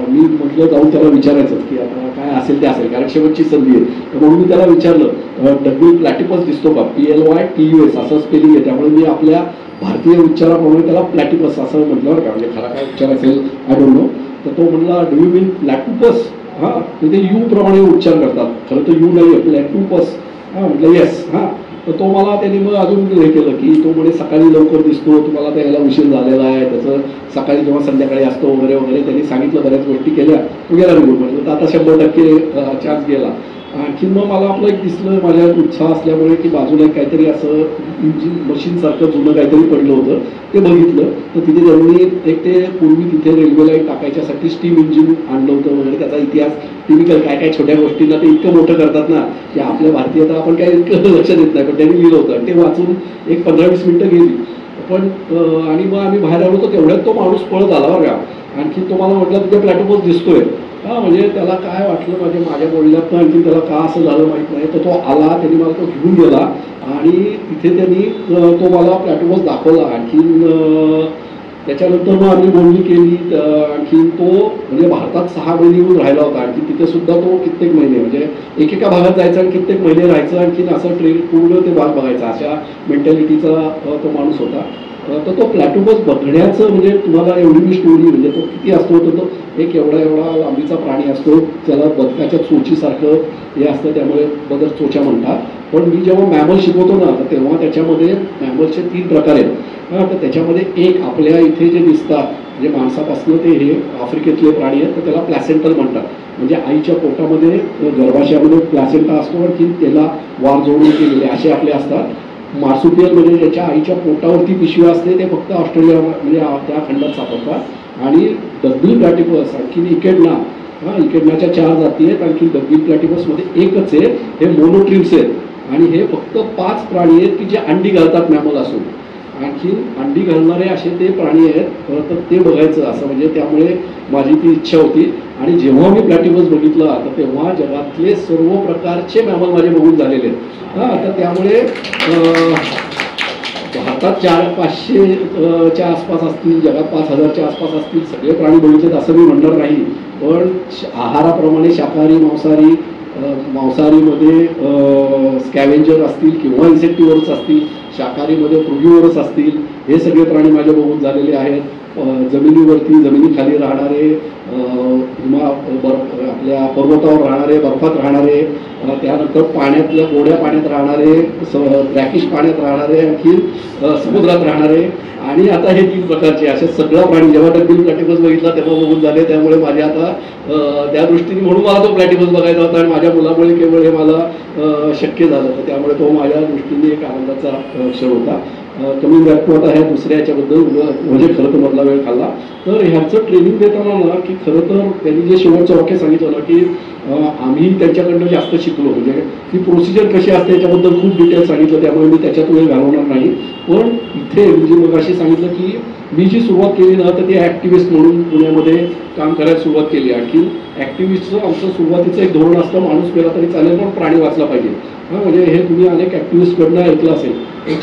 मी म्हटलं जाऊन त्याला विचारायचं की आता काय असेल ते असेल, कारण शेवटची संधी आहे. तर म्हणून मी त्याला विचारलं डब्ल्यू प्लॅटिपस दिसतो का, PLYTUS असं स्पेलिंग आहे, त्यामुळे मी आपल्या भारतीय उच्चाराप्रमाणे त्याला प्लॅटिपस असं म्हटलं का, म्हणजे खरा काय उच्चार असेल आय डोंट नो. तर तो म्हणला डू यू मीन प्लॅटुपस, हां तिथे यू प्रमाणे उच्चार करतात, खरं तर यू नाही आहे प्लॅटुपस. हां म्हटलं येस. हां तर तो मला त्यांनी मग अजून हे केलं की तो म्हणे सकाळी लवकर दिसतो, तुम्हाला त्याला उशीर झालेला आहे, त्याचं सकाळी किंवा संध्याकाळी असतो वगैरे वगैरे त्यांनी सांगितलं, बऱ्याच गोष्टी केल्या. तो गेला निघून, म्हटलं तर आता 100% चान्स गेला. आणखी मग मला आपलं एक दिसलं, माझ्या उत्साह असल्यामुळे की बाजूला काहीतरी असं इंजिन मशीनसारखं जुनं काहीतरी पडलं होतं, ते बघितलं. तर तिथे त्यांनी एक ते पूर्वी तिथे रेल्वेला टाकायच्यासाठी स्टीम इंजिन आणलं होतं वगैरे, त्याचा इतिहास टिपिकल काय काय छोट्या गोष्टींना ते इतकं मोठं करतात ना की आपल्या भारतीय तर आपण काही इतकं लक्ष देत नाही, पण त्यांनी लिहिलं होतं आणि ते वाचून एक 15-20 मिनिटं गेली. पण आणि मग आम्ही बाहेर आलो तर तेवढ्यात तो माणूस पळत आला बरं का. आणखी तो मला म्हटला तुझ्या प्लॅटफॉर्म दिसतोय, हा म्हणजे त्याला काय वाटलं म्हणजे माझ्या बोलण्यात आणखी त्याला का असं झालं माहीत नाही. तर तो आला, त्यांनी मला तो घेऊन गेला आणि तिथे त्यांनी तो मला प्लॅटफॉर्म दाखवला. आणखीन त्याच्यानंतर मग आम्ही बोलणी केली. आणखीन तो म्हणजे भारतात 6 महिने येऊन राहिला होता. आणखी तिथे सुद्धा तो कित्येक महिने म्हणजे एकेका भागात जायचा आणि कित्येक महिने राहायचं. आणखीन असं ट्रेन पूर्ण ते भाग बघायचा, अशा मेंटॅलिटीचा तो माणूस होता. तर तो प्लॅटोपस बघण्याचं म्हणजे तुम्हाला एवढी मी स्टोरी म्हणजे तो किती असतो, तर तो एक एवढा लांबीचा प्राणी असतो. त्याला बदकाच्या चोचीसारखं हे असतं, त्यामुळे बदक चोच्या म्हणतात. पण मी जेव्हा मॅमल शिकवतो ना तर तेव्हा त्याच्यामध्ये मॅमलचे 3 प्रकार आहेत. तर त्याच्यामध्ये एक आपल्या इथे जे दिसतात म्हणजे माणसापासून ते हे आफ्रिकेतले प्राणी आहेत, तर त्याला प्लॅसेंटल म्हणतात. म्हणजे आईच्या पोटामध्ये गर्भाशयामध्ये प्लॅसेंटा असतो आणि त्याला वार जोडून केलेले असे आपले असतात. मार्सुपियल म्हणजे ज्याच्या आईच्या पोटावरती पिशवी असते ते फक्त ऑस्ट्रेलिया म्हणजे त्या खंडात सापडतात. आणि डब्ल्यू प्लॅटिपस आणखीन इकेडना, इकेडनाच्या 4 जाती आहेत. आणखी डब्ल्यू प्लॅटिपसमध्ये एकच आहे, हे मोनोट्रिम्स आहेत. आणि हे फक्त 5 प्राणी आहेत की जे अंडी घालतात मॅमल असून. आणखीन अंडी घालणारे असे ते प्राणी आहेत. तर ते बघायचं असं म्हणजे त्यामुळे माझी ती इच्छा होती. आणि जेव्हा मी प्लॅटिपस बघितला तर तेव्हा जगातले सर्व प्रकारचे मॅमल माझे बघून झालेले आहेत. तर त्यामुळे भारतात 400-500च्या आसपास असतील, जगात 5000च्या आसपास असतील, सगळे प्राणी बघितलेत असं मी म्हणणार नाही. पण आहाराप्रमाणे शाकाहारी, मांसाहारीमध्ये स्कॅव्हेंजर असतील किंवा इन्सेक्टिव्हर्स असतील, शाकाहारीमध्ये फ्रुगिव्हरस असतील, हे सगळे प्राणी माझ्या बघून झालेले आहेत. जमिनीवरती, जमिनीखाली राहणारे, आपल्या पर्वतावर राहणारे, बर्फात राहणारे, त्यानंतर पाण्यातल्या गोड्या पाण्यात राहणारे, ब्रॅकिश पाण्यात राहणारे, आणखी समुद्रात राहणारे. आणि आता हे 3 प्रकारचे असे सगळं प्राणी जेव्हा डब्ल्यू प्लॅटिपस बघितला तेव्हा बघून झाले. त्यामुळे माझ्या आता त्या दृष्टीने म्हणून मला तो प्लॅटिपस बघायचा होता आणि माझ्या मुलामुळे केवळ हे मला शक्य झालं. तर त्यामुळे तो माझ्या दृष्टीने एक आनंदाचा क्षण होता. कमी बॅक आता ह्या दुसऱ्या याच्याबद्दल म्हणजे खरं तर मधला वेळ खाल्ला. तर ह्याचं ट्रेनिंग देताना ना की खरं तर त्यांनी जे शेवटचं वाक्य सांगितलं ना की आम्ही त्यांच्याकडनं जास्त शिकलो, म्हणजे ती प्रोसिजर कशी असते याच्याबद्दल खूप डिटेल सांगितलं. त्यामुळे मी त्याच्यात वेळ घालवणार नाही. पण इथे म्हणजे मग अशी सांगितलं की मी जी सुरुवात केली ना तर ती ॲक्टिव्हिस्ट म्हणून पुण्यामध्ये काम करायला सुरुवात केली. आणखी ॲक्टिव्हिस्टचं आमचं सुरुवातीचं एक धोरण असतं, माणूस गेला तरी चालेल पण प्राणी वाचला पाहिजे. म्हणजे हे तुम्ही अनेक ॲक्टिव्हिस्टकडनं ऐकलं असेल.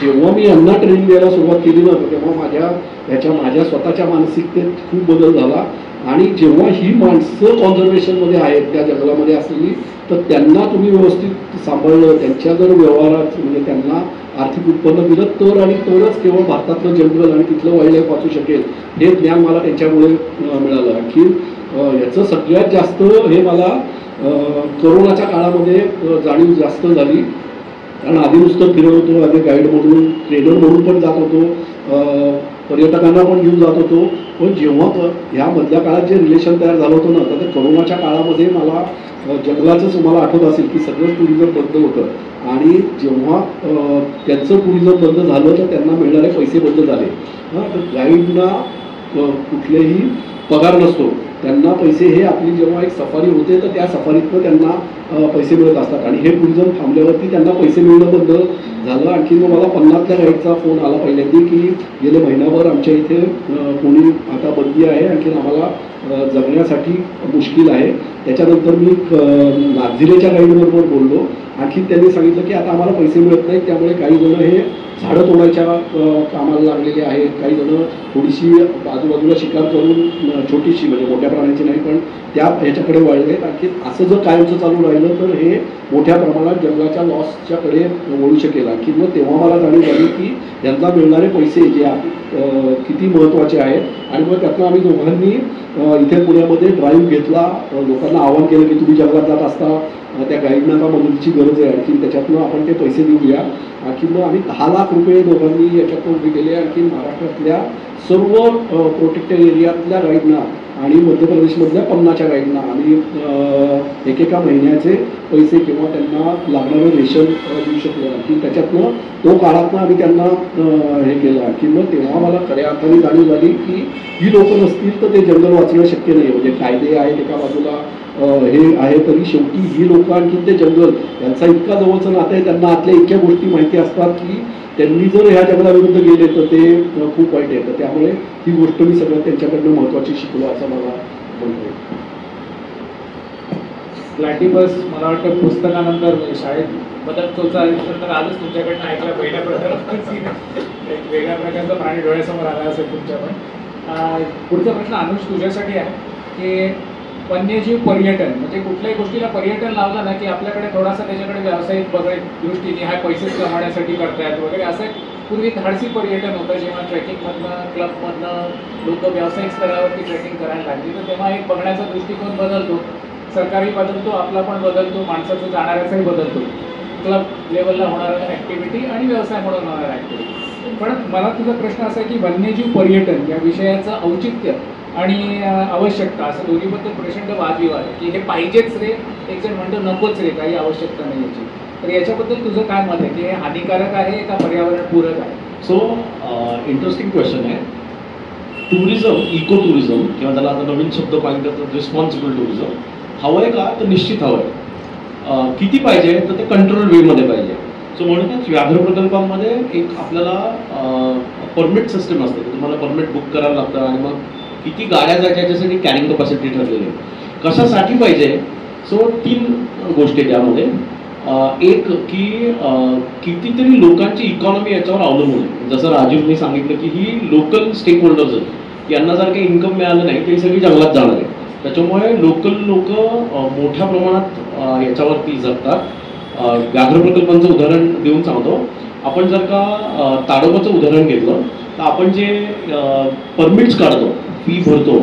जेव्हा मी यांना ट्रेनिंग द्यायला सुरुवात केली ना तेव्हा माझ्या स्वतःच्या मानसिकतेत खूप बदल झाला. आणि जेव्हा ही माणसं कॉन्झर्वेशनमध्ये आहेत, त्या जंगलामध्ये असलेली, तर त्यांना तुम्ही व्यवस्थित सांभाळलं, त्यांच्या जर व्यवहारात म्हणजे त्यांना आर्थिक उत्पन्न दिलं तर आणि तरच केवळ भारतातलं जंगल आणि तिथलं वाईल्ड लाईफ वाचू शकेल, हे ज्ञान मला त्यांच्यामुळे मिळालं. आणखी याचं सगळ्यात जास्त हे मला कोरोनाच्या काळामध्ये जाणीव जास्त झाली. कारण आधी नुसतं फिरत होतो, आधी गाईड म्हणून, ट्रेनर म्हणून पण जात होतो, पर्यटकांना पण घेऊन जात होतो. पण जेव्हा ह्या मधल्या काळात जे रिलेशन तयार झालं होतं ना तर ते कोरोनाच्या काळामध्ये मला जंगलाचंच मला आठवत असेल की सगळं टुरिझम बंद होतं. आणि जेव्हा त्यांचं टुरिझम बंद झालं तर त्यांना मिळणारे पैसे बंद झाले. तर गाईडना कुठलेही पगार नसतो, त्यांना पैसे हे आपली जेव्हा एक सफारी होते तर त्या सफारीतनं त्यांना पैसे मिळत असतात. आणि हे टुरिझम थांबल्यावरती त्यांना पैसे मिळणं बंद झालं. आणखी मग मला 50ल्या गाईडचा फोन आला पहिल्यांदा की गेले महिनाभर आमच्या इथे कोणी आता बंदी आहे, आणखी आम्हाला जगण्यासाठी मुश्किल आहे. त्याच्यानंतर मी नागझिरेच्या गाईडबरोबर बोललो. आणखी त्यांनी सांगितलं की आता आम्हाला पैसे मिळत नाहीत, त्यामुळे काही जण हे झाडं तोडायच्या कामाला लागलेले आहेत, काही जण थोडीशी आजूबाजूला शिकार करून छोटीशी म्हणजे मोठ्या प्राण्यांची नाही पण त्या ह्याच्याकडे वळले आहेत. आणखी असं जर कायमचं चालू राहिलं तर हे मोठ्या प्रमाणात जंगलाच्या लॉसच्याकडे वळू शकेल. आणखी मग तेव्हा मला जाणीव झाली की यांना मिळणारे पैसे जे किती महत्त्वाचे आहेत. आणि मग त्यातनं आम्ही दोघांनी इथे पुण्यामध्ये ड्राईव्ह घेतला, लोकांना आवाहन केलं की तुम्ही जंगलात जात असता त्या गाईडना का मदतीची गरज आहे, आणखी त्याच्यातनं आपण ते पैसे देऊया. आणखी मग आम्ही 10 लाख रुपये दोघांनी याच्यातून उभे केले. आणखी महाराष्ट्रातल्या सर्व प्रोटेक्टेड एरियातल्या गाईडना आणि मध्य प्रदेशमधल्या 50च्या गाईडना आम्ही एकेका महिन्याचे पैसे किंवा त्यांना लागणारं रेशन देऊ शकलो. आणखी त्याच्यातनं तो काळातनं आम्ही त्यांना हे केलं. आणखी मग तेव्हा मला खऱ्या अर्थाने जाणीव झाली की ही लोकं नसतील तर ते जंगल वाचणं शक्य नाही. म्हणजे कायदे आहेत एका बाजूला हे आहे तरी शेवटी ही लोकं आणखी ते जंगल यांचा इतका जवळचं नातं आहे, त्यांना आतल्या इतक्या गोष्टी माहिती असतात की त्यांनी जर ह्या जंगलाविरुद्ध गेले तर ते खूप वाईट आहे. तर त्यामुळे ही गोष्ट मी सगळ्यात त्यांच्याकडनं महत्त्वाची शिकलो असं मला म्हणतो. प्लॅटिपस मला वाटतं पुस्तकानंतर शाळेत बदकतोचा तर आजच तुमच्याकडनं ऐकलं पहिल्या प्रकारात एक वेगळ्या प्रकारचा प्राणी डोळ्यासमोर आला असेल तुमच्या पण. पुढचा प्रश्न अनुज तुझ्यासाठी आहे की वन्यजीव पर्यटन म्हणजे कुठल्याही गोष्टीला पर्यटन लावलं ना की आपल्याकडे थोडासा त्याच्याकडे व्यावसायिक दृष्टीने हा पैसे कमावण्यासाठी करतायत वगैरे असं पूर्वी धाडसी पर्यटन होतं जेव्हा ट्रेकिंगमधनं क्लबमधनं लोक व्यावसायिक स्तरावरती ट्रेकिंग करायला लागली तर तेव्हा एक बघण्याचा दृष्टिकोन बदलतो, सरकारी बदलतो, आपला पण बदलतो, माणसाचं जाणाऱ्याचाही बदलतो, क्लब लेवलला होणाऱ्या ॲक्टिव्हिटी आणि व्यवसाय म्हणून होणाऱ्या ॲक्टिव्हिटी. पण मला तुझा प्रश्न असा आहे की वन्यजीव पर्यटन या विषयाचं औचित्य आणि आवश्यकता असं दोन्हीबद्दल प्रचंड वादविवाद आहे की हे पाहिजेच रे, एक जण म्हणतो नकोच रे, काही आवश्यकता नाही याची. तर याच्याबद्दल तुझं काय मत आहे की हे हानिकारक आहे का पर्यावरण पूरक आहे? सो इंटरेस्टिंग क्वेश्चन आहे. टुरिझम, इको टुरिझम किंवा त्याला आता नवीन शब्द पाहिजे तर रिस्पॉन्सिबल टुरिझम हवं आहे का? तर निश्चित हवं आहे. किती पाहिजे? तर ते कंट्रोल वेमध्ये पाहिजे. सो म्हणूनच व्याघ्र प्रकल्पांमध्ये एक आपल्याला परमिट सिस्टम असते, तुम्हाला परमिट बुक करावं लागतं आणि मग किती गाड्या जायच्या याच्यासाठी कॅरिंग कपॅसिटी ठरलेली आहे. कशासाठी पाहिजे? सो 3 गोष्टी त्यामध्ये. एक की कितीतरी लोकांची इकॉनॉमी याच्यावर अवलंबून आहे. जसं राजीवने सांगितलं की ही लोकल स्टेक होल्डर्स आहेत, यांना जर काही इन्कम मिळालं नाही तर ही सगळी जंगलात जाणार आहे. त्याच्यामुळे लोकल लोक मोठ्या प्रमाणात याच्यावरती जगतात. व्याघ्र प्रकल्पांचं उदाहरण देऊन सांगतो. आपण जर का ताडोबाचं उदाहरण घेतलं तर आपण जे परमिट्स काढतो, फी भरतो,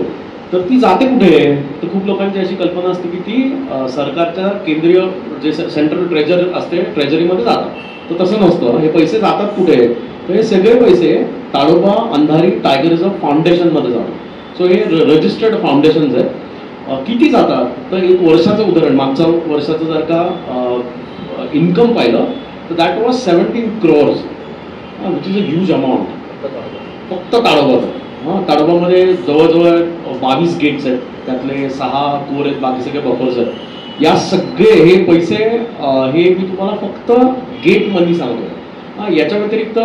तर ती जाते कुठे? तर खूप लोकांची अशी कल्पना असते की ती सरकारच्या केंद्रीय जे सेंट्रल ट्रेजर असते ट्रेजरीमध्ये जातात. तर तसं नसतं. हे पैसे जातात कुठे? तर हे सगळे पैसे ताडोबा अंधारी टायगर रिझर्व फाउंडेशनमध्ये जातात. सो हे रजिस्टर्ड फाउंडेशन्स आहेत. किती जातात? तर एक वर्षाचं उदाहरण, मागच्या वर्षाचं जर का इन्कम पाहिलं तर that was 17 crores, which is a huge amount फक्त ताडोबाचं. ताडोबामध्ये जवळजवळ 22 गेट्स आहेत, त्यातले 6 कोर आहेत, बाकी सगळे बफर्स आहेत. या सगळे हे पैसे हे मी तुम्हाला फक्त गेट मनी सांगतो. याच्या व्यतिरिक्त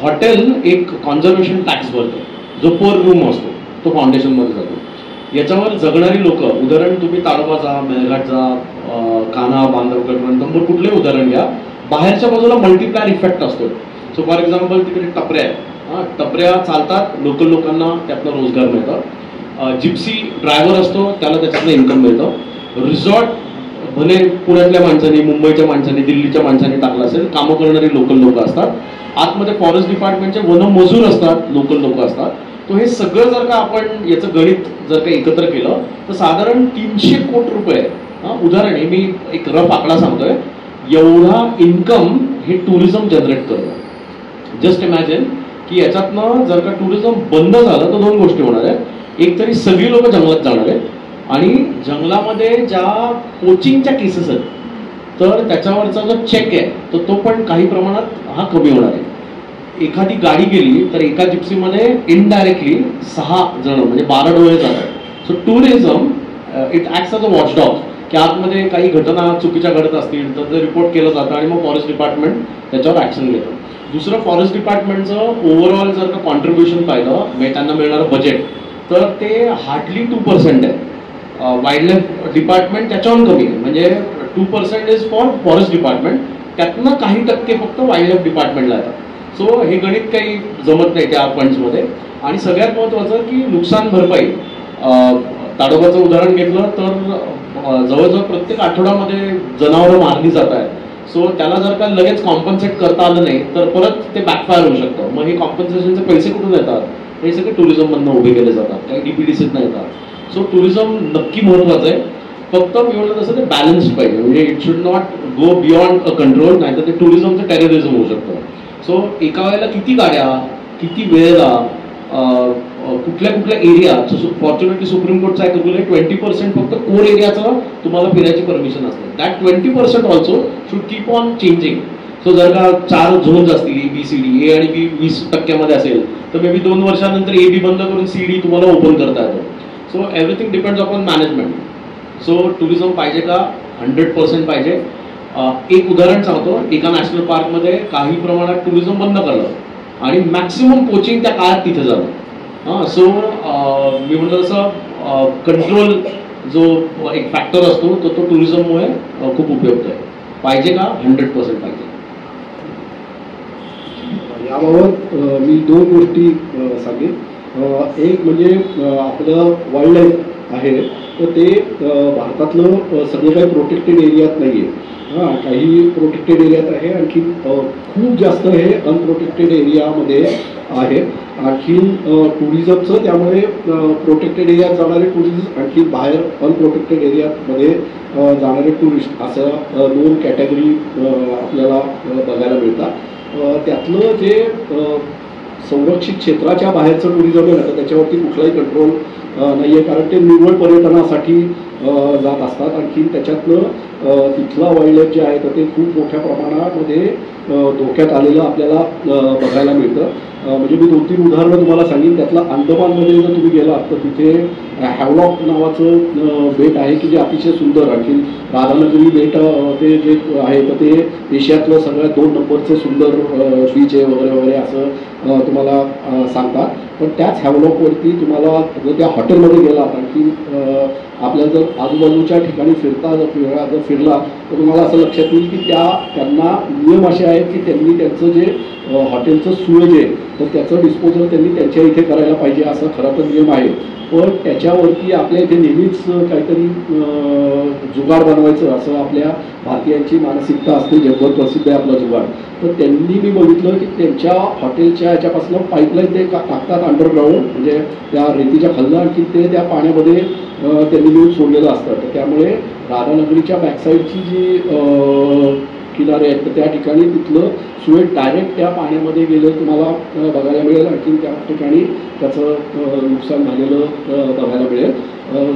हॉटेल एक कॉन्झर्वेशन टॅक्स भरतो जो पर रूम असतो, तो फाउंडेशनमध्ये जातो. याच्यावर जगणारी लोक, उदाहरण तुम्ही ताडोबा जा, मेळघाट जा, कान्हा, बांधवगड, रणथंबोर कुठलंही उदाहरण घ्या, बाहेरच्या बाजूला मल्टीप्लायर इफेक्ट असतो. सो फॉर एक्झाम्पल तिकडे टपऱ्या आहेत, टपऱ्या चालतात, लोकल लोकांना त्यातनं रोजगार मिळतं. जिप्सी ड्रायव्हर असतो, त्याला त्याच्यातनं इन्कम मिळतं. रिसॉर्ट भले पुण्यातल्या माणसांनी, मुंबईच्या माणसांनी, दिल्लीच्या माणसांनी टाकलं असेल, कामं करणारी लोकल लोक असतात. आतमध्ये फॉरेस्ट डिपार्टमेंटचे वनमजूर असतात, लोकल लोक असतात. तो हे सगळं जर का आपण याचं गणित जर का एकत्र केलं तर साधारण 300 कोटी रुपये, उदाहरण हे मी एक रफ आकडा सांगतोय, एवढा इन्कम हे टुरिझम जनरेट करतं. जस्ट इमॅजिन की याच्यातनं जर का टुरिझम बंद झालं तर 2 गोष्टी होणार आहेत. एक तरी सगळी लोक जंगलात जाणार आहेत आणि जंगलामध्ये ज्या पोचिंगच्या केसेस आहेत तर त्याच्यावरचा जो चेक आहे तर तो पण काही प्रमाणात हा कमी होणार आहे. एखादी गाडी गेली तर एका जिप्सीमध्ये इनडायरेक्टली 6 जण म्हणजे 12 डोळे जातात. So tourism it acts as a watchdog की आतमध्ये काही घटना चुकीच्या घडत असतील तर ते रिपोर्ट केलं जातं आणि मग फॉरेस्ट डिपार्टमेंट त्याच्यावर ॲक्शन घेतं. दुसरं, फॉरेस्ट डिपार्टमेंटचं ओव्हरऑल जर का कॉन्ट्रीब्युशन पाहिलं म्हणजे त्यांना मिळणारं बजेट तर ते हार्डली 2% आहे. वाईल्ड लाईफ डिपार्टमेंट त्याच्याहून कमी आहे, म्हणजे 2% इज फॉर फॉरेस्ट डिपार्टमेंट, त्यातनं काही टक्के फक्त वाईल्ड लाईफ डिपार्टमेंटला येतात. सो हे गणित काही जमत नाही त्या फंड्समध्ये. आणि सगळ्यात महत्त्वाचं की नुकसान भरपाई, ताडोबाचं उदाहरण घेतलं तर जवळजवळ प्रत्येक आठवड्यामध्ये जनावरं मारली जात आहेत. सो त्याला जर का लगेच कॉम्पन्सेट करता आलं नाही तर परत ते बॅकफायर होऊ शकतं. मग हे कॉम्पन्सेशनचे पैसे कुठून येतात? हे सगळे टुरिझममधनं उभे केले जातात, काही DPDCतनं येतात. सो टुरिझम नक्की महत्त्वाचं आहे. फक्त मी म्हणलं तसं ते बॅलन्स्ड पाहिजे, म्हणजे it should not go beyond a control, नाही तर ते टुरिझमचं टेररिझम होऊ शकतं. सो एका वेळेला किती गाड्या, किती वेळेला, कुठल्या कुठल्या एरिया, फॉर्च्युनेटली सुप्रीम कोर्टचा एक रूल आहे 20% फक्त कोर एरियाचं तुम्हाला फिरायची परमिशन असते. That 20% also should keep on changing. So जर का 4 झोन्स असतील ABCD, A आणि B 20% असेल तर मे बी 2 वर्षानंतर AB बंद करून CD तुम्हाला ओपन करता येतो. So everything depends upon management. So tourism पाहिजे का? 100% पाहिजे. एक उदाहरण सांगतो, एका नॅशनल पार्कमध्ये काही प्रमाणात टुरिझम बंद करलं आणि मॅक्सिमम पोचिंग त्या काळात तिथे झालं. सो मी म्हणतो तसं कंट्रोल जो एक फॅक्टर असतो तो टुरिझममुळे खूप उपयुक्त आहे. पाहिजे का? 100% पाहिजे. याबाबत मी 2 गोष्टी सांगेन. एक म्हणजे आपलं वाईल्ड लाईफ आहे तर ते भारतातलं सगळं काही प्रोटेक्टेड एरियात नाही आहे. हां, काही प्रोटेक्टेड एरियात आहे, आणखी खूप जास्त हे अनप्रोटेक्टेड एरियामध्ये आहे. आणखी टुरिझमचं त्यामुळे प्रोटेक्टेड एरियात जाणारे टुरिस्ट आणखी बाहेर अनप्रोटेक्टेड एरियामध्ये जाणारे टुरिस्ट असं 2 कॅटेगरी आपल्याला बघायला मिळतात. त्यातलं जे संरक्षित क्षेत्राच्या बाहेरचं टुरिझम आहे ना तर त्याच्यावरती कुठलाही कंट्रोल नाही आहे, कारण ते निव्वळ पर्यटनासाठी जात असतात. आणखी त्याच्यातनं तिथला वाईल्ड लाईफ जे आहे तर ते खूप मोठ्या प्रमाणामध्ये धोक्यात आलेलं आपल्याला बघायला मिळतं. म्हणजे मी 2-3 उदाहरणं तुम्हाला सांगेन. त्यातलं अंदमानमध्ये जर तुम्ही गेलात तर तिथे हॅवलॉक नावाचं बेट आहे की जे अतिशय सुंदर, आणखी राधानगरी बेट ते जे आहे तर ते एशियातलं सगळ्यात 2 नंबरचं सुंदर बीच आहे वगैरे वगैरे असं तुम्हाला सांगतात. पण त्याच हॅवलॉकवरती तुम्हाला जर त्या हॉटेलमध्ये गेलात आणखी आपल्या जर आजूबाजूच्या ठिकाणी जर फिरला तर तुम्हाला असं लक्षात येईल की त्यांना नियम असे आहेत की त्यांनी त्यांचं जे हॉटेलचं सुएज आहे तर त्याचं डिस्पोजल त्यांनी त्यांच्या इथे करायला पाहिजे असं खरं तर नियम आहे. पण त्याच्यावरती आपल्या इथे नेहमीच काहीतरी जुगाड बनवायचं असं आपल्या भारतीयांची मानसिकता असते. जगभर प्रसिद्ध आहे आपला जुगाड. तर त्यांनी मी बघितलं की त्यांच्या हॉटेलच्या ह्याच्यापासून पाईपलाईन ते टाकतात अंडरग्राऊंड, म्हणजे त्या रेतीच्या खालनं, आणखी ते त्या पाण्यामध्ये त्यांनी नेऊन सोडलेलं असतं. तर त्यामुळे राधानगरीच्या बॅकसाईडची जी किनारे आहेत तर त्या ठिकाणी तिथलं सुएज डायरेक्ट त्या पाण्यामध्ये गेलं तुम्हाला बघायला मिळेल. आणखी त्या ठिकाणी त्याचं नुकसान झालेलं बघायला मिळेल.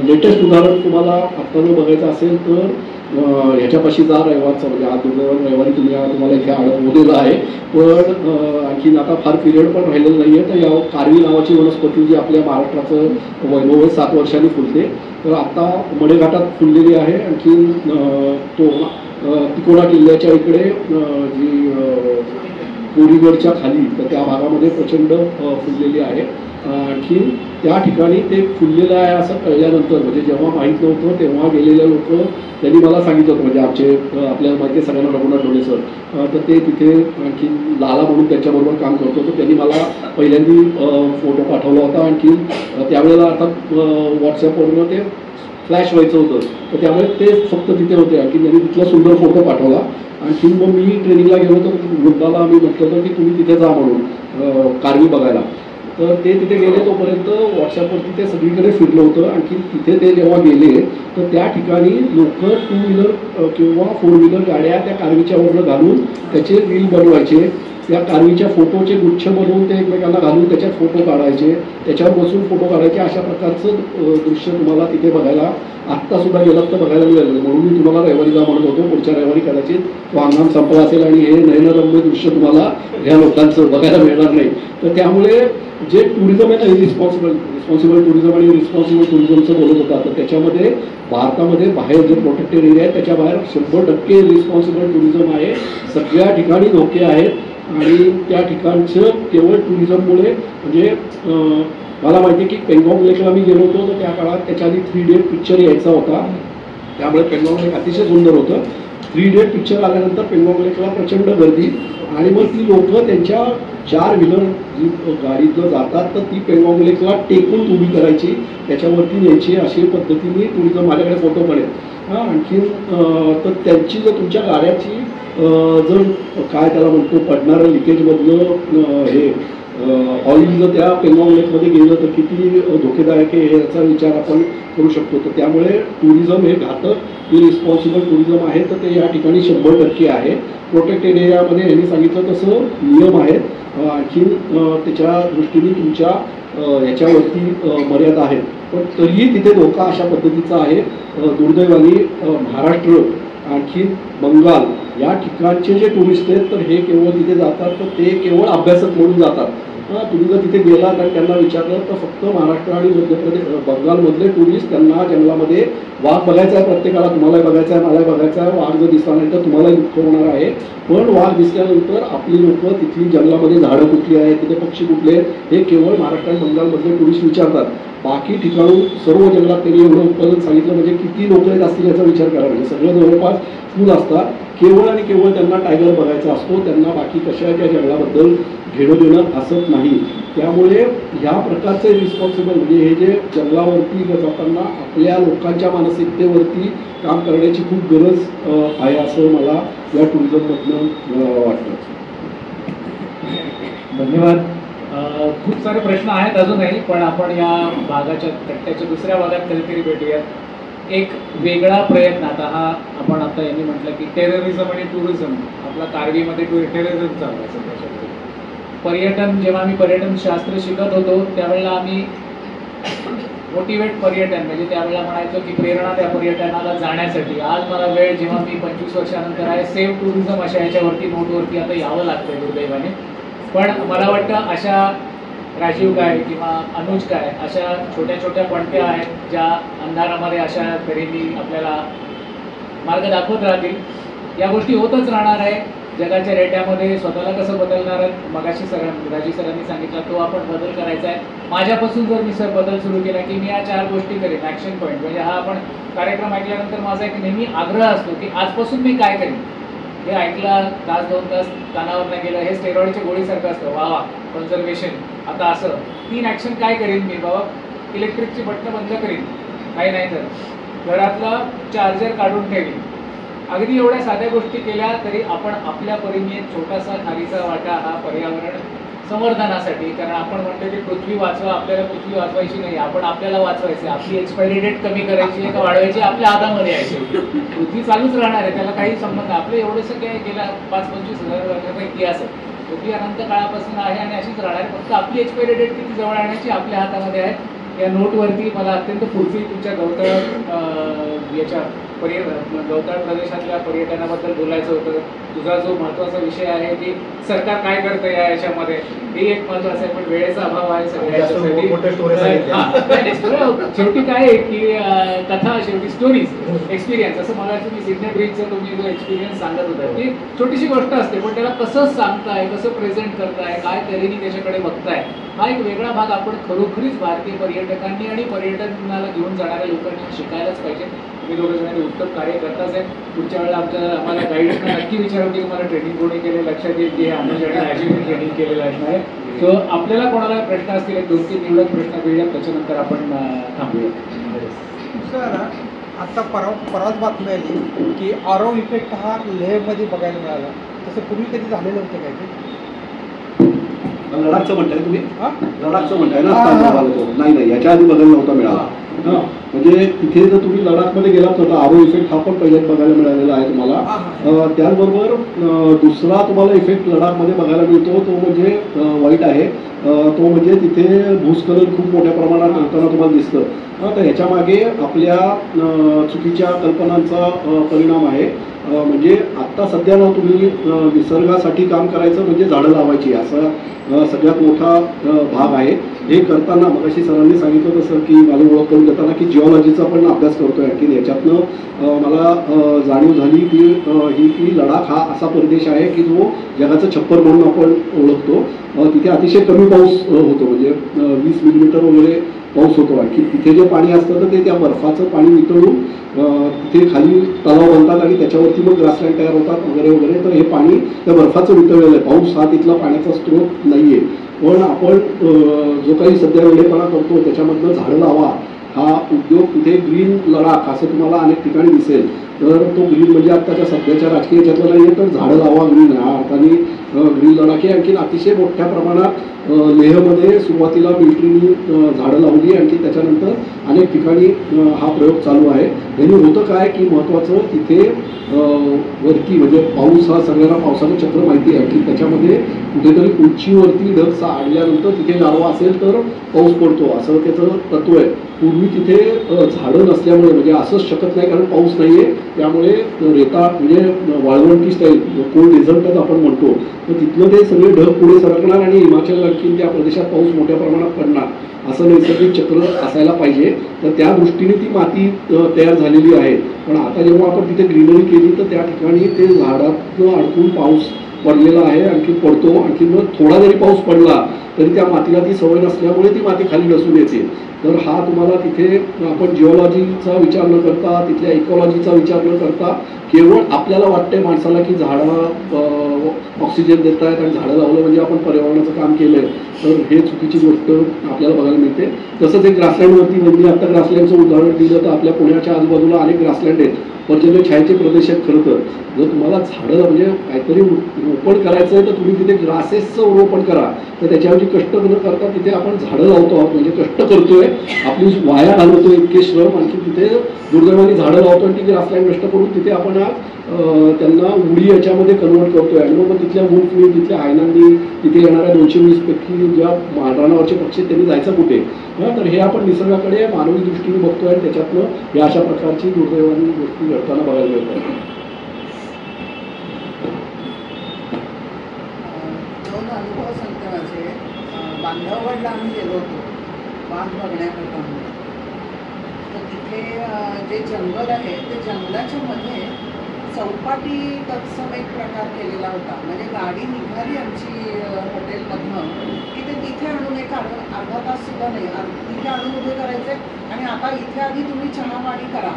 लेटेस्ट उदाहरण तुम्हाला आत्ता जर बघायचं असेल तर ह्याच्यापाशी जा रविवारचा, म्हणजे आज रविवारी तुम्हाला इथे आढळलेलं आहे. पण आणखीन आता फार पिरियड पण राहिलेलं नाही आहे. तर या कारवी नावाची वनस्पती जी आपल्या महाराष्ट्राचं वैभव 7 वर्षांनी फुलते तर आता मडेघाटात फुललेली आहे. आणखी तिकोणा किल्ल्याच्या इकडे जी कोरीगडच्या खाली तर त्या भागामध्ये प्रचंड फुललेली आहे. आणखी त्या ठिकाणी ते फुललेलं आहे असं कळल्यानंतर, म्हणजे जेव्हा माहीत नव्हतं तेव्हा गेलेले लोक त्यांनी मला सांगितलं होतं, म्हणजे आपल्याला माहिती आहे सगळ्यांना रघुनाथ डोले सर, तर ते तिथे आणखी लाला म्हणून त्यांच्याबरोबर काम करतो. तर त्यांनी मला पहिल्यांदी फोटो पाठवला होता. आणखी त्यावेळेला अर्थात व्हॉट्सॲपवरून ते फ्लॅश व्हायचं होतं तर त्यामुळे ते फक्त तिथे होते. आणखी त्यांनी तिथला सुंदर फोटो पाठवला. आणखी मग मी ट्रेनिंगला गेलो तर वृंदाला आम्ही म्हटलं होतं की तुम्ही तिथे जा म्हणून कारवी बघायला. तर ते तिथे गेले तोपर्यंत व्हॉट्सॲपवरती ते सगळीकडे फिरलं होतं. आणखी तिथे ते जेव्हा गेले तर त्या ठिकाणी लोक 2 व्हीलर किंवा 4 व्हीलर गाड्या त्या कारवीच्या वरनं घालून त्याचे रील बनवायचे, त्या कारवीच्या फोटोचे गुच्छ बनवून ते एकमेकांना घालून त्याच्यात फोटो काढायचे, त्याच्यावर बसून फोटो काढायचे. अशा प्रकारचं दृश्य तुम्हाला तिथे बघायला आत्तासुद्धा गेलात तर बघायला मिळेल. म्हणून मी तुम्हाला रविवारी जा म्हणत होतो. पुढच्या रविवारी कदाचित तो हंगाम संपला असेल आणि हे नयनरम्य दृश्य तुम्हाला ह्या लोकांचं बघायला मिळणार नाही. तर त्यामुळे जे टुरिझम आहे ना, रिस्पॉन्सिबल टुरिझम आणि रिस्पॉन्सिबल टुरिझमचं बोलत होता तर त्याच्यामध्ये भारतामध्ये बाहेर जे प्रोटेक्टेड एरिया आहे त्याच्या बाहेर 100% रिस्पॉन्सिबल टुरिझम आहे. सगळ्या ठिकाणी धोके आहेत आणि त्या ठिकाणचं केवळ टुरिझममुळे, म्हणजे मला माहिती आहे की पेंगॉंग लेकला मी गेलो होतो तर त्या काळात त्याच्या आधी 3 डेट पिक्चर यायचा होता. त्यामुळे पेंगॉंग लेक अतिशय सुंदर होतं. 3 डेट पिक्चर आल्यानंतर पेंगॉंग लेकला प्रचंड गर्दी आणि मग ती लोक त्यांच्या 4 व्हीलर जी गाडीतनं जातात तर ती पेंगॉंग लेकला टेकून उभी करायची, त्याच्यावरती न्यायची. अशी पद्धतीने टुरिझम, माझ्याकडे फोटो पण आहेत. आणखी तर त्यांची जर तुमच्या गाड्याची जर काय त्याला म्हणतो पडणारं लिकेजमधलं हे ऑइल जर त्या पेंगॉंग लेकमध्ये गेलं तर किती धोकेदायक आहे याचा विचार आपण करू शकतो. तर त्यामुळे टुरिझम हे घातक रिस्पॉन्सिबल टुरिझम आहे तर ते या ठिकाणी 100% आहे. प्रोटेक्टेड एरियामध्ये यांनी सांगितलं तसं नियम आहेत. आणखी त्याच्या दृष्टीने तुमच्या ह्याच्यावरती मर्यादा आहेत, पण तरीही तिथे धोका अशा पद्धतीचा आहे. दुर्दैवाने महाराष्ट्र आणखी बंगाल या ठिकाणचे जे टुरिस्ट आहेत तर हे केवळ तिथे जातात तर ते केवळ अभ्यासक म्हणून जातात. तुम्ही जर तिथे गेलात आणि त्यांना विचारलं तर फक्त महाराष्ट्र आणि मध्य प्रदेश बंगालमधले टुरिस्ट त्यांना जंगलामध्ये वाघ बघायचा आहे, प्रत्येकाला, तुम्हालाही बघायचा आहे, मलाही बघायचा आहे. वाघ जर दिसला नाही तर तुम्हालाही दुःख होणार आहे. पण वाघ दिसल्यानंतर आपली लोक तिथली जंगलामध्ये झाडं कुठली आहेत, तिथे पक्षी कुठले आहेत हे केवळ महाराष्ट्र आणि बंगालमधले टुरिस्ट विचारतात. बाकी ठिकाणून सर्व जंगलात त्यांनी एवढं उत्पादन सांगितलं म्हणजे किती लोक येत असतील याचा विचार करा. म्हणजे सगळं जवळपास फुल असतात. केवळ आणि केवळ त्यांना टायगर बघायचा असतो, त्यांना बाकी कशा त्या जंगलाबद्दल घेणं देणं असत नाही. त्यामुळे ह्या प्रकारचे रिस्पॉन्सिबल म्हणजे हे जे जंगलावरती जाताना आपल्या लोकांच्या मानसिकतेवरती काम करण्याची खूप गरज आहे असं मला या टुरिझममधनं वाटतं. धन्यवाद. खूप सारे प्रश्न आहेत अजूनही, पण आपण या भागाच्या कट्ट्याच्या दुसऱ्या भागात कधीतरी भेटूयात. एक वेगळा प्रयत्न आता आता यांनी म्हटलं की टेररिझम आणि टुरिझम, आपला कारवीमध्ये टेररिझम चालू आहे सध्याच्या. पर्यटन, जेव्हा आम्ही पर्यटन शास्त्र शिकत होतो त्यावेळेला आम्ही मोटिवेट पर्यटन म्हणजे त्यावेळेला म्हणायचो की प्रेरणा त्या पर्यटनाला जाण्यासाठी. आज मला वेळ जेव्हा मी 25 वर्षानंतर आहे सेव्ह टुरिझम अशा याच्यावरती नोटवरती आता यावं लागतंय दुर्दैवाने. पण मला वाटतं अशा राजीव काय किंवा अनुज काय अशा छोट्या छोट्या पणत्या आहेत ज्या अंधारामध्ये अशा तऱ्हेने आपल्याला मार्ग दाखवत राहतील. या गोष्टी होतच राहणार आहे. जगाच्या रेट्यामध्ये स्वतःला कसं बदलणार आहे, मगाशी राजीव सरांनी सांगितलं तो आपण बदल करायचा आहे. माझ्यापासून जर मी सर बदल सुरू केला की मी या 4 गोष्टी करेन. ॲक्शन पॉईंट म्हणजे हा आपण कार्यक्रम ऐकल्यानंतर माझा एक नेहमी आग्रह असतो की आजपासून मी काय करेन. हे ऐकला तास 2 तास कानावर नाही गेलं, हे स्टेरॉइडच्या गोळीसारखं असतं. वा कन्झर्वेशन. आता असं 3 ॲक्शन काय करेन मी बाबा. इलेक्ट्रिकची बटणं बंद करीन, काही नाही तर घरातला चार्जर काढून ठेवीन. अगदी एवढ्या साध्या गोष्टी केल्या तरी आपण आपल्या परीने एक छोटासा खारीचा वाटा हा पर्यावरण संवर्धनासाठी, कारण आपण म्हणतो की पृथ्वी वाचवा, आपल्याला पृथ्वी वाचवायची नाही, आपण आपल्याला वाचवायचे. आपली एक्सपायरी डेट कमी करायची आहे का वाढवायची आपल्या हातामध्ये आहे. पृथ्वी चालूच राहणार आहे, त्याला काही संबंध. आपलं एवढंसं काय गेल्या 5-25 हजार वर्षाचा इतिहास आहे. पृथ्वी अनंत काळापासून आहे आणि अशीच राहणार आहे. फक्त आपली एक्सपायरी डेट किती जवळ आणण्याची आपल्या हातामध्ये आहे. या नोटवरती मला अत्यंत पुढची तुमच्या गवताळ प्रदेशातल्या पर्यटनाबद्दल बोलायचं होतं. तुझा जो महत्त्वाचा विषय आहे की सरकार काय करतं याच्यामध्ये, हे एक महत्त्वाचं आहे. पण वेळेचा अभाव आहे सगळ्यासाठी. शेवटी काय आहे की कथा शेवटी स्टोरीज एक्सपिरियन्स. असं मला तुम्ही सिडनी ब्रिजचा तुम्ही जो एक्सपिरियन्स सांगत होता ती छोटीशी गोष्ट असते, पण त्याला कसं सांगताय, कसं प्रेझेंट करताय, काय तऱ्हेने त्याच्याकडे बघताय, हा एक वेगळा भाग आपण खरोखरीच भारतीय पर्यटकांनी आणि पर्यटनाला घेऊन जाणाऱ्या लोकांनी शिकायलाच पाहिजे. तुम्ही दोघं उत्तम कार्य करताच आहे. पुढच्या वेळेला आम्हाला गाईड्सना नक्की विचारू की तुम्हाला ट्रेनिंग कोणी केले, लक्षात येईल की अनुज आणि राजीवने ट्रेनिंग केलेलं असणार आहे. सो आपल्याला कोणाला प्रश्न असतील 1-2-3 निवडक प्रश्न घेऊया, त्याच्यानंतर आपण थांबूया. सर आता परवाच बातमी आली की आरो इफेक्ट हा लेहमध्ये बघायला मिळाला. तसं पूर्वी कधी झालेलं होतं काय ते? लडाखचं म्हणताय तुम्ही? लडाखचं म्हणताय ना? नाही, याच्या आधी बघायला नव्हता मिळाला. म्हणजे तिथे जर तुम्ही लडाखमध्ये गेलात तर आरो इफेक्ट हा पण पहिल्याच बघायला मिळालेला आहे तुम्हाला. त्याचबरोबर दुसरा तुम्हाला इफेक्ट लडाखमध्ये बघायला मिळतो तो म्हणजे वाईट आहे. तो म्हणजे तिथे भूस्खलन खूप मोठ्या प्रमाणात होताना तुम्हाला दिसतं. तर ह्याच्या मागे आपल्या चुकीच्या कल्पनांचा परिणाम आहे. म्हणजे आत्ता सध्या ना तुम्ही निसर्गासाठी काम करायचं म्हणजे झाडं लावायची असा सगळ्यात मोठा भाग आहे. हे करताना मगाशी सरांनी सांगितलं तसं की मला ओळख करून देताना की जिओलॉजीचा पण अभ्यास करतोय. आणखी याच्यातनं मला जाणीव झाली की लडाख हा असा प्रदेश आहे की जो जगाचं छप्पर म्हणून आपण ओळखतो. तिथे अतिशय कमी पाऊस होतो, म्हणजे 20 मिलीमीटर वगैरे पाऊस होतो. आणखी तिथे जे पाणी असतं तर ते त्या बर्फाचं पाणी वितळून तिथे खाली तलाव बनतात आणि त्याच्यावरती मग ग्रासलँड तयार होतात वगैरे वगैरे. तर हे पाणी त्या बर्फाचं वितळलेलं आहे. पाऊस हा तिथला पाण्याचा स्रोत नाही आहे. पण आपण जो काही सध्या वेळेपणा करतो त्याच्यामधनं झाडं लावा हा उद्योग तिथे ग्रीन लडाख असं तुम्हाला अनेक ठिकाणी दिसेल. तर तो ग्रीन म्हणजे आत्ताच्या सध्याच्या राजकीय याच्यातलं नाही आहे, तर झाडं लावा ग्रीन हा अर्थाने ग्रीन लडाख आहे. आणखी अतिशय मोठ्या प्रमाणात लेहमध्ये सुरुवातीला मिलिटरीनी झाडं लावली. आणखी त्याच्यानंतर अनेक ठिकाणी हा प्रयोग चालू आहे. याने होतं काय की महत्त्वाचं तिथे वरती म्हणजे पाऊस हा सगळ्यांना पावसाचं चक्र माहिती आहे की त्याच्यामध्ये कुठेतरी उंचीवरती ढग आडल्यानंतर तिथे गारवा असेल तर पाऊस पडतो असं त्याचं तत्व आहे. पूर्वी तिथे झाडं नसल्यामुळे म्हणजे असंच शकत नाही कारण पाऊस नाही आहे, त्यामुळे रेता म्हणजे वाळवंटी स्टाईल कोल्ड डेझर्टच आपण म्हणतो. तर तिथलं ते सगळे ढग पुढे सरकणार आणि हिमाचल आणखी त्या प्रदेशात पाऊस मोठ्या प्रमाणात पडणार असं नैसर्गिक चक्र असायला पाहिजे. तर त्या दृष्टीने ती माती तयार झालेली आहे. पण आता जेव्हा आपण तिथे ग्रीनरी केली तर त्या ठिकाणी ते झाडातनं अडकून पाऊस पडलेला आहे, आणखी पडतो. आणखी मग थोडा जरी पाऊस पडला तरी त्या मातीला ती सवय नसल्यामुळे ती माती खाली नसून येते. तर हा तुम्हाला तिथे आपण जिओलॉजीचा विचार न करता तिथल्या इकॉलॉजीचा विचार न करता केवळ आपल्याला वाटते माणसाला की झाडं ऑक्सिजन देत आहेत आणि झाडं लावलं म्हणजे आपण पर्यावरणाचं काम केलंय, तर हे चुकीची गोष्ट आपल्याला बघायला मिळते. तसंच एक ग्रासलँडवरती म्हणजे आता ग्रासलँडचं उदाहरण दिलं तर आपल्या पुण्याच्या आजूबाजूला अनेक ग्रासलँड आहेत, पर्जन्य छायेचे प्रदेश आहेत. खरं तर जर तुम्हाला झाडं म्हणजे काहीतरी रोपण करायचं आहे तर तुम्ही तिथे ग्रासेसचं रोपण करा, तर त्याच्याऐवजी कष्ट न करता तिथे आपण झाडं लावतो आहोत, म्हणजे कष्ट करतोय, आपली वाया घालवतोय इतके श्रम, आणखी तिथे दुर्दैवाने झाडं लावतो आणि ती ग्रासलँड नष्ट करून तिथे आपण त्यांना उडी याच्यामध्ये कन्वर्ट करतोय. आणि मग तिथल्या वुल्फनी, तिथल्या हायनांनी, तिथे येणाऱ्या 220 पैकी ज्या रानावरचे पक्षी त्यांनी जायचं कुठे. तर हे आपण निसर्गाकडे मानवी दृष्टीने बघतोय आणि त्याच्यातनं या अशा प्रकारची दुर्दैवानी गोष्टी घडताना बघायला मिळतात. दोन अनुभव सांगते माझे. बांधवगडला आम्ही गेलो होतो वाघ बघण्याकरता. तर तिथे जे जंगल आहे ते जंगलाच्या मध्ये चौपाटी तत्सम एक प्रकार केलेला होता. म्हणजे गाडी निघाली आमची हॉटेलमधनं की ते तिथे आणून एक अर्धा तास सुद्धा नाही तिथे आणून उभे करायचे आणि आता इथे आधी तुम्ही चहा पाणी करा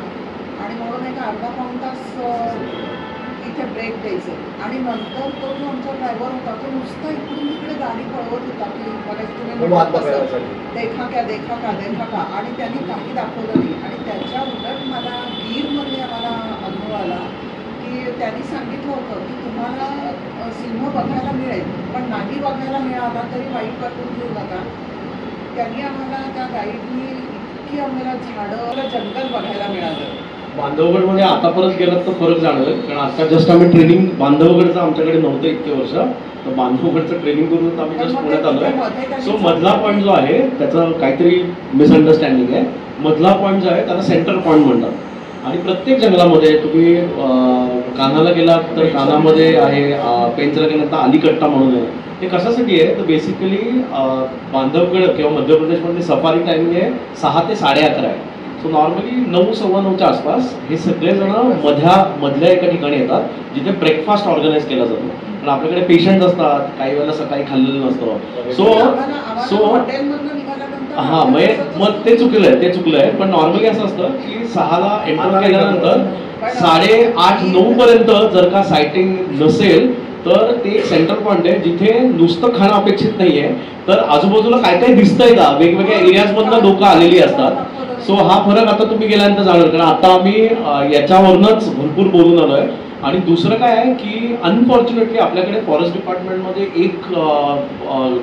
आणि म्हणून एक अर्धा पाऊण तास इथे ब्रेक द्यायचं. आणि नंतर तो जो आमचा ड्रायव्हर होता तो नुसता इकडून तिकडे गाडी पळवत होता की बघायचं तुम्ही देखा क्या देखा का देखा का, आणि त्यांनी काही दाखवलं नाही. आणि त्याच्या उलट मला गीरमध्ये आम्हाला अनुभव आला की त्यांनी सांगितलं होतं की तुम्हाला सिंह बघायला मिळेल पण नाही बघायला मिळाला तरी वाईट वाटून घेऊ नका. त्यांनी आम्हाला त्या गाईडनी इतकी आम्हाला झाडं जंगल बघायला मिळालं. बांधवगडमध्ये आता परत गेलात तर फरक जाणवेल, कारण आता जस्ट आम्ही ट्रेनिंग बांधवगडचं आमच्याकडे नव्हतं इतके वर्ष, तर बांधवगडचं ट्रेनिंग करून आम्ही जस्ट पुण्यात आलोय. सो मधला पॉईंट जो आहे त्याचं काहीतरी मिसअंडरस्टँडिंग आहे. मधला पॉईंट जो आहे त्याला सेंटर पॉईंट म्हणतात. आणि प्रत्येक जंगलामध्ये तुम्ही कान्हाला गेलात तर कान्हामध्ये आहे, पेंचला गेलात तर अलीकट्टा म्हणून आहे. हे कशासाठी आहे तर बेसिकली बांधवगड किंवा मध्य प्रदेशमध्ये सफारी टायमिंग आहे 6 ते 11:30 आहे. सो नॉर्मली 9, 9:15च्या आसपास हे सगळेजण मधल्या एका ठिकाणी येतात जिथे ब्रेकफास्ट ऑर्गनाईज केला जातो. पण आपल्याकडे पेशंट असतात, काही वेळेला सकाळी खाल्लेलं नसतं. सो हां मग ते चुकलं आहे. पण नॉर्मली असं असतं की 6ला एंटर केल्यानंतर 8:30, 9 पर्यंत जर का सायटिंग नसेल तर ते एक सेंटर पॉईंट आहे जिथे नुसतं खाणं अपेक्षित नाहीये, तर आजूबाजूला काय काय दिसतंय का वेगवेगळ्या एरियाजमधनं लोक आलेली असतात. सो हा फरक आता तुम्ही गेल्यानंतर जाणार, कारण आता आम्ही याच्यावरूनच भरपूर बोलून आलोय. आणि दुसरं काय आहे की अनफॉर्च्युनेटली आपल्याकडे फॉरेस्ट डिपार्टमेंटमध्ये एक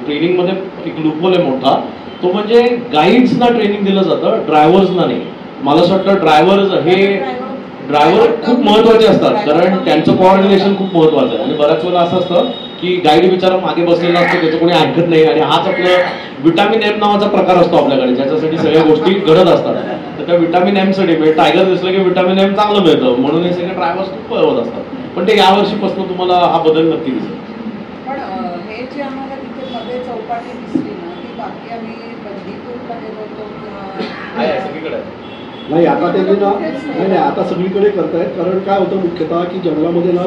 ट्रेनिंगमध्ये एक लूपहोल आहे मोठा, तो म्हणजे गाईड्सना ट्रेनिंग दिलं जातं, ड्रायव्हर्सना नाही. मला असं वाटतं ड्रायव्हर खूप महत्वाचे असतात, कारण त्यांचं कोऑर्डिनेशन खूप महत्वाचं आहे. आणि बऱ्याच वेळेला असं असतं की गाईड बिचारा मागे बसलेला असतो, त्याचं कोणी ऐकत नाही. आणि हाच आपलं विटामिन एम नावाचा प्रकार असतो आपल्याकडे, ज्याच्यासाठी सगळ्या गोष्टी घडत असतात. तर त्या विटामिन एमसाठी म्हणजे टायगर दिसलं की विटामिन एम चांगलं मिळतं, म्हणून हे सगळे ड्रायव्हर्स खूप पळवत असतात. पण ते यावर्षीपासून तुम्हाला हा बदल नक्की दिसेल. पण हे जे आम्हाला तिथे मध्ये चौपाटी दिसली ना ती बाकी आम्ही बंदीपूरला गेलो होतो सगळीकडे नाही आता त्यांनी ना नाही आता सगळीकडे करतायत. कारण काय होतं मुख्यतः की जंगलामध्ये ना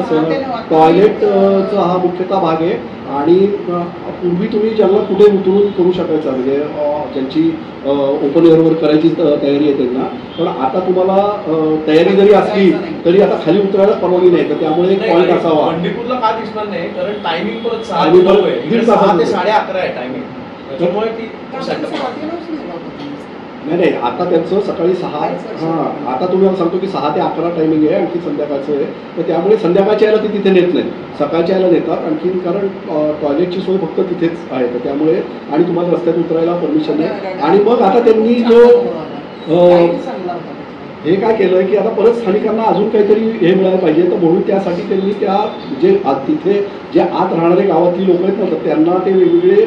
टॉयलेटचा हा मुख्यतः भाग आहे. आणि पूर्वी तुम्ही जंगलात कुठे उतरून करू शकायचा, म्हणजे ज्यांची ओपन एअरवर करायची तयारी आहे त्यांना. पण आता तुम्हाला तयारी जरी असली तरी आता खाली उतरायला परवानगी नाही. तर त्यामुळे एक पॉईंट असावा. बंडीपूरला का दिसणार नाही, कारण टायमिंग परत 6 दीड ते 11:30 आहे टायमिंग. त्याच्यामुळे ती नाही आता त्यांचं सकाळी 6 हां आता तुम्हाला सांगतो की 6 ते 11 टायमिंग आहे, आणखी संध्याकाळचं आहे. तर त्यामुळे संध्याकाळच्या यायला ते तिथे नेत नाही, सकाळच्या यायला नेतात आणखीन, कारण टॉयलेटची सोय फक्त तिथेच आहे. तर त्यामुळे आणि तुम्हाला रस्त्यात उतरायला परमिशन आहे. आणि मग आता त्यांनी जो हे काय केलं की आता परत स्थानिकांना अजून काहीतरी हे मिळायला पाहिजे, तर म्हणून त्यासाठी त्यांनी त्या जे तिथे जे आत राहणारे गावातली लोक आहेत ना त्यांना ते वेगवेगळे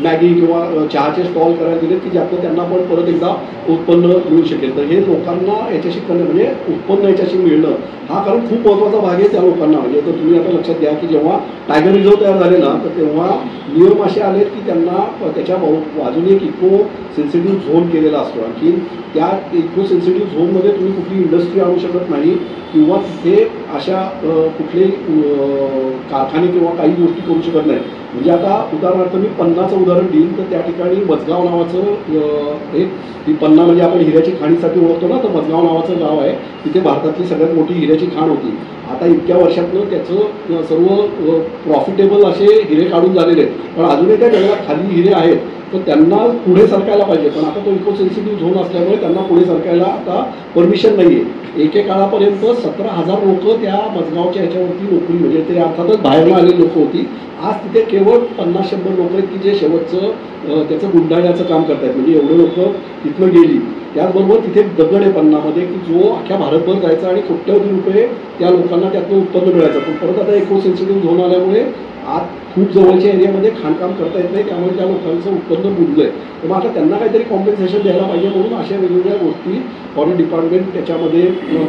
मॅगी किंवा चहाचे स्टॉल करायला दिलेत की ज्यातनं त्यांना पण परत एकदा उत्पन्न मिळू शकेल. तर हे लोकांना याच्याशी म्हणजे उत्पन्न याच्याशी मिळणं हा कारण खूप महत्त्वाचा भाग आहे त्या लोकांना. म्हणजे तर तुम्ही आता लक्षात घ्या की जेव्हा टायगर रिझर्व तयार झाले ना तर तेव्हा नियम असे आलेत की त्यांना त्याच्या बाजूने एक इको सेन्सिटिव्ह झोन केलेला असतो. आणखी त्या इको सेन्सिटिव्ह झोनमध्ये तुम्ही कुठली इंडस्ट्री आणू शकत नाही किंवा तिथे अशा कुठलेही कारखाने किंवा काही गोष्टी करू शकत नाही. म्हणजे आता उदाहरणार्थ मी पन्नाचं उदाहरण देईन तर त्या ठिकाणी मजगाव नावाचं एक पन्ना म्हणजे आपण हिऱ्याची खाणीसाठी ओळखतो ना, तर मजगाव नावाचं गाव आहे, तिथे भारतातली सगळ्यात मोठी हिऱ्याची खाण होती. आता इतक्या वर्षातनं त्याचं सर्व प्रॉफिटेबल असे हिरे काढून झालेले आहेत, पण अजूनही त्या जंगलात खाली हिरे आहेत, तर त्यांना पुढे सरकायला पाहिजे. पण आता तो इको सेन्सिटिव्ह झोन असल्यामुळे त्यांना पुढे सरकायला आता परमिशन नाही आहे. एकेकाळापर्यंत 17,000 लोक त्या मजगावच्या ह्याच्यावरती नोकरी, म्हणजे ते अर्थातच बाहेरला आलेली लोक होती. आज तिथे केवळ 50-100 लोक आहेत की जे शेवटचं त्याचं गुंडाळण्याचं काम करतायत, म्हणजे एवढे लोक तिथनं गेली. त्याचबरोबर तिथे दगड आहे पन्नामध्ये की जो अख्ख्या भारतभर जायचा आणि कोट्यवधी रुपये त्या लोकांना त्यातनं उत्पन्न मिळायचं. पण परत आता इको सेन्सिटिव्ह झोन आल्यामुळे आज खूप जवळच्या एरियामध्ये खाणकाम करता येत नाही, त्यामुळे त्या लोकांचं उत्पन्न बुडलं आहे. तर मग आता त्यांना काहीतरी कॉम्पेन्सेशन द्यायला पाहिजे, म्हणून अशा वेगवेगळ्या गोष्टी फॉरेस्ट डिपार्टमेंट त्याच्यामध्ये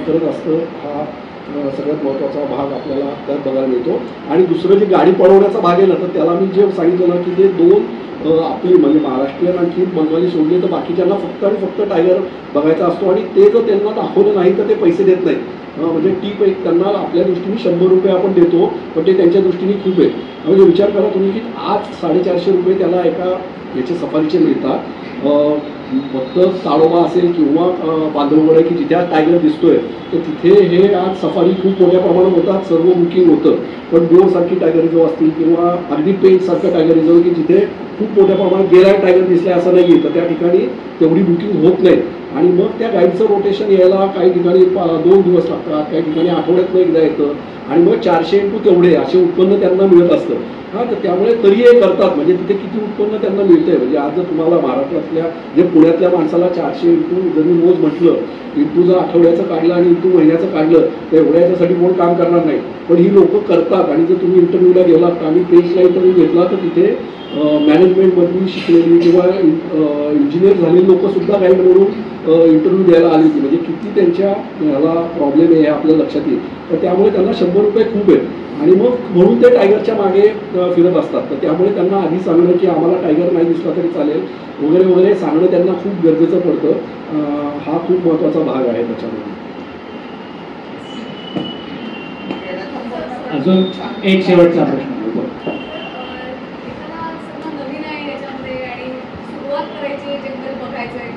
करत असतं. हा सगळ्यात महत्त्वाचा भाग आपल्याला त्यात बघायला मिळतो. आणि दुसरं जे गाडी पळवण्याचा भाग आहे ना, तर त्याला मी जे सांगितलं ना की ते 2 आपली म्हणजे महाराष्ट्रीयन आणखी बंगाली सोडले तर बाकीच्यांना फक्त आणि फक्त टायगर बघायचा असतो, आणि ते जर त्यांना दाखवलं नाही तर ते पैसे देत नाहीत. म्हणजे टीप एक त्यांना आपल्या दृष्टीने 100 रुपये आपण देतो, पण ते त्यांच्या दृष्टीने खूप आहे. म्हणजे विचार करा तुम्ही की आज 450 रुपये त्याला एका याचे सफारीचे मिळतात. फक्त ताडोबा असेल किंवा बांधवगड की जिथे आज टायगर दिसतोय, तर तिथे हे आज सफारी खूप मोठ्या प्रमाणात होतात, सर्व बुकिंग होतं. पण गोरसारखी टायगर रिझर्व असतील किंवा अगदी पेंटसारखं टायगर रिझर्व की जिथे खूप मोठ्या प्रमाणात गेला टायगर दिसला असं नाही आहे, तर त्या ठिकाणी तेवढी बुकिंग होत नाही. आणि मग त्या गाईडचं रोटेशन यायला काही ठिकाणी 2 दिवस लागतात, काही ठिकाणी आठवड्यातनं एकदा येतं, आणि मग 400 इंटू तेवढे असे उत्पन्न त्यांना मिळत असतं. हां, तर त्यामुळे तरी हे करतात. म्हणजे तिथे किती उत्पन्न त्यांना मिळतंय, म्हणजे आज जर तुम्हाला महाराष्ट्रातल्या जे पुण्यातल्या माणसाला 400 इंटू जर मी रोज म्हटलं, इंटू जर आठवड्याचं काढलं आणि इंटू महिन्याचं काढलं तर एवढ्या याच्यासाठी कोण काम करणार नाही, पण ही लोकं करतात. आणि जर तुम्ही इंटरव्ह्यूला गेलात आणि पेजला इंटरव्ह्यू घेतला तर तिथे मॅनेजमेंटमधून शिकलेली किंवा इंजिनियर झालेली लोकंसुद्धा गाईड म्हणून इंटरव्ह्यू द्यायला आली होती. म्हणजे किती त्यांच्या ह्याला प्रॉब्लेम आहे हे आपल्या लक्षात येईल. तर त्यामुळे त्यांना 100 रुपये खूप आहेत, आणि मग म्हणून ते टायगरच्या मागे फिरत असतात. तर त्यामुळे त्यांना आधी सांगणं की आम्हाला टायगर नाही दिसला तरी चालेल वगैरे वगैरे सांगणं त्यांना खूप गरजेचं पडतं. हा खूप महत्त्वाचा भाग आहे त्याच्यामध्ये. अजून एक शेवटचा प्रश्न. नवीन आहे याच्यामध्ये आणि सुरुवात करायची आहे, जंगल बघायचंय,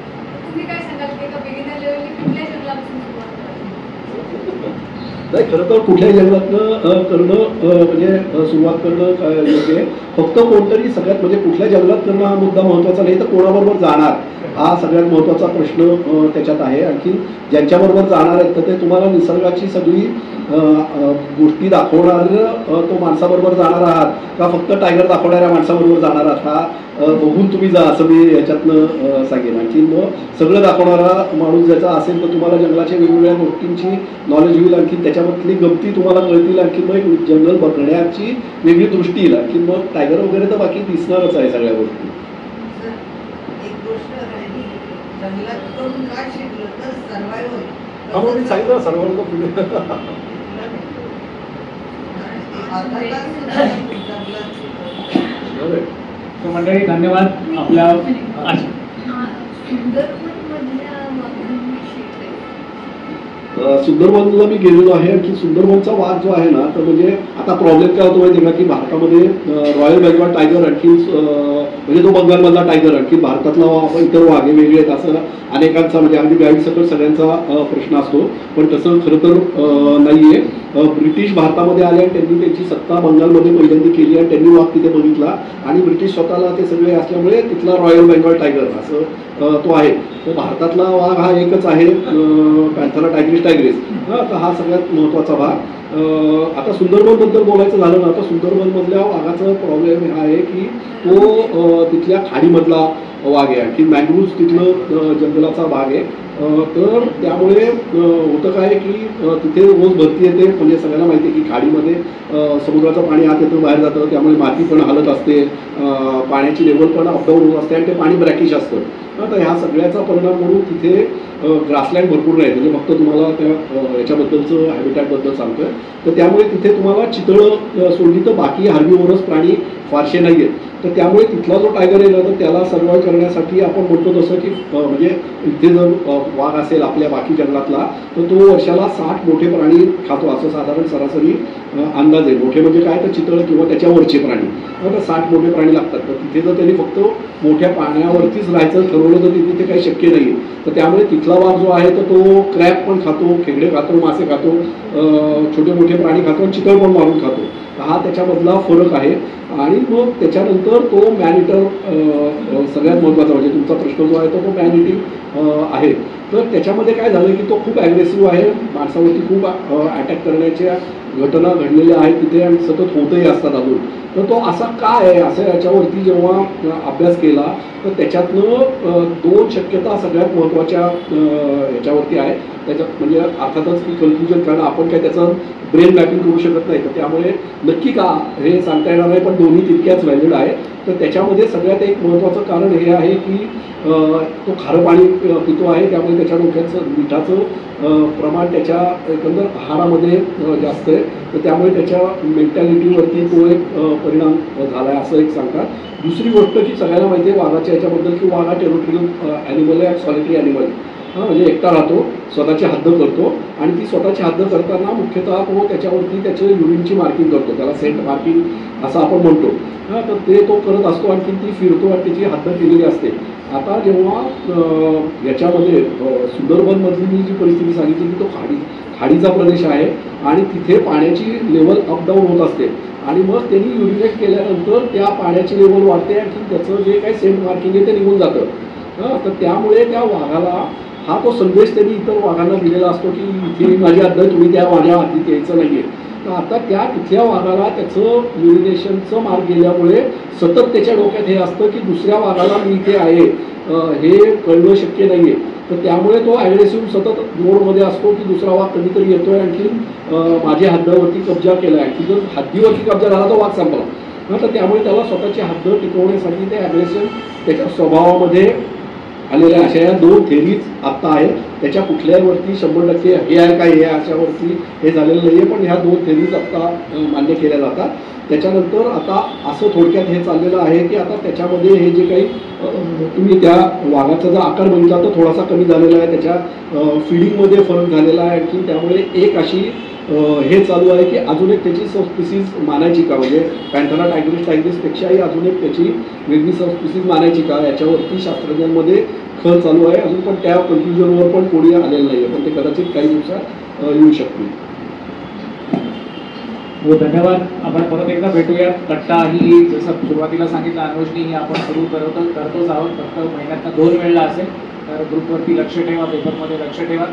तुम्ही काय सांगाल की एका बिगिनर लेवलनी कुठल्या जंगलापासून सुरुवात करायची? नाही, खरं तर कुठल्याही जंगलातनं करणं म्हणजे सुरुवात करणं योग्य आहे. फक्त कोणतरी सगळ्यात म्हणजे कुठल्या जंगलात करणं हा मुद्दा महत्त्वाचा नाही, तर कोणाबरोबर जाणार हा सगळ्यात महत्त्वाचा प्रश्न त्याच्यात आहे. आणखी ज्यांच्याबरोबर जाणार आहेत तर ते तुम्हाला निसर्गाची सगळी गोष्टी दाखवणार तो माणसाबरोबर जाणार आहात का फक्त टायगर दाखवणाऱ्या माणसाबरोबर जाणार आहात, हा बघून तुम्ही जा असं मी याच्यातनं सांगेन. आणखी मग सगळं दाखवणारा माणूस ज्याचा असेल तर तुम्हाला जंगलाच्या वेगवेगळ्या गोष्टींची नॉलेज होईल, आणखी त्याच्यामधली गमती तुम्हाला कळतील, आणखी मग जंगल बघण्याची वेगळी दृष्टी येईल. आणखी मग टायगर वगैरे तर बाकी दिसणारच आहे सगळ्या गोष्टी. जंगलात करून काय शिकलं तर सर्वायवल. मग मी सांगितलं सर्वांना पुढे मंडळी धन्यवाद. आपल्या सुंदरबनला मी गेलेलो आहे. आणखी सुंदरबनचा वाघ जो आहे ना, तर म्हणजे आता प्रॉब्लेम काय होतो माहिती आहे का की भारतामध्ये रॉयल बेंगॉल टायगर आणखी म्हणजे तो बंगालमधला टायगर आणखी भारतातला इतर वाघे वेगळे आहेत असं अनेकांचा म्हणजे अगदी गाईड सकट सगळ्यांचा प्रश्न असतो. पण तसं खरं तर नाही आहे. ब्रिटिश भारतामध्ये आले आणि त्यांनी त्यांची सत्ता बंगालमध्ये पहिल्यांदा केली आणि त्यांनी वाघ तिथे बघितला आणि ब्रिटिश स्वतःला ते सगळे असल्यामुळे तिथला रॉयल बेंगॉल टायगर असं तो आहे. तो भारतातला वाघ हा एकच आहे, पॅन्थरा टायग्रिस टायग्रिस. तर हा सगळ्यात महत्त्वाचा भाग. आता सुंदरबनबद्दल बोलायचं झालं ना, तर सुंदरबनमधल्या वाघाचा प्रॉब्लेम हा आहे की तो तिथल्या खाडीमधला वाघ आहे. आणखी मँग्रुव्ज तिथलं जंगलाचा भाग आहे. तर त्यामुळे होतं काय की तिथे रोज भरती येते. म्हणजे सगळ्यांना माहिती आहे की खाडीमध्ये समुद्राचं पाणी आत येतं बाहेर जातं, त्यामुळे माती पण हलत असते, पाण्याची लेवल पण अपडाऊन होत असते आणि ते पाणी ब्रॅकिश असतं. तर ह्या सगळ्याचा परिणाम म्हणून तिथे ग्रासलँड भरपूर नाही. म्हणजे फक्त तुम्हाला त्या याच्याबद्दलचं हॅबिटॅटबद्दल सांगतोय. तर त्यामुळे तिथे तुम्हाला चितळं सोडली तर बाकी हार्बिवोरस प्राणी फारसे नाही आहेत. तर त्यामुळे तिथला जो टायगर आहे ना तर त्याला सर्वाइव्ह करण्यासाठी आपण म्हणतो तसं की म्हणजे इथे जर वाघ असेल आपल्या बाकी जंगलातला तर तो वर्षाला 60 मोठे प्राणी खातो असं साधारण सरासरी अंदाज आहे. मोठे म्हणजे काय तर चितळ किंवा त्याच्यावरचे प्राणी, तर 60 मोठे प्राणी लागतात. तर तिथे जर त्यांनी फक्त मोठ्या पाण्यावरतीच राहायचं ठरवलं तर तिथे काही शक्य नाही. तर त्यामुळे तिथला वाघ जो आहे तर तो क्रॅब पण खातो, खेकडे खातो, मासे खातो, छोटे मोठे प्राणी खातो आणि चितळ पण मारून खातो. हा त्याच्यामधला फरक आहे. आणि मग त्याच्यानंतर तो मॅन इटर सगळ्यात महत्त्वाचा म्हणजे तुमचा प्रश्न जो आहे तो मॅन इटिंग आहे. तर त्याच्यामध्ये काय झालं की तो खूप ॲग्रेसिव्ह आहे, माणसावरती खूप अटॅक करण्याच्या घटना घडलेल्या आहेत तिथे आणि सतत होतही असतात अजून. तर तो असा काय आहे असं याच्यावरती जेव्हा अभ्यास केला तर त्याच्यातनं 2 शक्यता सगळ्यात महत्त्वाच्या याच्यावरती आहे. त्याच्यात म्हणजे अर्थातच की कन्फ्युजन, कारण आपण काय त्याचं ब्रेन मॅपिंग करू शकत नाही. तर त्यामुळे नक्की का हे सांगता येणार नाही, पण दोन्ही तितक्याच व्हॅलिड आहे. तर त्याच्यामध्ये सगळ्यात एक महत्त्वाचं कारण हे आहे की तो खारं पाणी पितो आहे, त्यामुळे त्याच्या डोक्याचं मिठाचं प्रमाण त्याच्या एकंदर आहारामध्ये जास्त आहे. तर त्यामुळे त्याच्या मेंटॅलिटीवरती तो एक परिणाम झाला आहे असं एक सांगतात. दुसरी गोष्ट की सगळ्यांना माहिती आहे वाघाच्या याच्याबद्दल की वाघ हा टेरिटोरियल ॲनिमल आहे, सॉलिटरी ॲनिमल. म्हणजे एकटा राहतो, स्वतःची हद्द करतो आणि ती स्वतःची हद्द करताना मुख्यतः तो त्याच्यावरती त्याचं युरिनची मार्किंग करतो, त्याला सेंट मार्किंग असं आपण म्हणतो. तर ते तो करत असतो, आणखी ती फिरतो आणि त्याची हद्द केलेली असते. आता जेव्हा याच्यामध्ये सुंदरबनमधली मी जी परिस्थिती सांगितली की तो खाडीचा प्रदेश आहे आणि तिथे पाण्याची लेवल अपडाऊन होत असते आणि मग त्यांनी युरिनेट केल्यानंतर त्या पाण्याची लेवल वाढते आणि त्याचं जे काही सेंट मार्किंग आहे ते निघून जातं. तर त्यामुळे त्या वाघाला हा तो संदेश त्यांनी इतर वाघांना दिलेला असतो की इथे माझी हद्द, तुम्ही त्या माझ्या हद्दीत यायचं नाही आहे. तर आता त्या तिथल्या वाघाला त्याचं युरिनेशनचं मार्ग गेल्यामुळे सतत त्याच्या डोक्यात हे असतं की दुसऱ्या वाघाला मी इथे आहे हे कळणं शक्य नाही आहे. तर त्यामुळे तो ॲग्रेसिव्ह सतत मोडमध्ये असतो की दुसरा वाघ कधीतरी येतोय आणखी माझ्या हद्दीवरती कब्जा केला आहे, की जर हद्दीवरती कब्जा झाला तर वाघ संपला. तर त्यामुळे त्याला स्वतःची हद्द टिकवण्यासाठी ते ॲग्रेशन त्याच्या स्वभावामध्ये आलेल्या अशा या 2 थेरीज आत्ता आहेत. त्याच्या कुठल्यावरती 100% हे आहे काय हे अशावरती हे झालेलं नाही आहे, पण ह्या 2 थेरीज आत्ता मान्य केल्या जातात. त्याच्यानंतर आता असं थोडक्यात हे चाललेलं आहे की आता त्याच्यामध्ये हे जे काही तुम्ही त्या वाघाचा जर आकार बघितला तर थोडासा कमी झालेला आहे, त्याच्या फिडिंगमध्ये फरक झालेला आहे. आणखी त्यामुळे एक अशी हे चालू आहे की अजून एक त्याची सबस्पिसीज मानायची का, म्हणजे पॅन्थेरा टायग्रिसपेक्षाही अजून एक त्याची वेगळी सबस्पिसीज मानायची का, याच्यावरती शास्त्रज्ञांमध्ये खल चालू आहे. अजून पण त्या कन्फ्युजनवर पण कोणी आलेलं नाही आहे, पण ते कदाचित काही दिवसात येऊ शकतील. हो, धन्यवाद. आपण परत एकदा भेटूया. कट्टा ही जसं सुरुवातीला सांगितलं अनुजनी ही आपण सुरू करतोच आहोत. फक्त महिन्यातनं 2 वेळेला असेल, तर ग्रुपवरती लक्ष ठेवा, पेपरमध्ये लक्ष ठेवा.